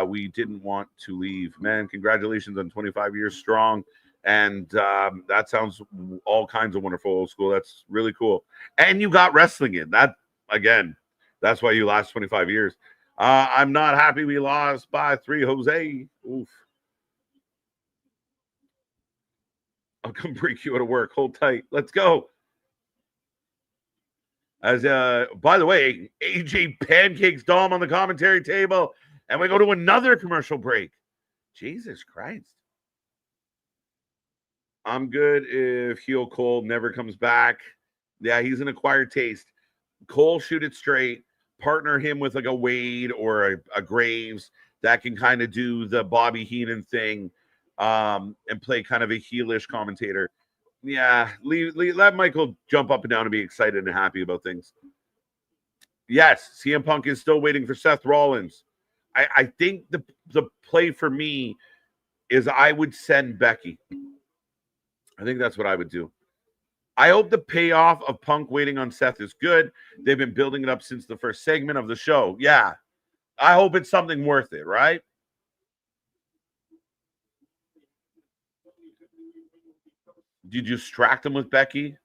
We didn't want to leave. Man, congratulations on 25 years strong. And that sounds all kinds of wonderful, old school. That's really cool. And you got wrestling in that again. That's why you last 25 years. I'm not happy we lost by 3, Jose. Oof. I'll come break you out of work. Hold tight. Let's go. As by the way, AJ pancakes Dom on the commentary table, and we go to another commercial break. Jesus Christ. I'm good if heel Cole never comes back. Yeah, he's an acquired taste. Cole, shoot it straight. Partner him with like a Wade or a Graves that can kind of do the Bobby Heenan thing and play kind of a heelish commentator. Yeah, let Michael jump up and down and be excited and happy about things. Yes, CM Punk is still waiting for Seth Rollins. I think the play for me is I would send Becky. I think that's what I would do. I hope the payoff of Punk waiting on Seth is good. They've been building it up since the first segment of the show. Yeah, I hope it's something worth it, right? Did you distract him with Becky?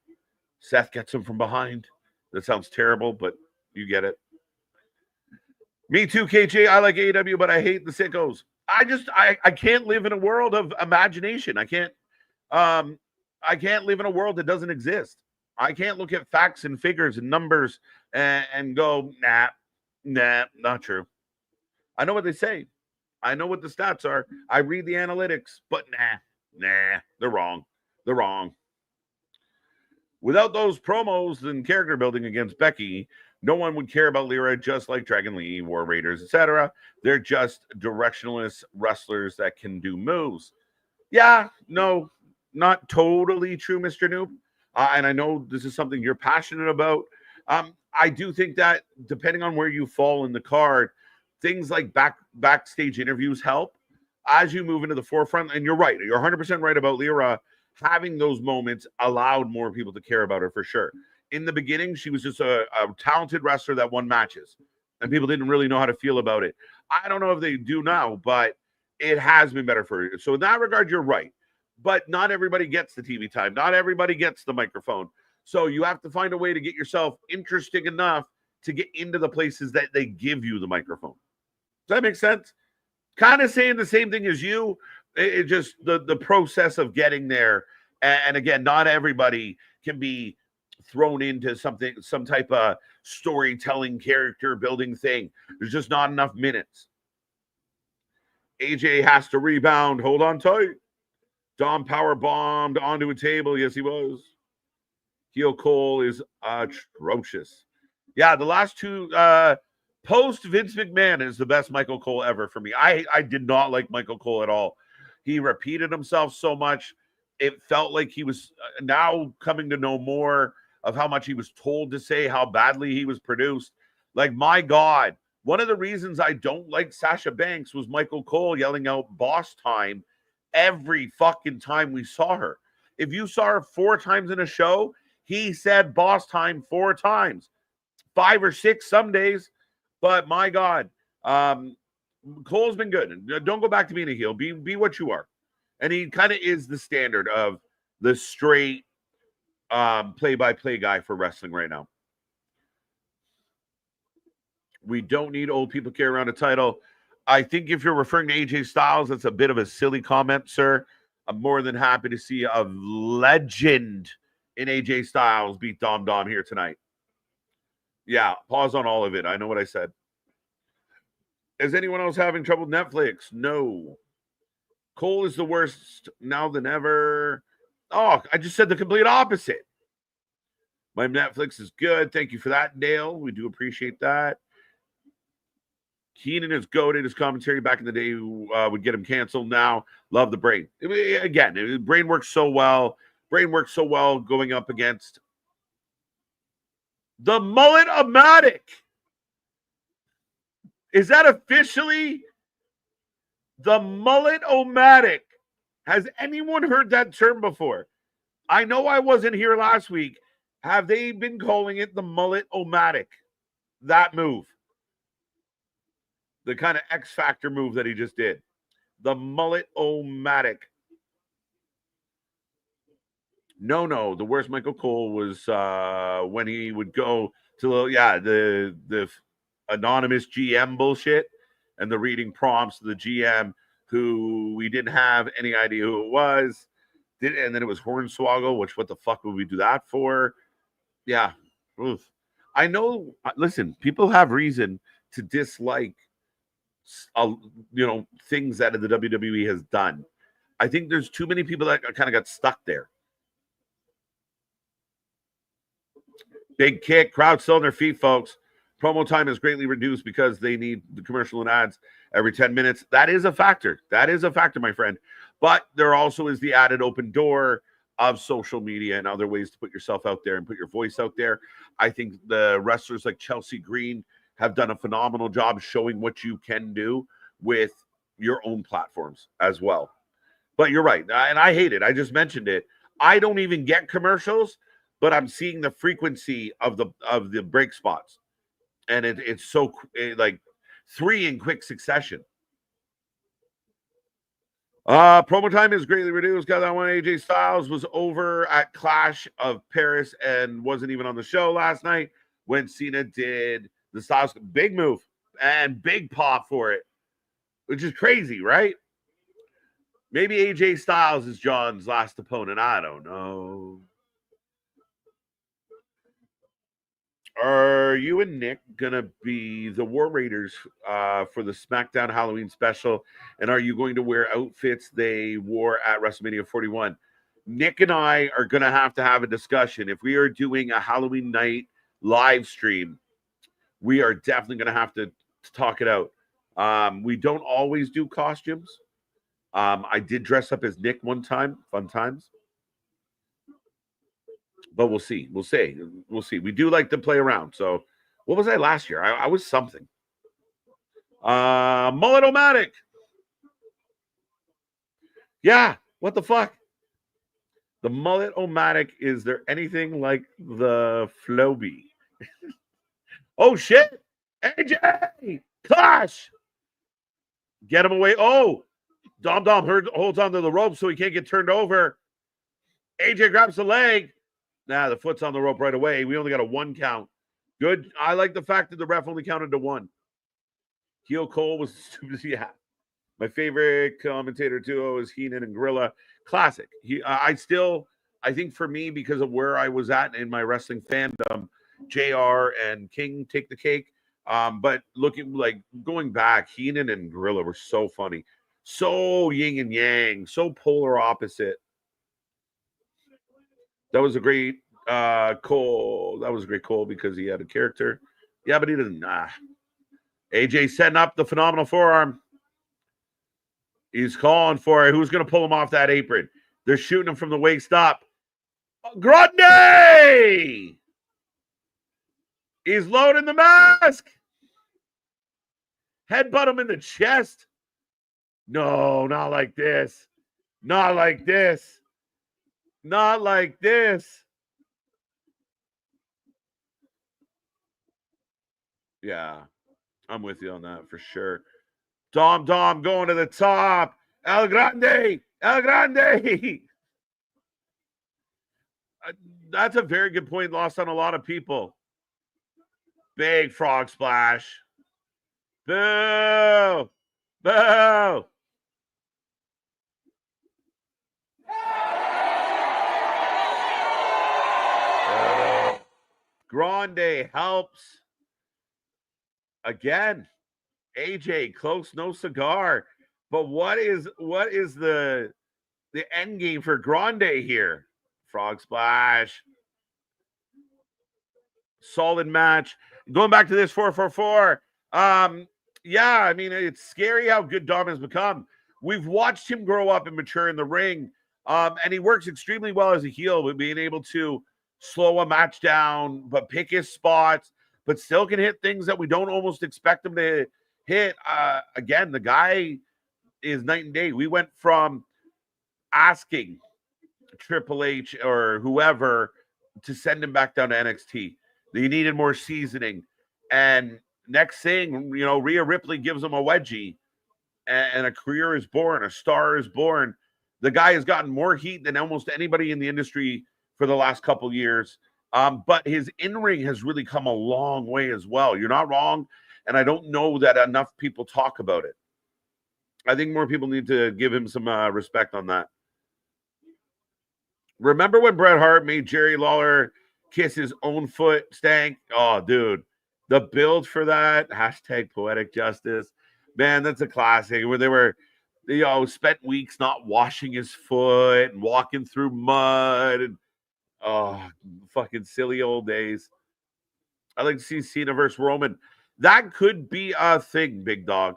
Seth gets him from behind. That sounds terrible, but you get it. Me too, KJ. I like AEW, but I hate the sickos. I can't live in a world of imagination. I can't live in a world that doesn't exist. I can't look at facts and figures and numbers and go, nah, not true. I know what they say. I know what the stats are. I read the analytics, but nah, they're wrong. They're wrong. Without those promos and character building against Becky, no one would care about Lyra, just like Dragon Lee, War Raiders, etc. They're just directionless wrestlers that can do moves. Yeah, no, not totally true, Mr. Noob. And I know this is something you're passionate about. I do think that depending on where you fall in the card, things like backstage interviews help as you move into the forefront. And you're right. You're 100% right about Lyra. Having those moments allowed more people to care about her for sure. In the beginning, she was just a talented wrestler that won matches, and people didn't really know how to feel about it. I don't know if they do now, but it has been better for her. So in that regard, you're right. But not everybody gets the TV time. Not everybody gets the microphone. So you have to find a way to get yourself interesting enough to get into the places that they give you the microphone. Does that make sense? Kind of saying the same thing as you. It just the process of getting there. And again, not everybody can be thrown into some type of storytelling, character building thing. There's just not enough minutes. AJ has to rebound. Hold on tight. Dom power bombed onto a table. Yes, he was. Heel Cole is atrocious. Yeah, the last two post Vince McMahon is the best Michael Cole ever for me. I did not like Michael Cole at all. He repeated himself so much. It felt like he was now coming to know more of how much he was told to say, how badly he was produced. Like, my God, one of the reasons I don't like Sasha Banks was Michael Cole yelling out boss time every fucking time we saw her. If you saw her 4 times in a show, he said boss time 4 times, 5 or 6 some days. But my God, Cole's been good. Don't go back to being a heel. Be what you are. And he kind of is the standard of the straight play-by-play guy for wrestling right now. We don't need old people carry around a title. I think if you're referring to AJ Styles, that's a bit of a silly comment, sir. I'm more than happy to see a legend in AJ Styles beat Dom Dom here tonight. Yeah, pause on all of it. I know what I said. Is anyone else having trouble with Netflix? No. Cole is the worst now than ever. Oh, I just said the complete opposite. My Netflix is good. Thank you for that, Dale. We do appreciate that. Keenan is goated. His commentary back in the day would get him canceled. Now, love the Brain. Again, Brain works so well. Brain works so well going up against the Mullet-O-Matic. Is that officially the Mullet-O-Matic? Has anyone heard that term before? I know I wasn't here last week. Have they been calling it the Mullet-O-Matic? That move. The kind of X Factor move that he just did. The Mullet-O-Matic. No. The worst Michael Cole was when he would go to the anonymous GM bullshit and the reading prompts to the GM who we didn't have any idea who it was. And then it was Hornswoggle, which what the fuck would we do that for? Yeah. Oof. I know. Listen, people have reason to dislike things that the WWE has done. I think there's too many people that kind of got stuck there. Big kick, crowd still on their feet, folks. Promo time is greatly reduced because they need the commercial and ads every 10 minutes. That is a factor. That is a factor, my friend. But there also is the added open door of social media and other ways to put yourself out there and put your voice out there. I think the wrestlers like Chelsea Green have done a phenomenal job showing what you can do with your own platforms as well. But you're right. And I hate it. I just mentioned it. I don't even get commercials, but I'm seeing the frequency of the break spots. And it's so like 3 in quick succession. Promo time is greatly reduced. Got that one. AJ Styles was over at Clash of Paris and wasn't even on the show last night when Cena did the Styles big move and big pop for it, which is crazy, right? Maybe AJ Styles is John's last opponent. I don't know. Are you and Nick gonna be the War Raiders for the SmackDown Halloween special? And are you going to wear outfits they wore at WrestleMania 41? Nick and I are gonna have a discussion. If we are doing a Halloween night live stream, we are definitely gonna have to talk it out. We don't always do costumes. I did dress up as Nick one time, fun times. But we'll see. We'll see. We do like to play around. So what was I last year? I was something. Mullet-O-Matic. Yeah. What the fuck? The Mullet-O-Matic. Is there anything like the Floby? Oh, shit. AJ. Clash. Get him away. Oh, Dom holds onto the rope so he can't get turned over. AJ grabs the leg. Nah, the foot's on the rope right away. We only got a 1 count. Good. I like the fact that the ref only counted to 1. Heel Cole was stupid. Yeah. My favorite commentator duo is Heenan and Gorilla. Classic. I think for me, because of where I was at in my wrestling fandom, JR and King take the cake. But going back, Heenan and Gorilla were so funny. So yin and yang, so polar opposite. That was a great Cole. That was a great Cole because he had a character. Yeah, but he didn't. AJ setting up the phenomenal forearm. He's calling for it. Who's going to pull him off that apron? They're shooting him from the waist up. Grundy! He's loading the mask. Headbutt him in the chest. No, not like this. Not like this. Not like this. Yeah, I'm with you on that for sure. Dom going to the top. El Grande. That's a very good point. Lost on a lot of people. Big frog splash. Boo. Boo. Grande helps. Again, AJ, close, no cigar. But what is the end game for Grande here? Frog splash. Solid match. Going back to this 444. Yeah, I mean, it's scary how good Dom has become. We've watched him grow up and mature in the ring. And he works extremely well as a heel with being able to slow a match down, but pick his spots, but still can hit things that we don't almost expect him to hit. Again, the guy is night and day. We went from asking Triple H or whoever to send him back down to NXT. They needed more seasoning. And next thing, Rhea Ripley gives him a wedgie, and a career is born, a star is born. The guy has gotten more heat than almost anybody in the industry for the last couple years. But his in-ring has really come a long way as well. You're not wrong. And I don't know that enough people talk about it. I think more people need to give him some respect on that. Remember when Bret Hart made Jerry Lawler kiss his own foot stank? Oh, dude. The build for that, hashtag poetic justice. Man, that's a classic where they were, spent weeks not washing his foot and walking through mud and fucking silly old days. I'd like to see Cena versus Roman. That could be a thing, big dog.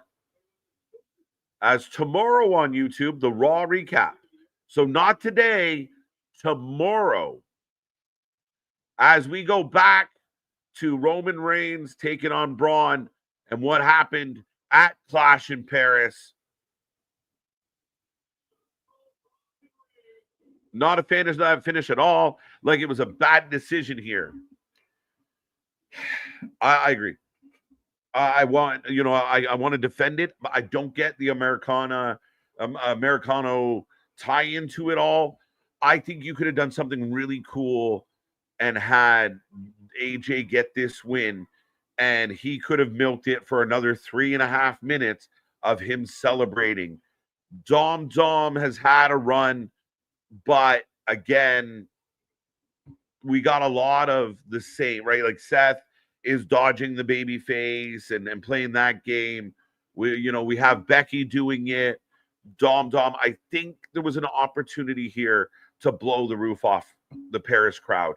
As tomorrow on YouTube, the Raw recap. So not today, tomorrow. As we go back to Roman Reigns taking on Braun and what happened at Clash in Paris. Not a fan of that finish at all. Like it was a bad decision here. I agree. I want to defend it, but I don't get the Americano tie into it all. I think you could have done something really cool and had AJ get this win, and he could have milked it for another 3.5 minutes of him celebrating. Dom has had a run, but again, we got a lot of the same, right? Like Seth is dodging the baby face and playing that game. We have Becky doing it. Dom. I think there was an opportunity here to blow the roof off the Paris crowd.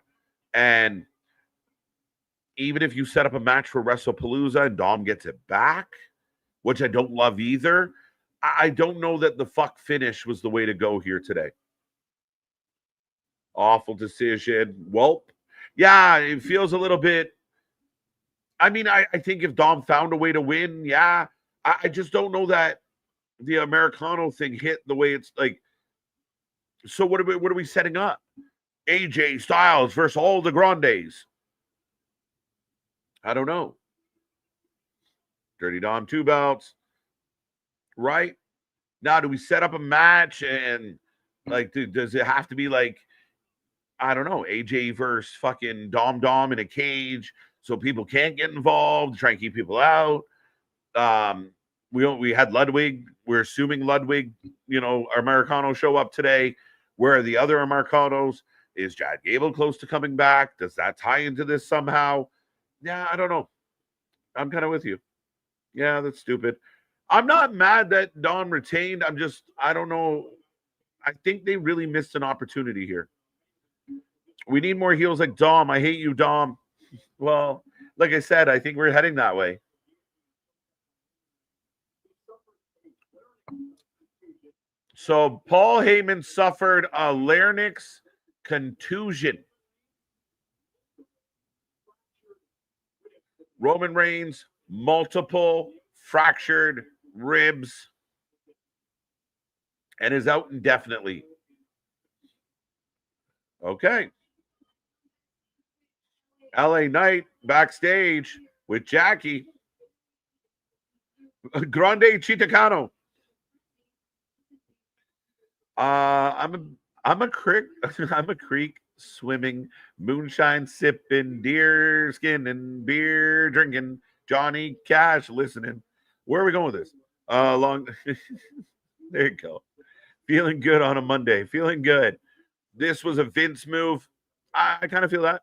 And even if you set up a match for WrestlePalooza and Dom gets it back, which I don't love either, I don't know that the fuck finish was the way to go here today. Awful decision. Well, yeah, it feels a little bit. I mean, I think if Dom found a way to win, yeah. I just don't know that the Americano thing hit the way it's like. So what are we setting up? AJ Styles versus all the Grandes. I don't know. Dirty Dom 2 belts. Right? Now, do we set up a match and like does it have to be like, I don't know, AJ versus fucking Dom in a cage so people can't get involved, try and keep people out? We had Ludwig. We're assuming Ludwig, Americano show up today. Where are the other Americanos? Is Chad Gable close to coming back? Does that tie into this somehow? Yeah, I don't know. I'm kind of with you. Yeah, that's stupid. I'm not mad that Dom retained. I don't know. I think they really missed an opportunity here. We need more heels like Dom. I hate you, Dom. Well, like I said, I think we're heading that way. So Paul Heyman suffered a larynx contusion. Roman Reigns, multiple fractured ribs, and is out indefinitely. Okay. LA Knight backstage with Jackie. Grande Chitacano. I'm a creek I'm a creek swimming, moonshine sipping, deer skin and beer drinking, Johnny Cash listening. Where are we going with this? Long there you go. Feeling good on a Monday. Feeling good. This was a Vince move. I kind of feel that.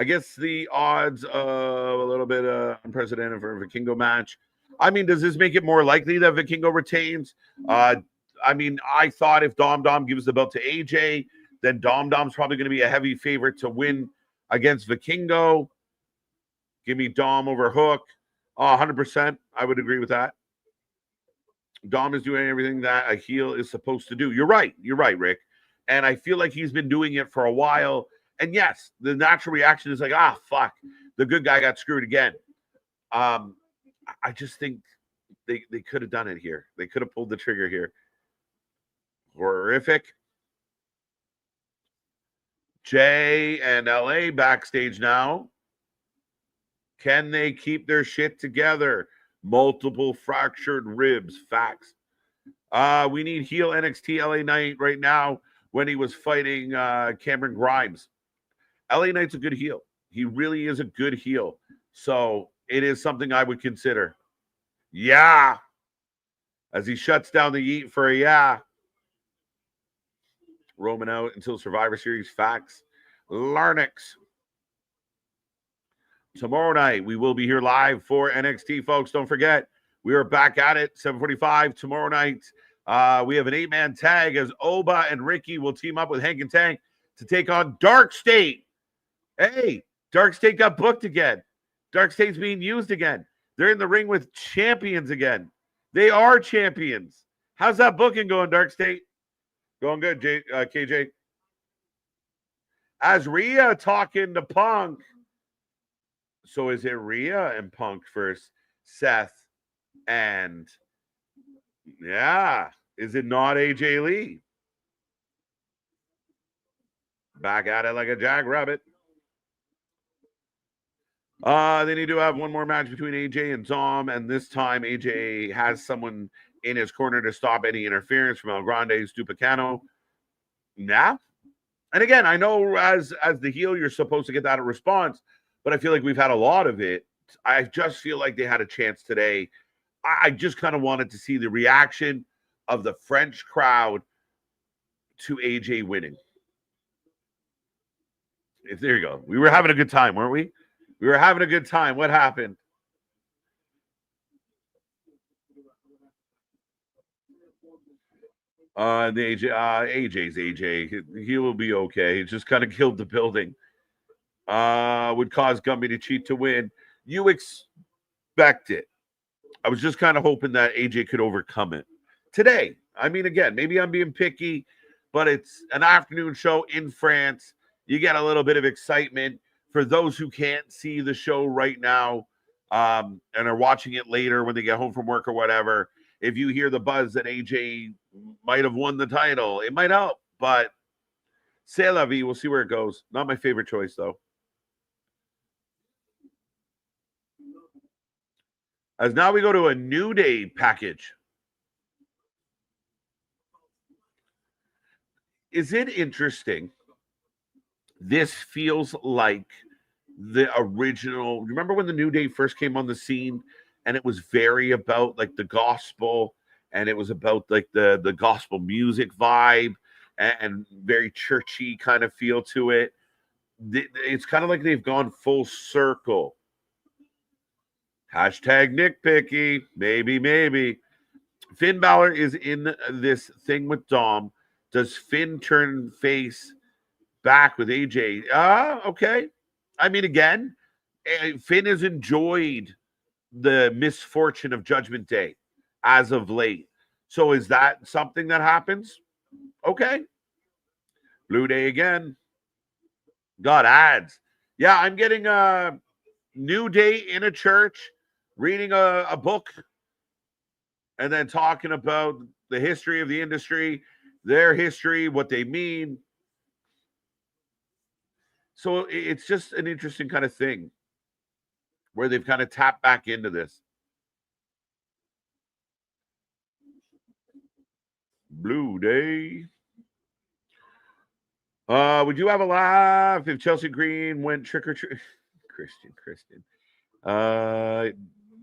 I guess the odds of a little bit unprecedented for a Vikingo match. I mean, does this make it more likely that Vikingo retains? I mean, I thought if Dom gives the belt to AJ, then Dom's probably going to be a heavy favorite to win against Vikingo. Give me Dom over Hook. 100%. I would agree with that. Dom is doing everything that a heel is supposed to do. You're right, Rick. And I feel like he's been doing it for a while. And yes, the natural reaction is like, fuck, the good guy got screwed again. I just think they could have done it here. They could have pulled the trigger here. Horrific. Jay and LA backstage now. Can they keep their shit together? Multiple fractured ribs. Facts. We need heel NXT LA Knight right now when he was fighting Cameron Grimes. LA Knight's a good heel. He really is a good heel. So it is something I would consider. Yeah. As he shuts down the yeet for a yeah. Roman out until Survivor Series. Facts. Larnix. Tomorrow night, we will be here live for NXT, folks. Don't forget, we are back at it, 7:45 tomorrow night. We have an 8-man tag as Oba and Ricky will team up with Hank and Tank to take on Dark State. Hey, Dark State got booked again. Dark State's being used again. They're in the ring with champions again. They are champions. How's that booking going, Dark State? Going good, KJ. As Rhea talking to Punk. So is it Rhea and Punk versus Seth and is it not AJ Lee? Back at it like a jackrabbit. They need to have one more match between AJ and Dom, and this time AJ has someone in his corner to stop any interference from El Grande Stupicano. Yeah. And again, I know as the heel, you're supposed to get that response, but I feel like we've had a lot of it. I just feel like they had a chance today. I just kind of wanted to see the reaction of the French crowd to AJ winning. There you go. We were having a good time, weren't we? We were having a good time. What happened? AJ's AJ. He will be okay. He just kind of killed the building. Would cause Gumby to cheat to win. You expect it. I was just kind of hoping that AJ could overcome it today. I mean, again, maybe I'm being picky, but it's an afternoon show in France. You get a little bit of excitement. For those who can't see the show right now and are watching it later when they get home from work or whatever, if you hear the buzz that AJ might have won the title, it might help. But c'est la vie. We'll see where it goes. Not my favorite choice, though. As now we go to a New Day package. Is it interesting? This feels like the original. Remember when the New Day first came on the scene and it was very about like the gospel and it was about like the gospel music vibe and very churchy kind of feel to it. It's kind of like they've gone full circle. Hashtag nitpicky. Maybe. Finn Balor is in this thing with Dom. Does Finn turn face back with AJ? Okay. I mean, again, Finn has enjoyed the misfortune of Judgment Day as of late. So is that something that happens? Okay. Blue Day again. Got ads. Yeah, I'm getting a New Day in a church, reading a book, and then talking about the history of the industry, their history, what they mean. So it's just an interesting kind of thing where they've kind of tapped back into this. Blue Day. Would you have a laugh if Chelsea Green went trick or treat? Christian.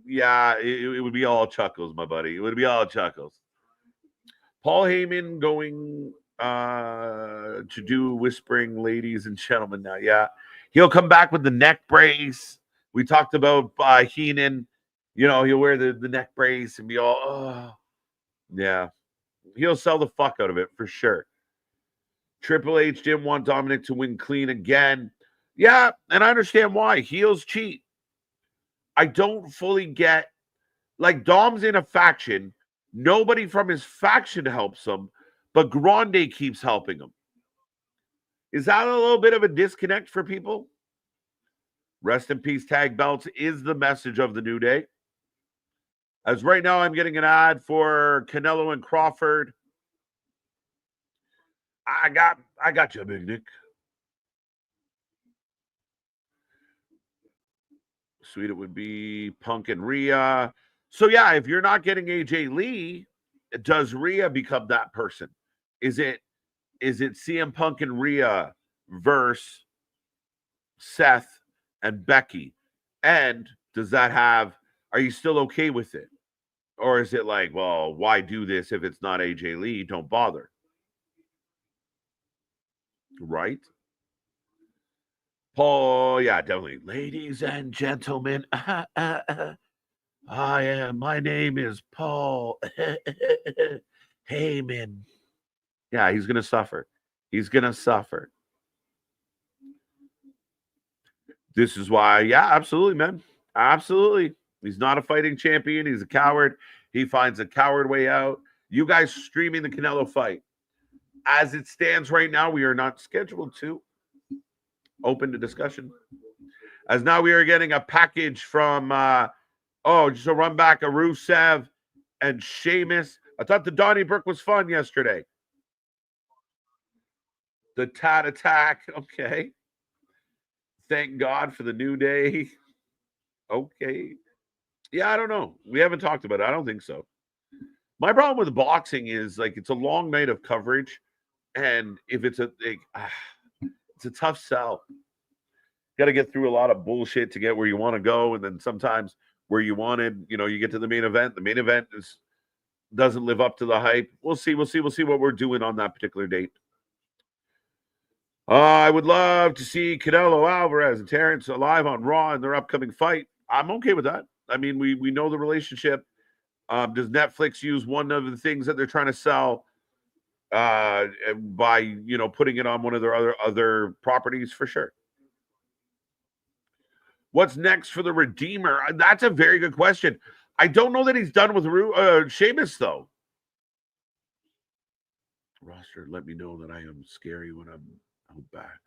Yeah, it would be all chuckles, my buddy. It would be all chuckles. Paul Heyman going to do whispering ladies and gentlemen now. Yeah. He'll come back with the neck brace. We talked about Heenan. You know, he'll wear the neck brace and be all, oh. Yeah. He'll sell the fuck out of it for sure. Triple H didn't want Dominic to win clean again. Yeah, and I understand why. Heels cheat. I don't fully get, like, Dom's in a faction. Nobody from his faction helps him, but Grande keeps helping him. Is that a little bit of a disconnect for people? Rest in peace, tag belts is the message of the New Day. As right now, I'm getting an ad for Canelo and Crawford. I got you, Big Nick. Sweet, it would be Punk and Rhea. So yeah, if you're not getting AJ Lee, does Rhea become that person? Is it CM Punk and Rhea versus Seth and Becky? And does that have, are you still okay with it? Or is it like, well, why do this if it's not AJ Lee? Don't bother. Right? Paul, yeah, definitely. Ladies and gentlemen, my name is Paul Heyman. Yeah, he's going to suffer. He's going to suffer. This is why, yeah, absolutely, man. Absolutely. He's not a fighting champion. He's a coward. He finds a coward way out. You guys streaming the Canelo fight. As it stands right now, we are not scheduled to. Open to discussion. As now we are getting a package from, just a run back of Rusev and Sheamus. I thought the Donnybrook was fun yesterday. The Tat Attack. Okay. Thank God for the New Day. Okay. Yeah, I don't know. We haven't talked about it. I don't think so. My problem with boxing is, like, it's a long night of coverage. And if it's it's a tough sell. Got to get through a lot of bullshit to get where you want to go. And then sometimes where you wanted, you get to the main event. The main event doesn't live up to the hype. We'll see what we're doing on that particular date. I would love to see Canelo Alvarez and Terrence alive on Raw in their upcoming fight. I'm okay with that. I mean, we know the relationship. Does Netflix use one of the things that they're trying to sell by putting it on one of their other properties? For sure. What's next for the Redeemer? That's a very good question. I don't know that he's done with Sheamus, though. Roster, let me know that I am scary when I'm out back.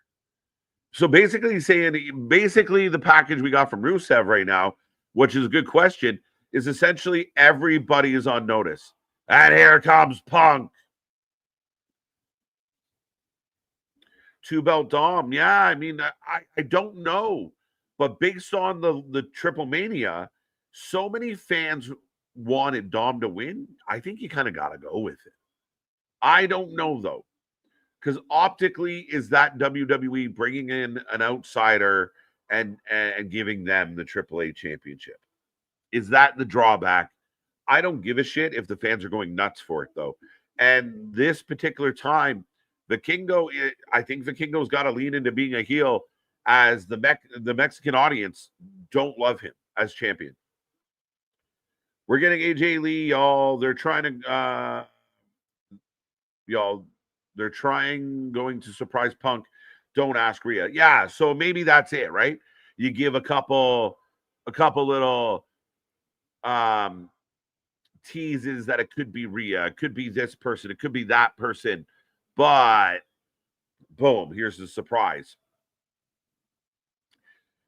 So basically, he's saying the package we got from Rusev right now, which is a good question, is essentially everybody is on notice. And here comes Punk. 2-belt Dom. Yeah, I mean, I don't know. But based on the Triple Mania, so many fans wanted Dom to win. I think you kind of got to go with it. I don't know, though. Because optically, is that WWE bringing in an outsider and giving them the AAA championship? Is that the drawback? I don't give a shit if the fans are going nuts for it, though. And this particular time, Vikingo, I think Vikingo's got to lean into being a heel, as the Mexican audience don't love him as champion. We're getting AJ Lee, y'all. They're trying to, going to surprise Punk. Don't ask Rhea. Yeah, so maybe that's it, right? You give a couple little teases that it could be Rhea, it could be this person, it could be that person, but boom, here's the surprise.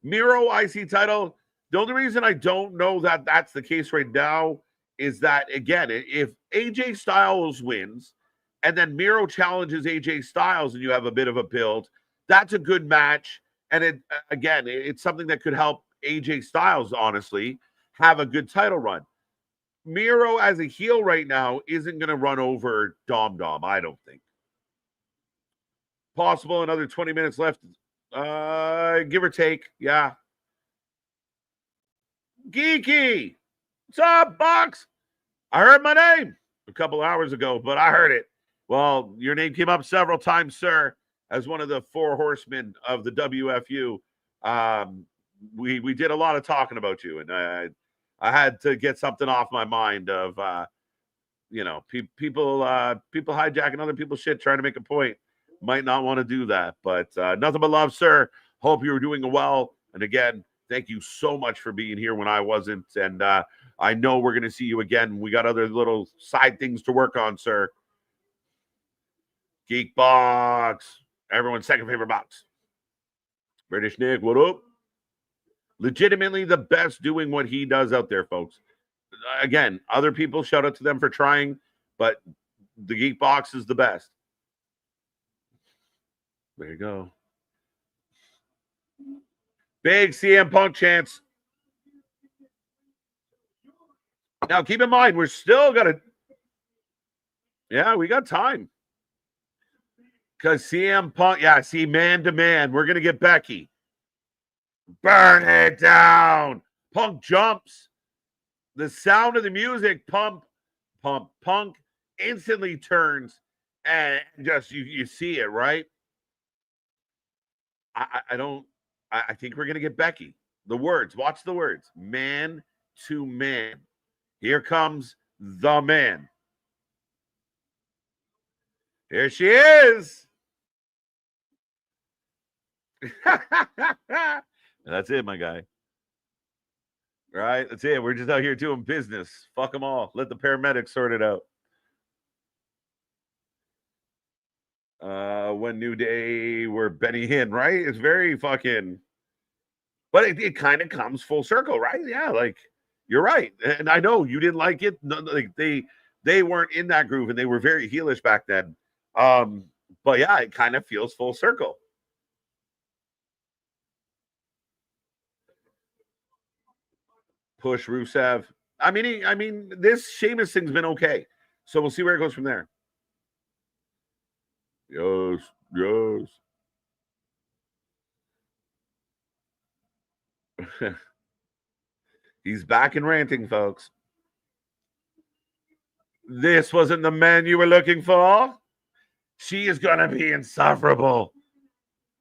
Miro IC title. The only reason I don't know that that's the case right now is that, again, if AJ Styles wins and then Miro challenges AJ Styles and you have a bit of a build, that's a good match. And it's something that could help AJ Styles, honestly, have a good title run. Miro as a heel right now isn't going to run over Dom, I don't think. Possible another 20 minutes left. Give or take. Yeah. Geeky. What's up, Box? I heard my name a couple hours ago, but I heard it. Well, your name came up several times, sir. as one of the four horsemen of the WFU. We did a lot of talking about you, and I had to get something off my mind of people hijacking other people's shit trying to make a point. Might not want to do that, but nothing but love, sir. Hope you were doing well. And again, thank you so much for being here when I wasn't. And I know we're going to see you again. We got other little side things to work on, sir. Geek Box. Everyone's second favorite box. British Nick, what up? Legitimately the best doing what he does out there, folks. Again, other people, shout out to them for trying, but the Geek Box is the best. There you go. Big CM Punk chance. Now, keep in mind, we're still got to... Yeah, we got time. Because CM Punk... Yeah, see, man to man. We're going to get Becky. Burn it down. Punk jumps. The sound of the music, pump. Punk instantly turns and just, you see it, right? I think we're going to get Becky. The words, watch the words. Man to man. Here comes the man. Here she is. That's it, my guy. Right? That's it. We're just out here doing business. Fuck them all. Let the paramedics sort it out. When New Day were Benny Hinn, right? It's very fucking... But it kind of comes full circle, right? Yeah, like, you're right. And I know you didn't like it. No, like they weren't in that groove, and they were very heelish back then. But yeah, it kind of feels full circle. Push Rusev. I mean, this Sheamus thing's been okay. So we'll see where it goes from there. Yes. He's back and ranting, folks. This wasn't the man you were looking for. She is going to be insufferable.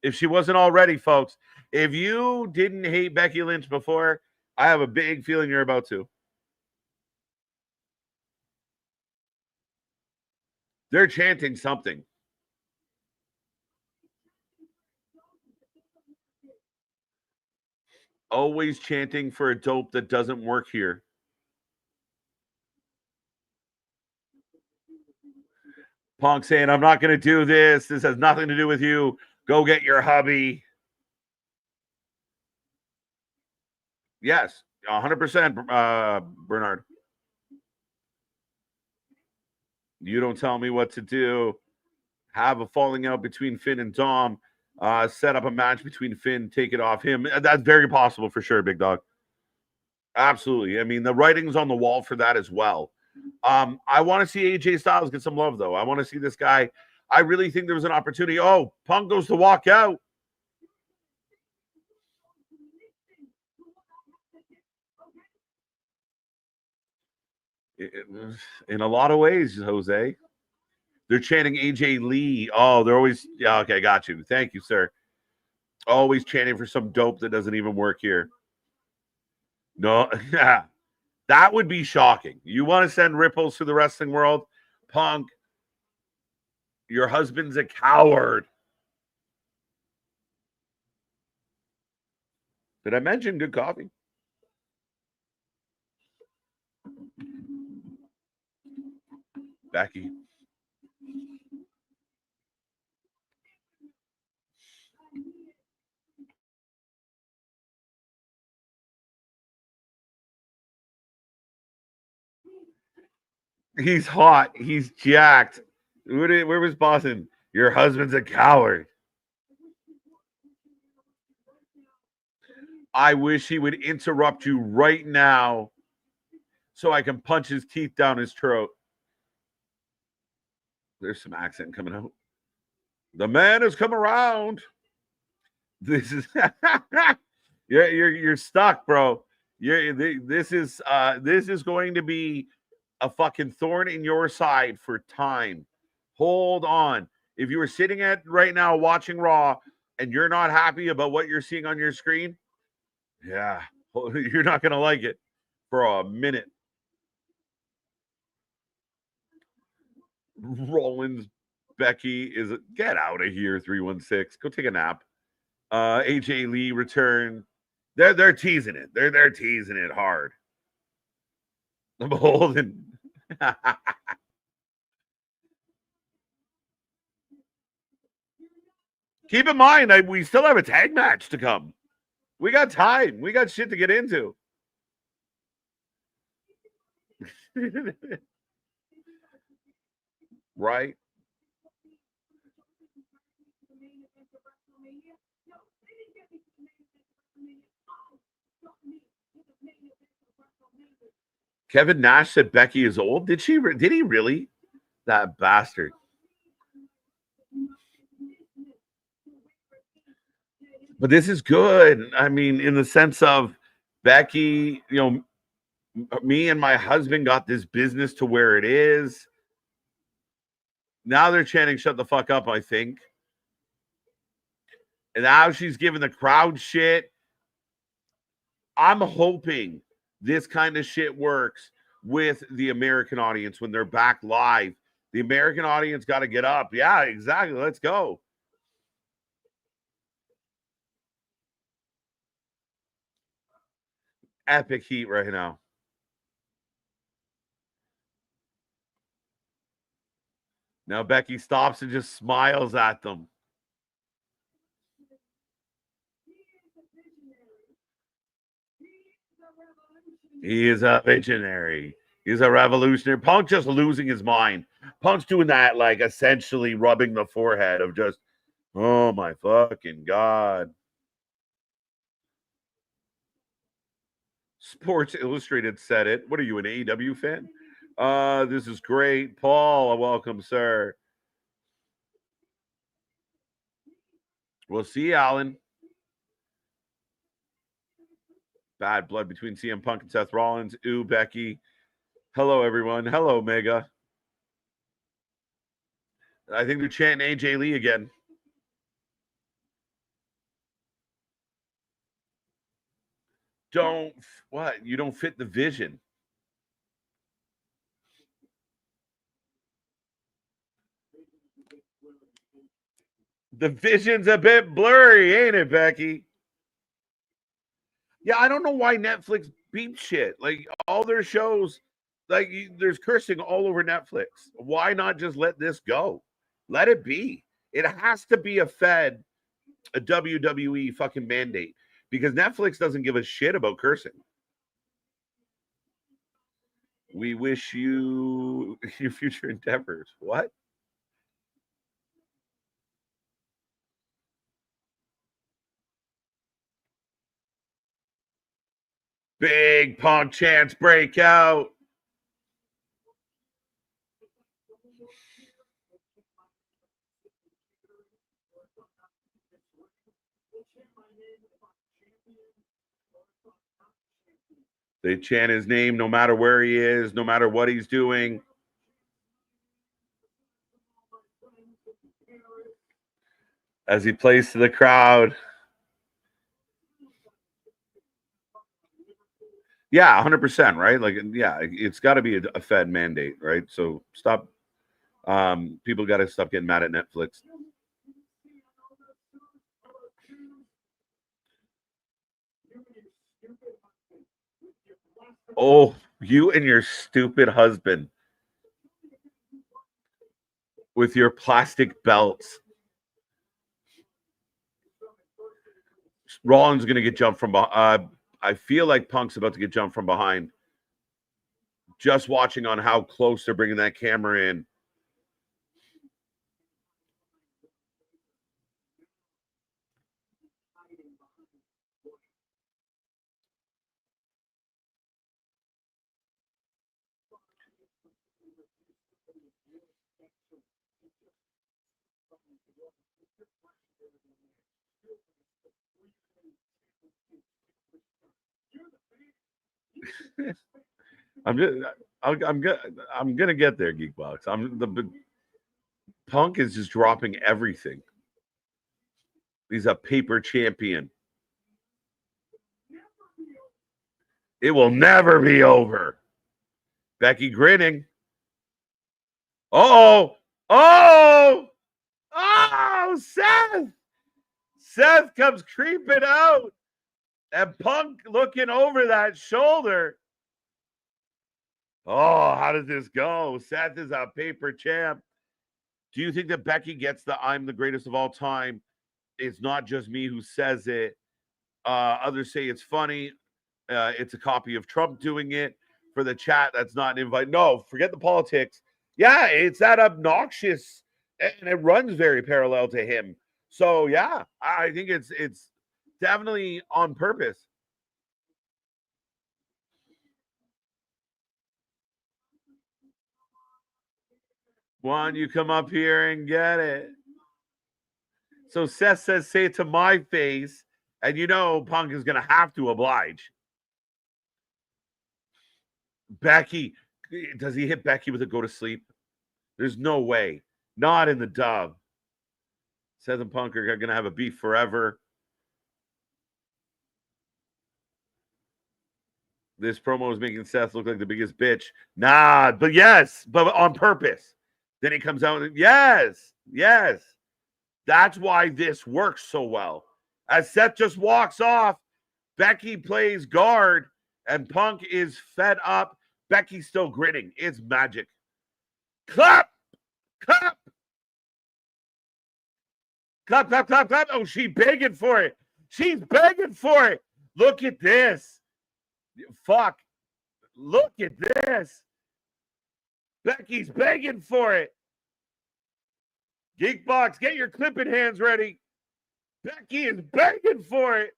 If she wasn't already, folks. If you didn't hate Becky Lynch before, I have a big feeling you're about to. They're chanting something. Always chanting for a dope that doesn't work here. Punk saying, I'm not going to do this. This has nothing to do with you. Go get your hubby. Yes, 100%, Bernard. You don't tell me what to do. Have a falling out between Finn and Dom. Set up a match between Finn, take it off him. That's very possible for sure, big dog. Absolutely. I mean, the writing's on the wall for that as well. I want to see AJ Styles get some love, though. I want to see this guy. I really think there was an opportunity. Oh, Punk goes to walk out. In a lot of ways, Jose. They're chanting AJ Lee. Oh, they're always... Yeah, okay, got you. Thank you, sir. Always chanting for some dope that doesn't even work here. No, yeah. That would be shocking. You want to send ripples to the wrestling world? Punk, your husband's a coward. Did I mention good coffee? Becky. He's hot. He's jacked. Where was Boston? Your husband's a coward. I wish he would interrupt you right now so I can punch his teeth down his throat. There's some accent coming out. The man has come around. This is you're stuck, bro. This is going to be a fucking thorn in your side for time. Hold on. If you were sitting at right now watching Raw and you're not happy about what you're seeing on your screen, yeah, you're not going to like it for a minute. Rollins, Becky is get out of here. 316. Go take a nap. AJ Lee return. They're teasing it. They're teasing it hard. I'm holding. Keep in mind, we still have a tag match to come. We got time. We got shit to get into. Right? Kevin Nash said Becky is old. Did she? Did he really? That bastard. But this is good. I mean, in the sense of Becky, me and my husband got this business to where it is. Now they're chanting, shut the fuck up, I think. And now she's giving the crowd shit. I'm hoping this kind of shit works with the American audience when they're back live. The American audience got to get up. Yeah, exactly. Let's go. Epic heat right now. Now Becky stops and just smiles at them. He is a visionary. He's a revolutionary. Punk just losing his mind. Punk's doing that, like essentially rubbing the forehead of just, oh my fucking God. Sports Illustrated said it. What are you, an AEW fan? This is great. Paul, welcome, sir. We'll see, Alan. Bad blood between CM Punk and Seth Rollins. Ooh, Becky. Hello, everyone. Hello, Mega. I think they're chanting AJ Lee again. What? You don't fit the vision. The vision's a bit blurry, ain't it, Becky? Yeah, I don't know why Netflix beeps shit. Like all their shows, like there's cursing all over Netflix. Why not just let this go? Let it be. It has to be a WWE fucking mandate because Netflix doesn't give a shit about cursing. We wish you your future endeavors. What? Big Punk chance breakout. They chant his name no matter where he is, no matter what he's doing. As he plays to the crowd. Yeah, 100%, right? Like, yeah, it's got to be a Fed mandate, right? So stop. People got to stop getting mad at Netflix. Oh, you and your stupid husband with your plastic belts. Rollins going to get jumped from behind. I feel like Punk's about to get jumped from behind. Just watching on how close they're bringing that camera in. I'm gonna get there, Geekbox. Punk is just dropping everything. He's a paper champion. It will never be over. Becky grinning. Oh, Seth. Seth comes creeping out. And Punk looking over that shoulder. Oh, how does this go? Seth is a paper champ. Do you think that Becky gets the I'm the greatest of all time? It's not just me who says it. Others say it's funny. It's a copy of Trump doing it. For the chat, that's not an invite. No, forget the politics. Yeah, it's that obnoxious, and it runs very parallel to him. So yeah, I think it's definitely on purpose. Juan, you come up here and get it. So Seth says, say it to my face. And you know Punk is going to have to oblige. Becky, does he hit Becky with a go to sleep? There's no way. Not in the dub. Seth and Punk are going to have a beef forever. This promo is making Seth look like the biggest bitch. Nah, but yes, but on purpose. Then he comes out and yes. That's why this works so well. As Seth just walks off, Becky plays guard, and Punk is fed up. Becky's still grinning. It's magic. Clap! Clap! Clap, clap, clap, clap. Oh, she's begging for it. She's begging for it. Look at this. Fuck. Look at this. Becky's begging for it. Geekbox, get your clipping hands ready. Becky is begging for it.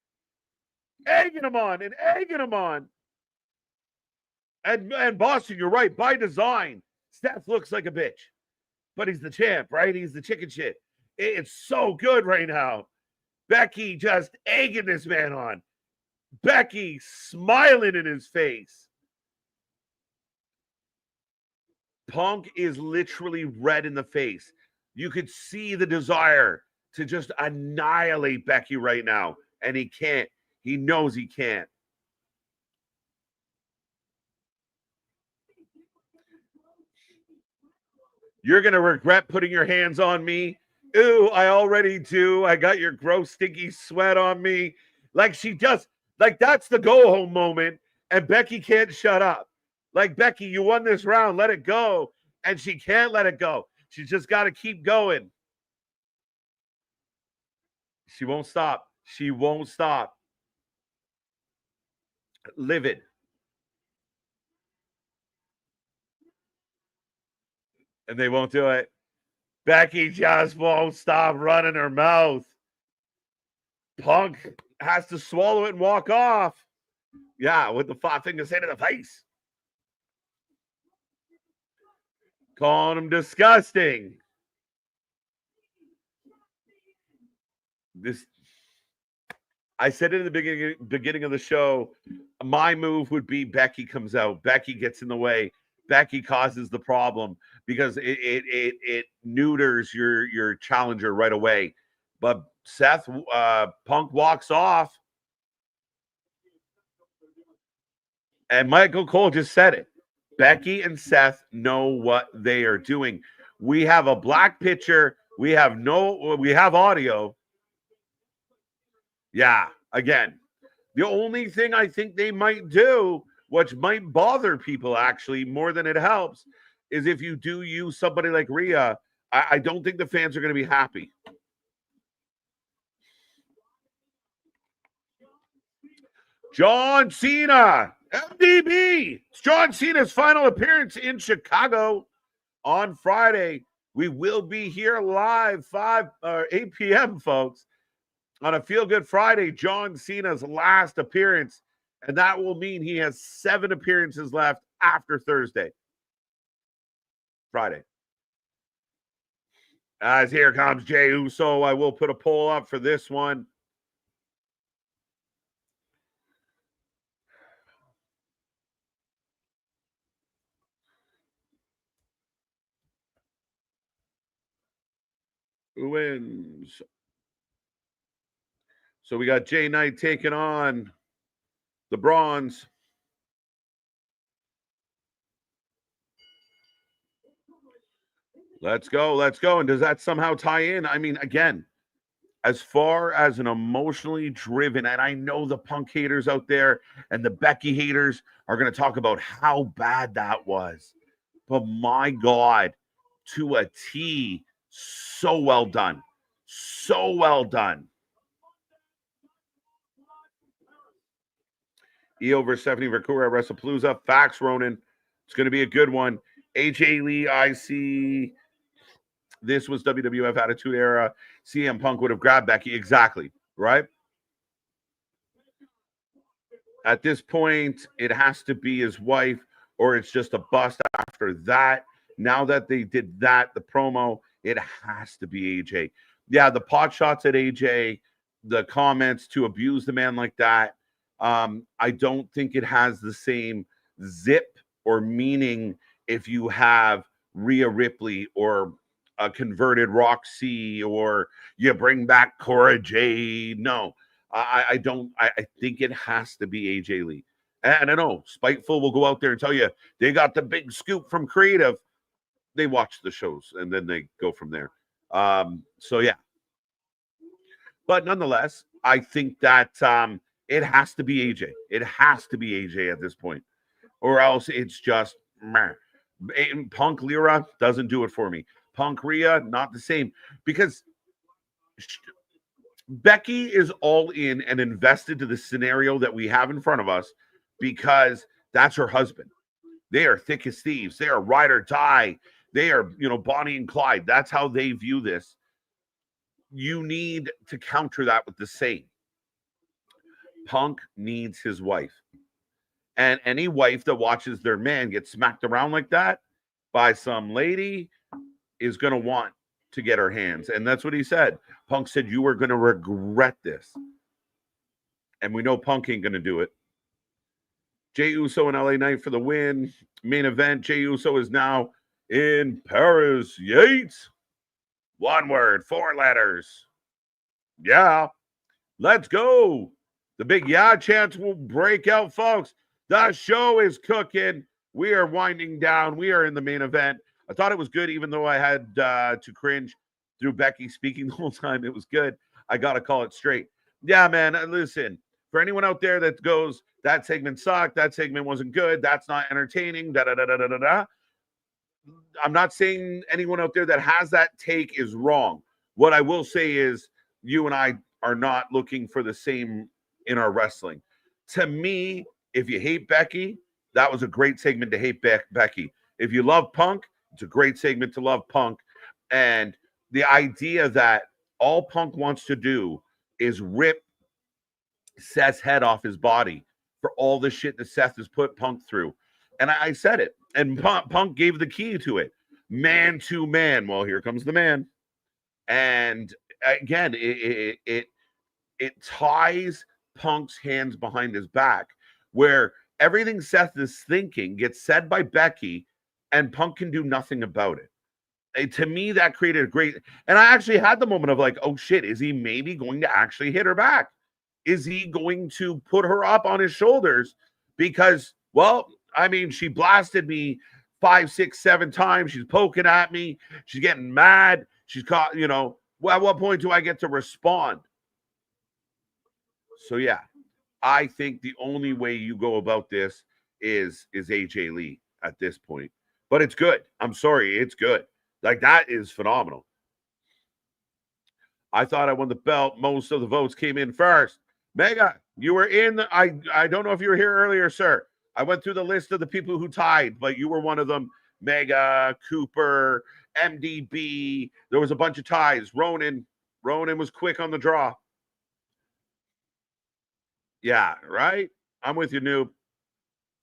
Egging him on and egging him on. And Boston, you're right. By design, Seth looks like a bitch. But he's the champ, right? He's the chicken shit. It's so good right now. Becky just egging this man on. Becky smiling in his face. Punk is literally red in the face. You could see the desire to just annihilate Becky right now. And he can't. He knows he can't. You're going to regret putting your hands on me. Ooh, I already do. I got your gross, stinky sweat on me. Like she just, like that's the go home moment. And Becky can't shut up. Like, Becky, you won this round. Let it go. And she can't let it go. She's just got to keep going. She won't stop. She won't stop. Livid. And they won't do it. Becky just won't stop running her mouth. Punk has to swallow it and walk off. Yeah, with the 5 fingers into the face. Calling him disgusting. This, I said it in the beginning of the show. My move would be Becky comes out. Becky gets in the way. Becky causes the problem because it neuters your challenger right away. But Seth, Punk walks off. And Michael Cole just said it. Becky and Seth know what they are doing. We have a black picture. We have audio. Yeah, again, the only thing I think they might do, which might bother people actually more than it helps, is if you do use somebody like Rhea, I don't think the fans are going to be happy. John Cena, MDB. It's John Cena's final appearance in Chicago on Friday. We will be here live 8 p.m., folks, on a Feel Good Friday, John Cena's last appearance. And that will mean he has 7 appearances left after Thursday. Friday. As here comes Jey Uso. I will put a poll up for this one. Who wins? So we got Jay Knight taking on the Bronze. Let's go. Let's go. And does that somehow tie in? I mean, again, as far as an emotionally driven, and I know the Punk haters out there and the Becky haters are going to talk about how bad that was. But my God, to a T, so well done. So well done. Io versus Stephanie Vercura, WrestlePalooza. Facts, Ronan. It's going to be a good one. AJ Lee, I see. This was WWF Attitude Era. CM Punk would have grabbed Becky. Exactly. Right? At this point, it has to be his wife, or it's just a bust after that. Now that they did that, the promo, it has to be AJ. Yeah, the pot shots at AJ, the comments to abuse the man like that. I don't think it has the same zip or meaning if you have Rhea Ripley or a converted Roxy or you bring back Cora Jade. No, I don't. I think it has to be AJ Lee. And I know Spiteful will go out there and tell you they got the big scoop from creative. They watch the shows and then they go from there. So yeah, but nonetheless, I think that it has to be AJ. It has to be AJ at this point, or else it's just meh. Punk Lyra doesn't do it for me. Punk Rhea, not the same because Becky is all in and invested to the scenario that we have in front of us because that's her husband. They are thick as thieves. They are ride or die. They are, Bonnie and Clyde. That's how they view this. You need to counter that with the same. Punk needs his wife. And any wife that watches their man get smacked around like that by some lady is going to want to get her hands. And that's what he said. Punk said, you are going to regret this. And we know Punk ain't going to do it. Jey Uso and LA Knight for the win. Main event, Jey Uso is now in Paris. Yates. One word, 4 letters. Yeah. Let's go. The big yeah chance will break out, folks. The show is cooking. We are winding down. We are in the main event. I thought it was good, even though I had to cringe through Becky speaking the whole time. It was good. I got to call it straight. Yeah, man. Listen, for anyone out there that goes, that segment sucked, that segment wasn't good, that's not entertaining, da-da-da-da-da-da. I'm not saying anyone out there that has that take is wrong. What I will say is you and I are not looking for the same in our wrestling. To me, if you hate Becky, that was a great segment to hate Becky. If you love Punk, it's a great segment to love Punk. And the idea that all Punk wants to do is rip Seth's head off his body for all the shit that Seth has put Punk through. And I said it. And Punk gave the key to it. Man to man. Well, here comes the man. And again, it ties Punk's hands behind his back, where everything Seth is thinking gets said by Becky, and Punk can do nothing about it. To me, that created a great. And I actually had the moment of like, oh shit, is he maybe going to actually hit her back? Is he going to put her up on his shoulders? Because, well, I mean, she blasted me 5, 6, 7 times. She's poking at me. She's getting mad. She's caught, well, at what point do I get to respond? So yeah, I think the only way you go about this is AJ Lee at this point. But it's good. I'm sorry, it's good. Like that is phenomenal. I thought I won the belt. Most of the votes came in first. Mega, you were in. I don't know if you were here earlier, sir. I went through the list of the people who tied, but you were one of them. Mega, Cooper, MDB. There was a bunch of ties. Ronan was quick on the draw. Yeah, right? I'm with you, noob.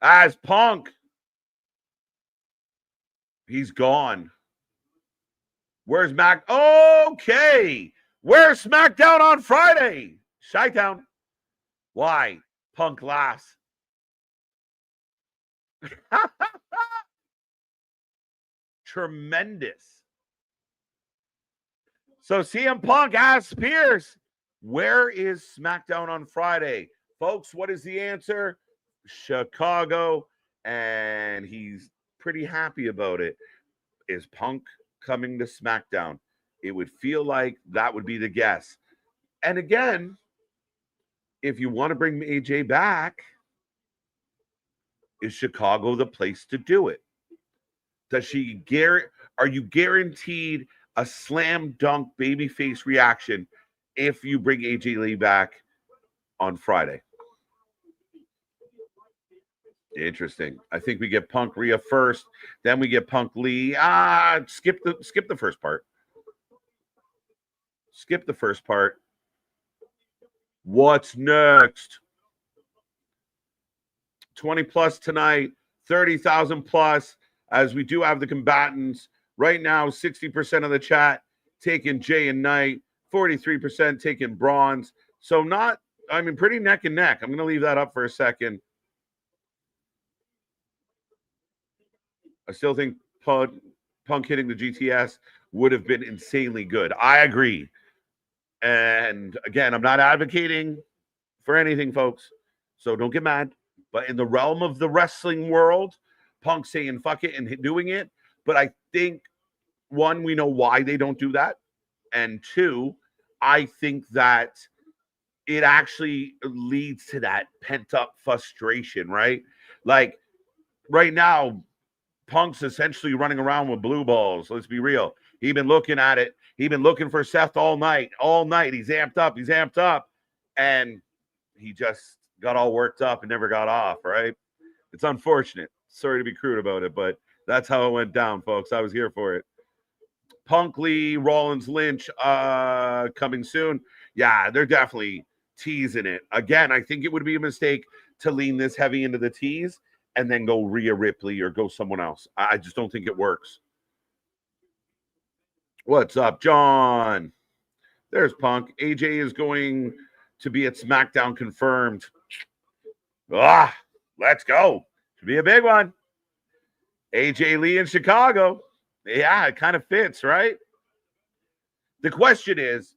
As Punk. He's gone. Where's Mac? Okay. Where's SmackDown on Friday? Chi-Town. Why? Punk laughs. Tremendous. So CM Punk asks Pierce, where is SmackDown on Friday? Folks, what is the answer? Chicago, and he's pretty happy about it. Is Punk coming to SmackDown? It would feel like that would be the guess. And again, if you want to bring AJ back, is Chicago the place to do it? Are you guaranteed a slam dunk babyface reaction if you bring AJ Lee back on Friday? Interesting. I think we get Punk Rhea first, then we get Punk Lee. Skip the first part. Skip the first part. What's next? 20 plus tonight, 30,000 plus, as we do have the combatants. Right now, 60% of the chat taking Jay and Knight, 43% taking Bronze. So pretty neck and neck. I'm going to leave that up for a second. I still think Punk hitting the GTS would have been insanely good. I agree. And again, I'm not advocating for anything, folks. So don't get mad. But in the realm of the wrestling world, Punk saying fuck it and doing it. But I think, one, we know why they don't do that. And two, I think that it actually leads to that pent-up frustration, right? Like, right now, Punk's essentially running around with blue balls. Let's be real. He's been looking at it. He's been looking for Seth all night. He's amped up. And he just got all worked up and never got off, right? It's unfortunate. Sorry to be crude about it, but that's how it went down, folks. I was here for it. Punk, Lee, Rollins, Lynch coming soon. Yeah, they're definitely teasing it. Again, I think it would be a mistake to lean this heavy into the tease and then go Rhea Ripley or go someone else. I just don't think it works. What's up, John? There's Punk. AJ is going to be at SmackDown confirmed. Let's go. Should be a big one. AJ Lee in Chicago. Yeah, it kind of fits, right? The question is,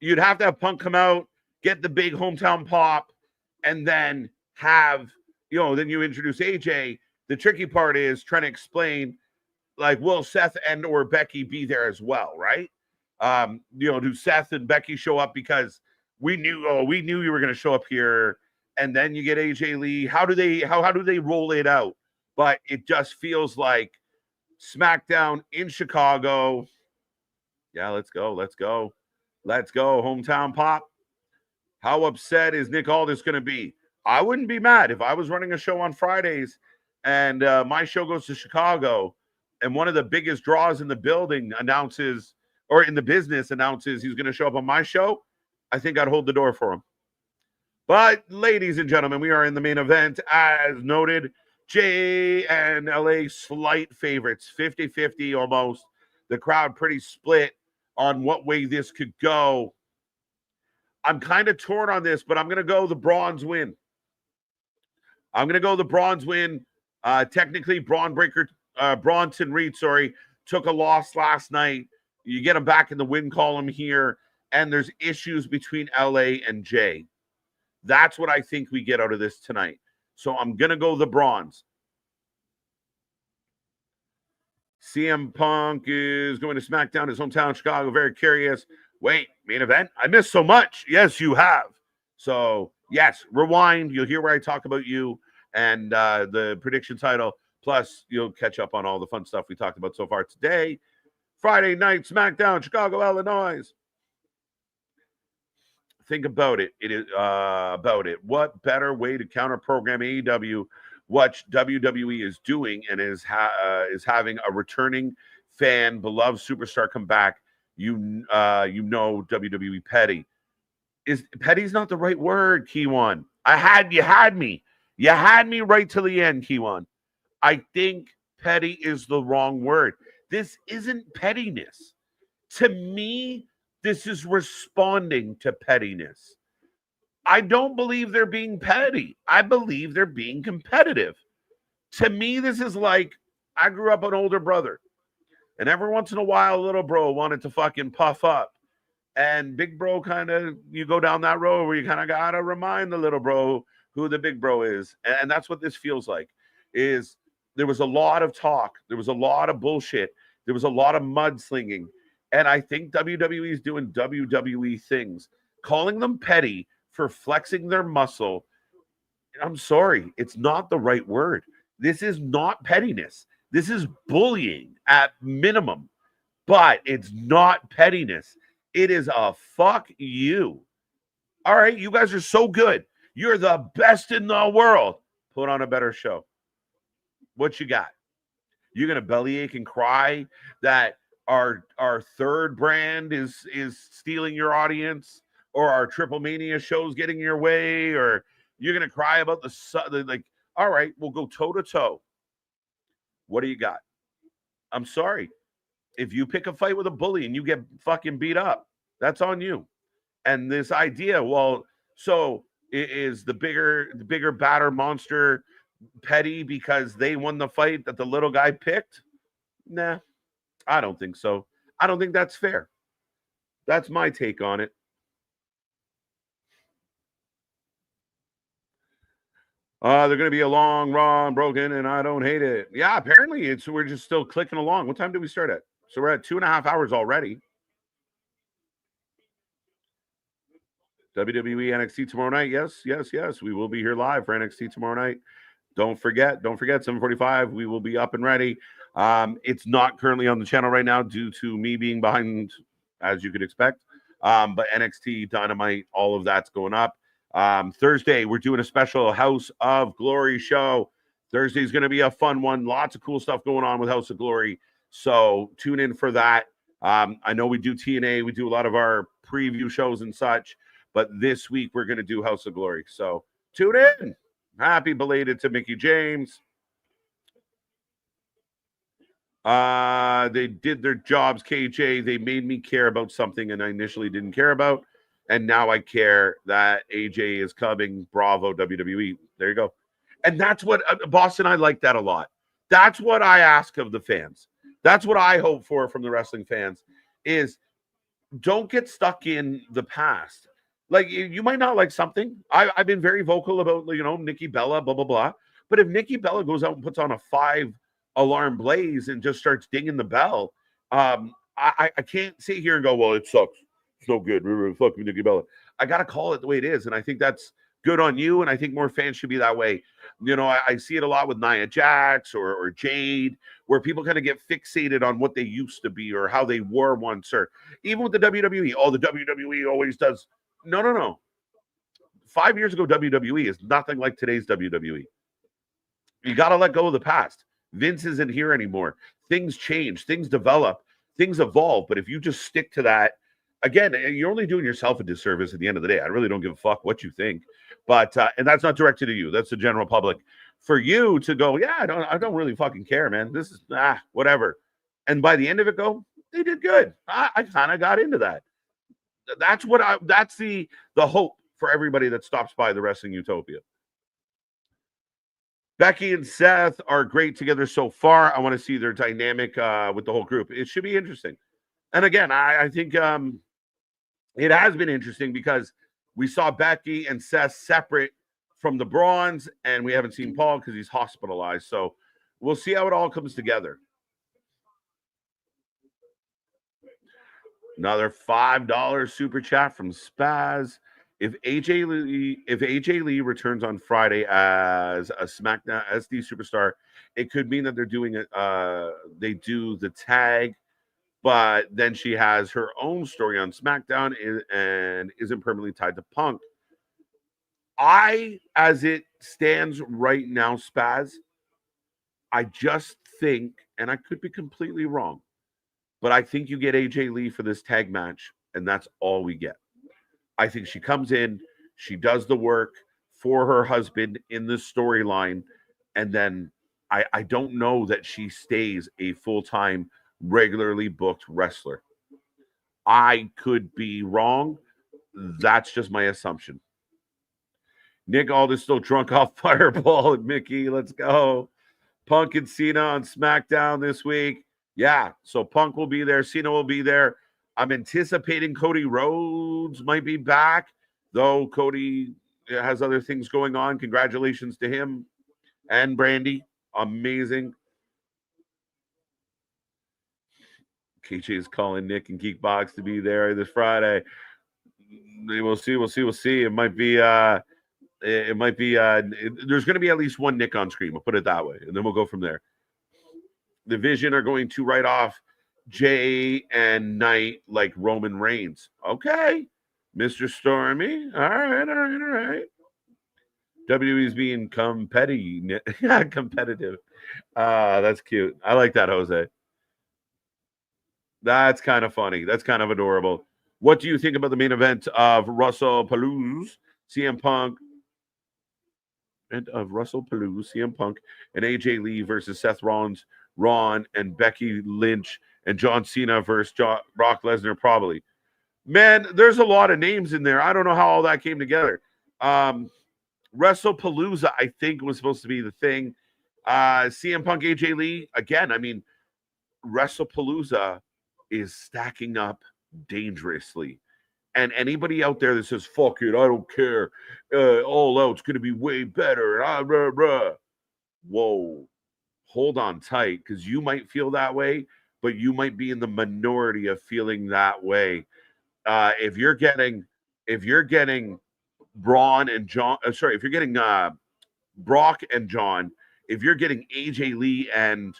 you'd have to have Punk come out, get the big hometown pop, and then have, then you introduce AJ. The tricky part is trying to explain, like, will Seth and or Becky be there as well, right? Do Seth and Becky show up because we knew you were going to show up here, and then you get AJ Lee. How do they roll it out? But it just feels like SmackDown in Chicago. Yeah, let's go. Hometown pop. How upset is Nick Aldis going to be? I wouldn't be mad if I was running a show on Fridays and my show goes to Chicago and one of the biggest draws in the building announces he's going to show up on my show. I think I'd hold the door for him. But ladies and gentlemen, we are in the main event. As noted, Jay and LA slight favorites, 50-50 almost. The crowd pretty split on what way this could go. I'm kind of torn on this, but I'm going to go the Bronze win. Technically, Bronson Reed, took a loss last night. You get him back in the win column here, and there's issues between LA and Jay. That's what I think we get out of this tonight. So I'm going to go the Bronze. CM Punk is going to SmackDown, his hometown, Chicago. Very curious. Wait, main event? I missed so much. Yes, you have. So, yes, rewind. You'll hear where I talk about you and the prediction title. Plus, you'll catch up on all the fun stuff we talked about so far today. Friday night, SmackDown, Chicago, Illinois. Think about it. What better way to counter program AEW? What WWE is doing and is having a returning fan, beloved superstar come back. WWE petty. Petty's not the right word, Keywan. You had me. You had me right to the end, Keywan. I think petty is the wrong word. This isn't pettiness. To me, this is responding to pettiness. I don't believe they're being petty. I believe they're being competitive. To me, this is like, I grew up an older brother. And every once in a while, little bro wanted to fucking puff up. And big bro kind of, you go down that road where you kind of got to remind the little bro who the big bro is. And that's what this feels like, is there was a lot of talk. There was a lot of bullshit. There was a lot of mudslinging. And I think WWE is doing WWE things, calling them petty for flexing their muscle. I'm sorry, it's not the right word. This is not pettiness. This is bullying at minimum, but it's not pettiness. It is a fuck you. All right, you guys are so good. You're the best in the world. Put on a better show. What you got? You're gonna bellyache and cry that our third brand is stealing your audience, or our Triple Mania show's getting your way, or you're gonna cry about the like. All right, we'll go toe to toe. What do you got? I'm sorry. If you pick a fight with a bully and you get fucking beat up, that's on you. And this idea, well, so is the bigger, badder monster petty because they won the fight that the little guy picked? Nah, I don't think so. I don't think that's fair. That's my take on it. They're going to be a long, raw, and broken, and I don't hate it. Yeah, apparently we're just still clicking along. What time did we start at? So we're at 2.5 hours already. WWE NXT tomorrow night. Yes. We will be here live for NXT tomorrow night. Don't forget, 7:45. We will be up and ready. It's not currently on the channel right now due to me being behind, as you could expect. But NXT, Dynamite, all of that's going up. Thursday, we're doing a special House of Glory show. Thursday is going to be a fun one. Lots of cool stuff going on with House of Glory. So tune in for that. I know we do TNA. We do a lot of our preview shows and such. But this week, we're going to do House of Glory. So tune in. Happy belated to Mickey James. They did their jobs, KJ. They made me care about something and I initially didn't care about. And now I care that AJ is coming. Bravo, WWE. There you go. And that's what, Boston, I like that a lot. That's what I ask of the fans. That's what I hope for from the wrestling fans, is don't get stuck in the past. Like, you might not like something. I've been very vocal about, Nikki Bella, blah, blah, blah. But if Nikki Bella goes out and puts on a 5-alarm blaze and just starts dinging the bell, I can't sit here and go, well, it sucks. It's no good. Fuck me, Nikki Bella. I got to call it the way it is. And I think that's good on you. And I think more fans should be that way. I see it a lot with Nia Jax or Jade, where people kind of get fixated on what they used to be or how they were once, or even with the WWE. Oh, the WWE always does. No. 5 years ago, WWE is nothing like today's WWE. You got to let go of the past. Vince isn't here anymore. Things change. Things develop. Things evolve. But if you just stick to that, again, you're only doing yourself a disservice at the end of the day. I really don't give a fuck what you think. But and that's not directed to you. That's the general public. For you to go, yeah, I don't really fucking care, man. This is whatever. And by the end of it, they did good. I kind of got into that. That's the hope for everybody that stops by the Wrestling Utopia. Becky and Seth are great together so far. I want to see their dynamic with the whole group. It should be interesting. And again, I think it has been interesting because we saw Becky and Seth separate from the Brawns, and we haven't seen Paul because he's hospitalized. So we'll see how it all comes together. Another $5 super chat from Spaz. If AJ Lee returns on Friday as a SmackDown SD superstar, it could mean that they're doing it. They do the tag, but then she has her own story on SmackDown and isn't permanently tied to Punk. As it stands right now, Spaz, I just think, and I could be completely wrong, but I think you get AJ Lee for this tag match, and that's all we get. I think she comes in, she does the work for her husband in the storyline, and then I don't know that she stays a full-time, regularly booked wrestler. I could be wrong. That's just my assumption. Nick Aldis still drunk off Fireball and Mickey. Let's go. Punk and Cena on SmackDown this week. Yeah, so Punk will be there. Cena will be there. I'm anticipating Cody Rhodes might be back, though Cody has other things going on. Congratulations to him and Brandy. Amazing. KJ is calling Nick and Geekbox to be there this Friday. We'll see. It might be there's going to be at least one Nick on screen. We'll put it that way, and then we'll go from there. The Vision are going to write off Jay and Knight like Roman Reigns. Okay, Mr. Stormy. All right. WWE's being competitive. That's cute. I like that, Jose. That's kind of funny. That's kind of adorable. What do you think about the main event of Russell Palouse, CM Punk, and AJ Lee versus Seth Rollins, Ron, and Becky Lynch, and John Cena versus Brock Lesnar? Probably. Man, there's a lot of names in there. I don't know how all that came together. WrestlePalooza, I think, was supposed to be the thing. CM Punk, AJ Lee, again, I mean, WrestlePalooza is stacking up dangerously. And anybody out there that says, fuck it, I don't care, all out's going to be way better. Whoa, hold on tight, because you might feel that way, but you might be in the minority of feeling that way. If you're getting Braun and John, if you're getting Brock and John, if you're getting AJ Lee and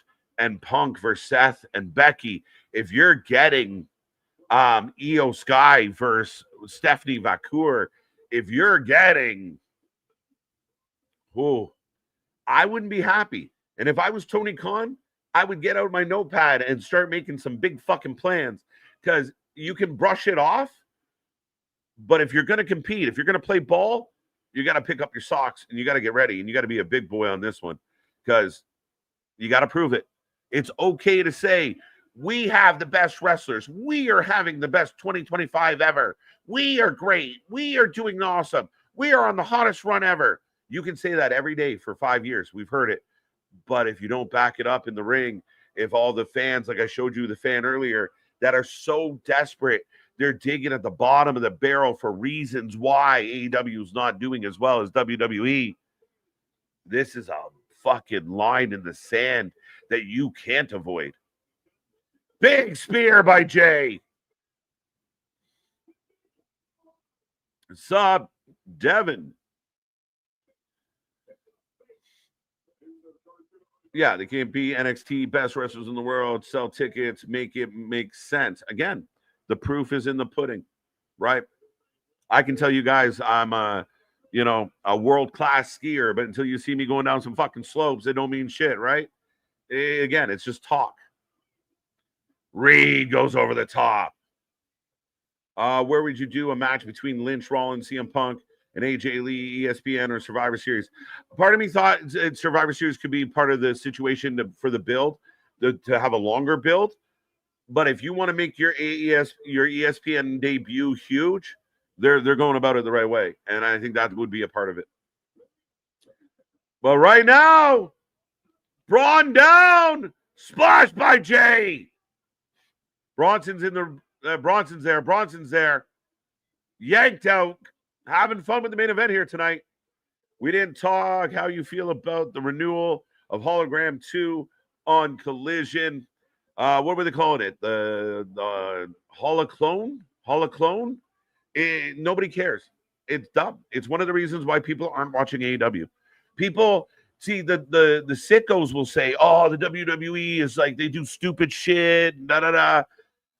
Punk versus Seth and Becky, if you're getting Io Sky versus Stephanie Vacour, if you're getting, I wouldn't be happy. And if I was Tony Khan, I would get out my notepad and start making some big fucking plans, because you can brush it off. But if you're going to compete, if you're going to play ball, you got to pick up your socks and you got to get ready, and you got to be a big boy on this one, because you got to prove it. It's okay to say, we have the best wrestlers. We are having the best 2025 ever. We are great. We are doing awesome. We are on the hottest run ever. You can say that every day for 5 years. We've heard it. But if you don't back it up in the ring, if all the fans, like I showed you the fan earlier, that are so desperate, they're digging at the bottom of the barrel for reasons why AEW is not doing as well as WWE. This is a fucking line in the sand that you can't avoid. Big spear by Jay. Sup, Devin? Yeah, they can't be NXT best wrestlers in the world, sell tickets, make it make sense. Again, the proof is in the pudding, right? I can tell you guys I'm a world-class skier, but until you see me going down some fucking slopes, it don't mean shit, right? Again, it's just talk. Reed goes over the top. Where would you do a match between Lynch, Rollins, CM Punk, and AJ Lee, ESPN, or Survivor Series? Part of me thought Survivor Series could be part of the situation for the build, to have a longer build. But if you want to make your ESPN debut huge, they're going about it the right way, and I think that would be a part of it. But right now, Braun down, splash by Jay. Bronson's there. Yanked out. Having fun with the main event here tonight. We didn't talk how you feel about the renewal of Hologram 2 on Collision. What were they calling it? The Holoclone? Nobody cares. It's dumb. It's one of the reasons why people aren't watching AEW. People see the sickos will say, "Oh, the WWE is like they do stupid shit,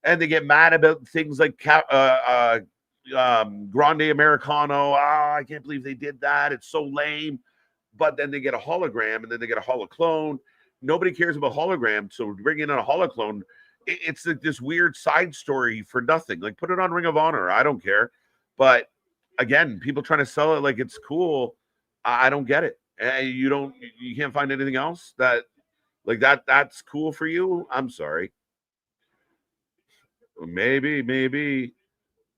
and they get mad about things like Grande Americano. I can't believe they did that. It's so lame." But then they get a hologram, and then they get a holoclone. Nobody cares about hologram, so bringing in a holoclone, it's like this weird side story for nothing. Like, put it on Ring of Honor. I don't care. But again, people trying to sell it like it's cool. I don't get it. You can't find anything else that's cool for you. I'm sorry. Maybe.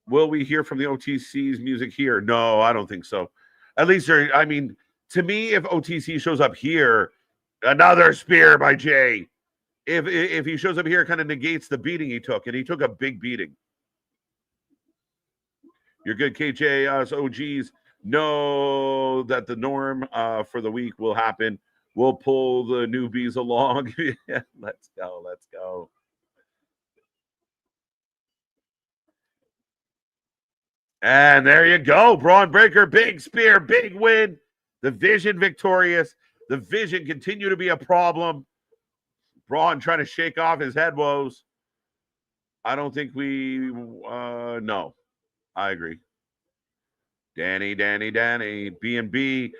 Will we hear from the OTC's music here? No, I don't think so. At least to me, if OTC shows up here, another spear by Jay. If he shows up here, it kind of negates the beating he took, and he took a big beating. You're good, KJ. OGs know that the norm for the week will happen. We'll pull the newbies along. Yeah, let's go. Let's go. And there you go. Braun Breaker, big spear, big win. The Vision victorious. The Vision continue to be a problem. Braun trying to shake off his head woes. I don't think we, no. I agree. Danny, B&B.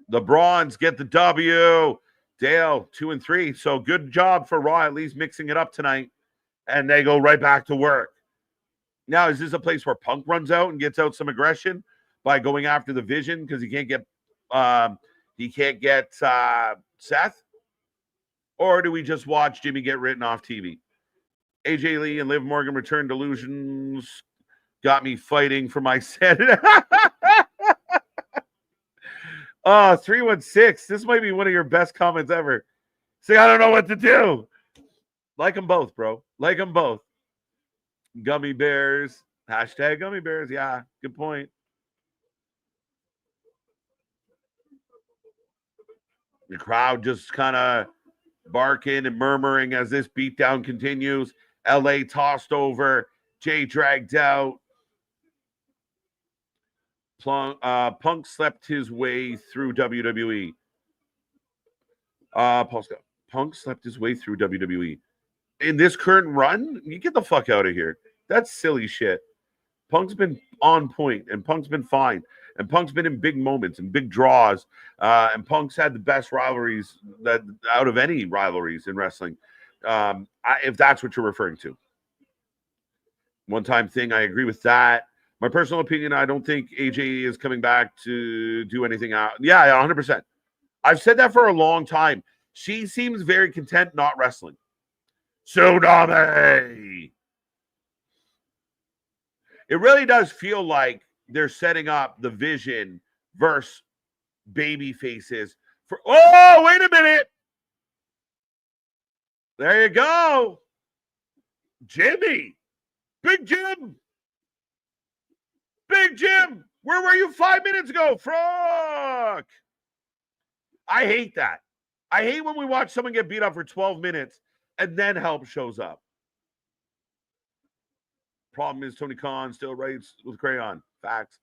The Brawns get the W. Dale, 2-3. So good job for Raw, at least mixing it up tonight. And they go right back to work. Now, is this a place where Punk runs out and gets out some aggression by going after the Vision because he can't get Seth? Or do we just watch Jimmy get written off TV? AJ Lee and Liv Morgan return delusions. Got me fighting for my sanity. 316. This might be one of your best comments ever. Say, I don't know what to do. Like them both, bro. Like them both. Gummy bears. Hashtag gummy bears. Yeah, good point. The crowd just kind of barking and murmuring as this beatdown continues. LA tossed over. Jay dragged out. Punk slept his way through WWE. Punk slept his way through WWE. In this current run, you get the fuck out of here. That's silly shit. Punk's been on point, and Punk's been fine. And Punk's been in big moments and big draws. And Punk's had the best rivalries that out of any rivalries in wrestling. If that's what you're referring to. One-time thing, I agree with that. My personal opinion, I don't think AJ is coming back to do anything out. Yeah, 100%. I've said that for a long time. She seems very content not wrestling. Tsunami. It really does feel like they're setting up the Vision versus baby faces for. Oh, wait a minute. There you go. Jimmy. Big Jim. Big Jim. Where were you 5 minutes ago? Fuck. I hate that. I hate when we watch someone get beat up for 12 minutes and then help shows up. Problem is Tony Khan still writes with crayon. Facts.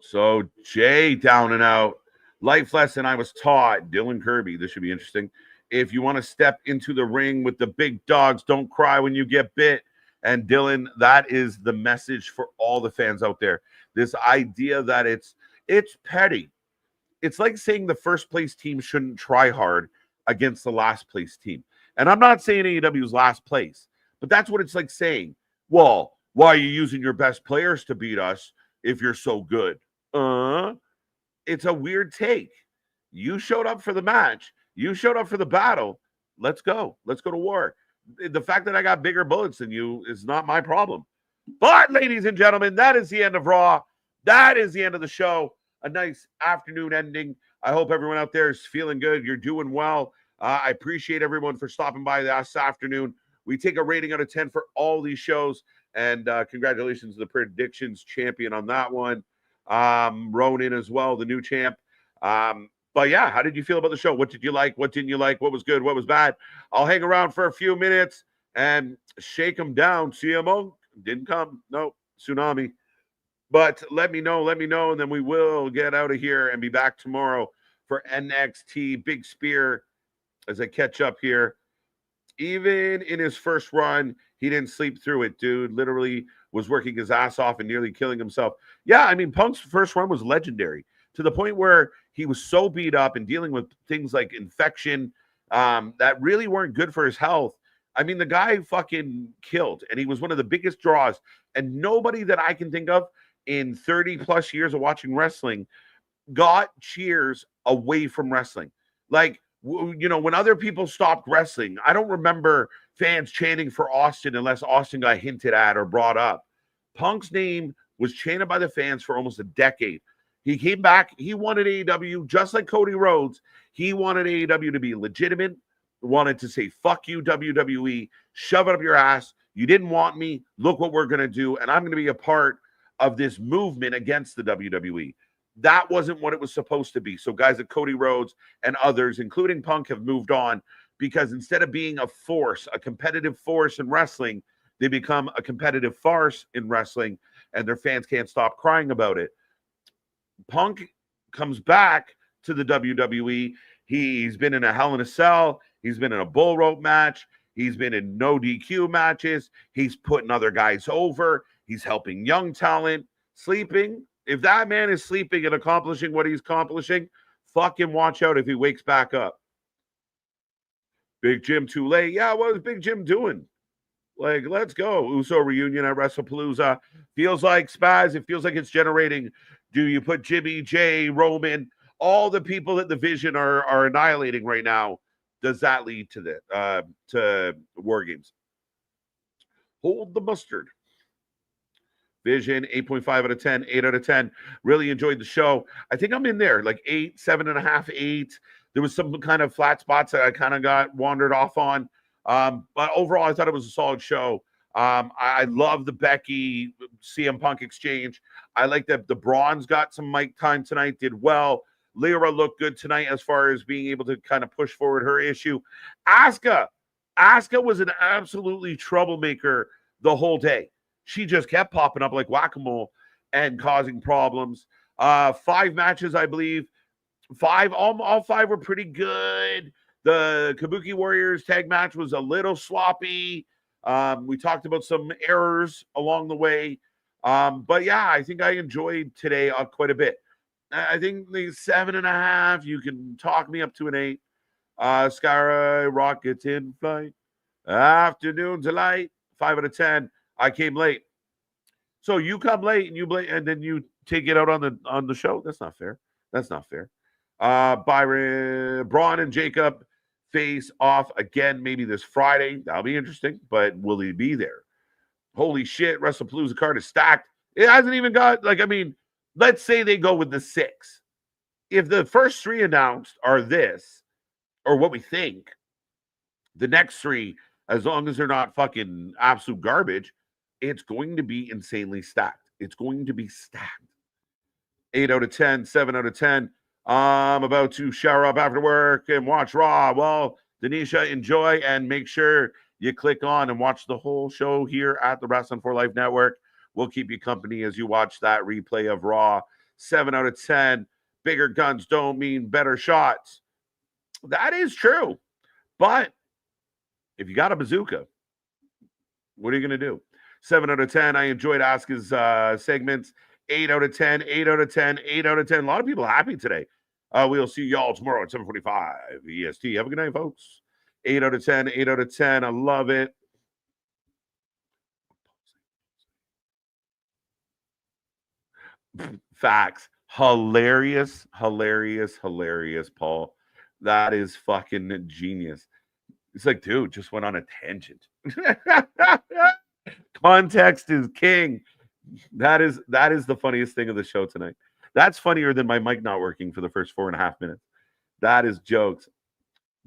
So Jay down and out. Life lesson I was taught. Dylan Kirby. This should be interesting. If you want to step into the ring with the big dogs, don't cry when you get bit. And Dylan, that is the message for all the fans out there. This idea that it's petty. It's like saying the first place team shouldn't try hard against the last place team. And I'm not saying AEW is last place, but that's what it's like saying, well, why are you using your best players to beat us if you're so good? It's a weird take. You showed up for the match. You showed up for the battle. Let's go. Let's go to war. The fact that I got bigger bullets than you is not my problem. But, ladies and gentlemen, that is the end of Raw. That is the end of the show. A nice afternoon ending. I hope everyone out there is feeling good. You're doing well. I appreciate everyone for stopping by this afternoon. We take a rating out of 10 for all these shows. And congratulations to the predictions champion on that one. Ronan as well, the new champ. But yeah, how did you feel about the show? What did you like? What didn't you like? What was good? What was bad? I'll hang around for a few minutes and shake them down. CMO didn't come. No, Tsunami. But let me know, and then we will get out of here and be back tomorrow for NXT Big Spear as I catch up here. Even in his first run, he didn't sleep through it, dude. Literally was working his ass off and nearly killing himself. Yeah, I mean, Punk's first run was legendary to the point where he was so beat up and dealing with things like infection that really weren't good for his health. I mean, the guy fucking killed, and he was one of the biggest draws. And nobody that I can think of in 30 plus years of watching wrestling got cheers away from wrestling. Like, you know, when other people stopped wrestling, I don't remember fans chanting for Austin unless Austin got hinted at or brought up. Punk's name was chanted by the fans for almost a decade. He came back. He wanted AEW, just like Cody Rhodes. He wanted AEW to be legitimate, wanted to say, fuck you, WWE, shove it up your ass. You didn't want me. Look what we're going to do. And I'm going to be a part of this movement against the WWE. That wasn't what it was supposed to be. So guys like Cody Rhodes and others, including Punk, have moved on because instead of being a force, a competitive force in wrestling, they become a competitive farce in wrestling, and their fans can't stop crying about it. Punk comes back to the WWE. He's been in a Hell in a Cell. He's been in a bull rope match. He's been in no DQ matches. He's putting other guys over. He's helping young talent. Sleeping. If that man is sleeping and accomplishing what he's accomplishing, fucking watch out if he wakes back up. Big Jim too late. Yeah, what was Big Jim doing? Like, let's go. Uso reunion at WrestlePalooza. Feels like Spaz. It feels like it's generating. Do you put Jimmy, Jay, Roman, all the people that the Vision are annihilating right now? Does that lead to War Games? Hold the mustard. Vision, 8.5 out of 10, 8 out of 10. Really enjoyed the show. I think I'm in there, like 8, 7.5, 8. There was some kind of flat spots that I kind of got wandered off on. But overall, I thought it was a solid show. I love the Becky CM Punk exchange. I like that the Bronze got some mic time tonight, did well. Lyra looked good tonight as far as being able to kind of push forward her issue. Asuka was an absolutely troublemaker the whole day. She just kept popping up like whack-a-mole and causing problems. 5 matches, I believe. 5, all 5 were pretty good. The Kabuki Warriors tag match was a little sloppy. We talked about some errors along the way. But yeah, I think I enjoyed today quite a bit. I think the 7.5, you can talk me up to an 8. Sky rockets in flight. Afternoon delight. 5 out of 10. I came late. So you come late and then you take it out on the show. That's not fair. That's not fair. Byron, Braun, and Jacob face off again maybe this Friday. That'll be interesting, but will he be there? Holy shit, WrestlePalooza card is stacked. It hasn't even got, let's say they go with the 6. If the first 3 announced are this, or what we think, the next 3, as long as they're not fucking absolute garbage, it's going to be insanely stacked. It's going to be stacked. 8 out of 10, 7 out of 10. I'm about to shower up after work and watch Raw. Well, Denisha, enjoy and make sure you click on and watch the whole show here at the Wrestling for Life Network. We'll keep you company as you watch that replay of Raw. 7 out of 10. Bigger guns don't mean better shots. That is true. But if you got a bazooka, what are you going to do? 7 out of 10. I enjoyed Asuka's segments. 8 out of 10, 8 out of 10, 8 out of 10. A lot of people happy today. We'll see y'all tomorrow at 7:45 EST. Have a good night, folks. 8 out of 10, 8 out of 10. I love it. Facts. Hilarious, hilarious, hilarious, Paul. That is fucking genius. It's like, dude, just went on a tangent. Context is king. That is the funniest thing of the show tonight. That's funnier than my mic not working for the first 4.5 minutes. That is jokes.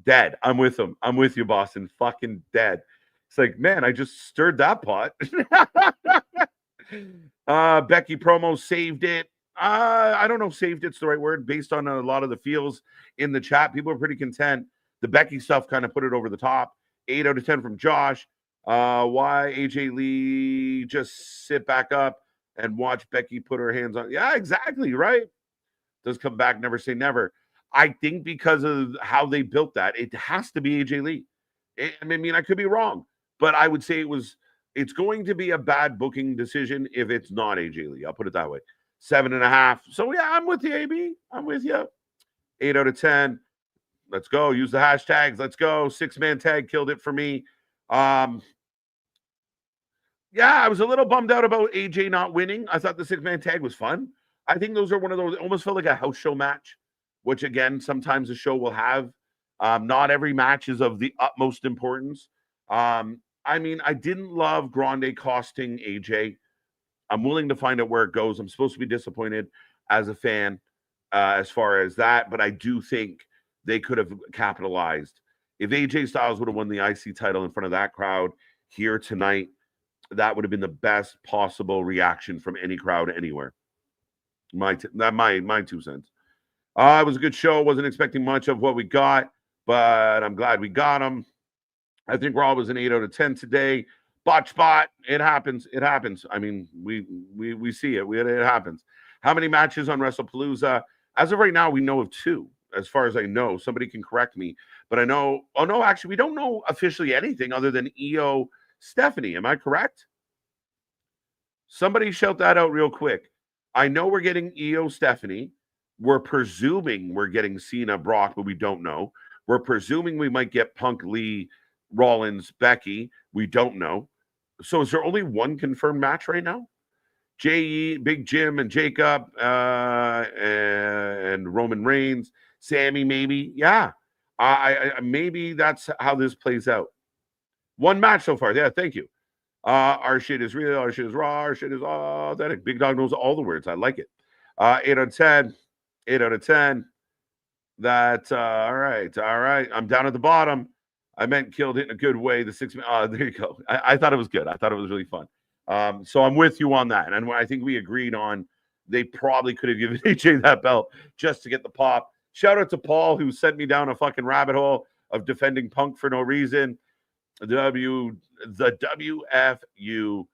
Dead. I'm with him. I'm with you, Boston. Fucking dead. It's like, man, I just stirred that pot. Becky promo saved it. I don't know if saved it's the right word. Based on a lot of the feels in the chat, people are pretty content. The Becky stuff kind of put it over the top. 8 out of 10 from Josh. Why AJ Lee just sit back up and watch Becky put her hands on? Yeah, exactly, right? Does come back, never say never. I think because of how they built that, it has to be AJ Lee. I mean, I could be wrong, but I would say it's going to be a bad booking decision if it's not AJ Lee. I'll put it that way. 7.5. So yeah, I'm with you, AB. I'm with you. 8 out of 10. Let's go. Use the hashtags. Let's go. 6-man tag killed it for me. Yeah, I was a little bummed out about AJ not winning. I thought the 6-man tag was fun. I think those are one of those, it almost felt like a house show match, which again, sometimes a show will have. Not every match is of the utmost importance. I mean, I didn't love Grande costing AJ. I'm willing to find out where it goes. I'm supposed to be disappointed as a fan as far as that, but I do think they could have capitalized. If AJ Styles would have won the IC title in front of that crowd here tonight, that would have been the best possible reaction from any crowd anywhere. My 2 cents. It was a good show. Wasn't expecting much of what we got, but I'm glad we got them. I think Raw was an 8 out of 10 today. Botch spot. It happens. It happens. I mean, we see it. It happens. How many matches on WrestlePalooza? As of right now, we know of 2. As far as I know, somebody can correct me, but I know. Oh no, actually, we don't know officially anything other than EO Stephanie. Am I correct? Somebody shout that out real quick. I know we're getting EO Stephanie. We're presuming we're getting Cena Brock, but we don't know. We're presuming we might get Punk, Lee, Rollins, Becky. We don't know. So is there only one confirmed match right now? J.E., Big Jim, and Jacob, and Roman Reigns, Sammy, maybe. Yeah. I maybe that's how this plays out. One match so far. Yeah, thank you. Our shit is real. Our shit is raw. Our shit is authentic. Big Dog knows all the words. I like it. 8 out of 10. 8 out of 10. That's all right. All right. I'm down at the bottom. I meant killed it in a good way. The 6 minutes. There you go. I thought it was good. I thought it was really fun. So I'm with you on that. And I think we agreed on they probably could have given AJ that belt just to get the pop. Shout out to Paul, who sent me down a fucking rabbit hole of defending Punk for no reason. The WFU,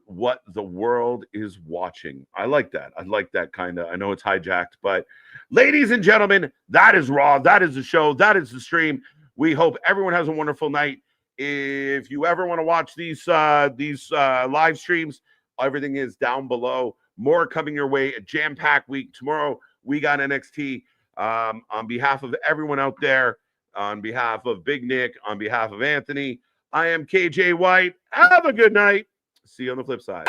what the world is watching. I like that. I like that kind of. I know it's hijacked, but ladies and gentlemen, that is Raw. That is the show. That is the stream. We hope everyone has a wonderful night. If you ever want to watch these live streams, everything is down below. More coming your way. A jam-packed week. Tomorrow, we got NXT. On behalf of everyone out there, on behalf of Big Nick, on behalf of Anthony, I am KJ White. Have a good night. See you on the flip side.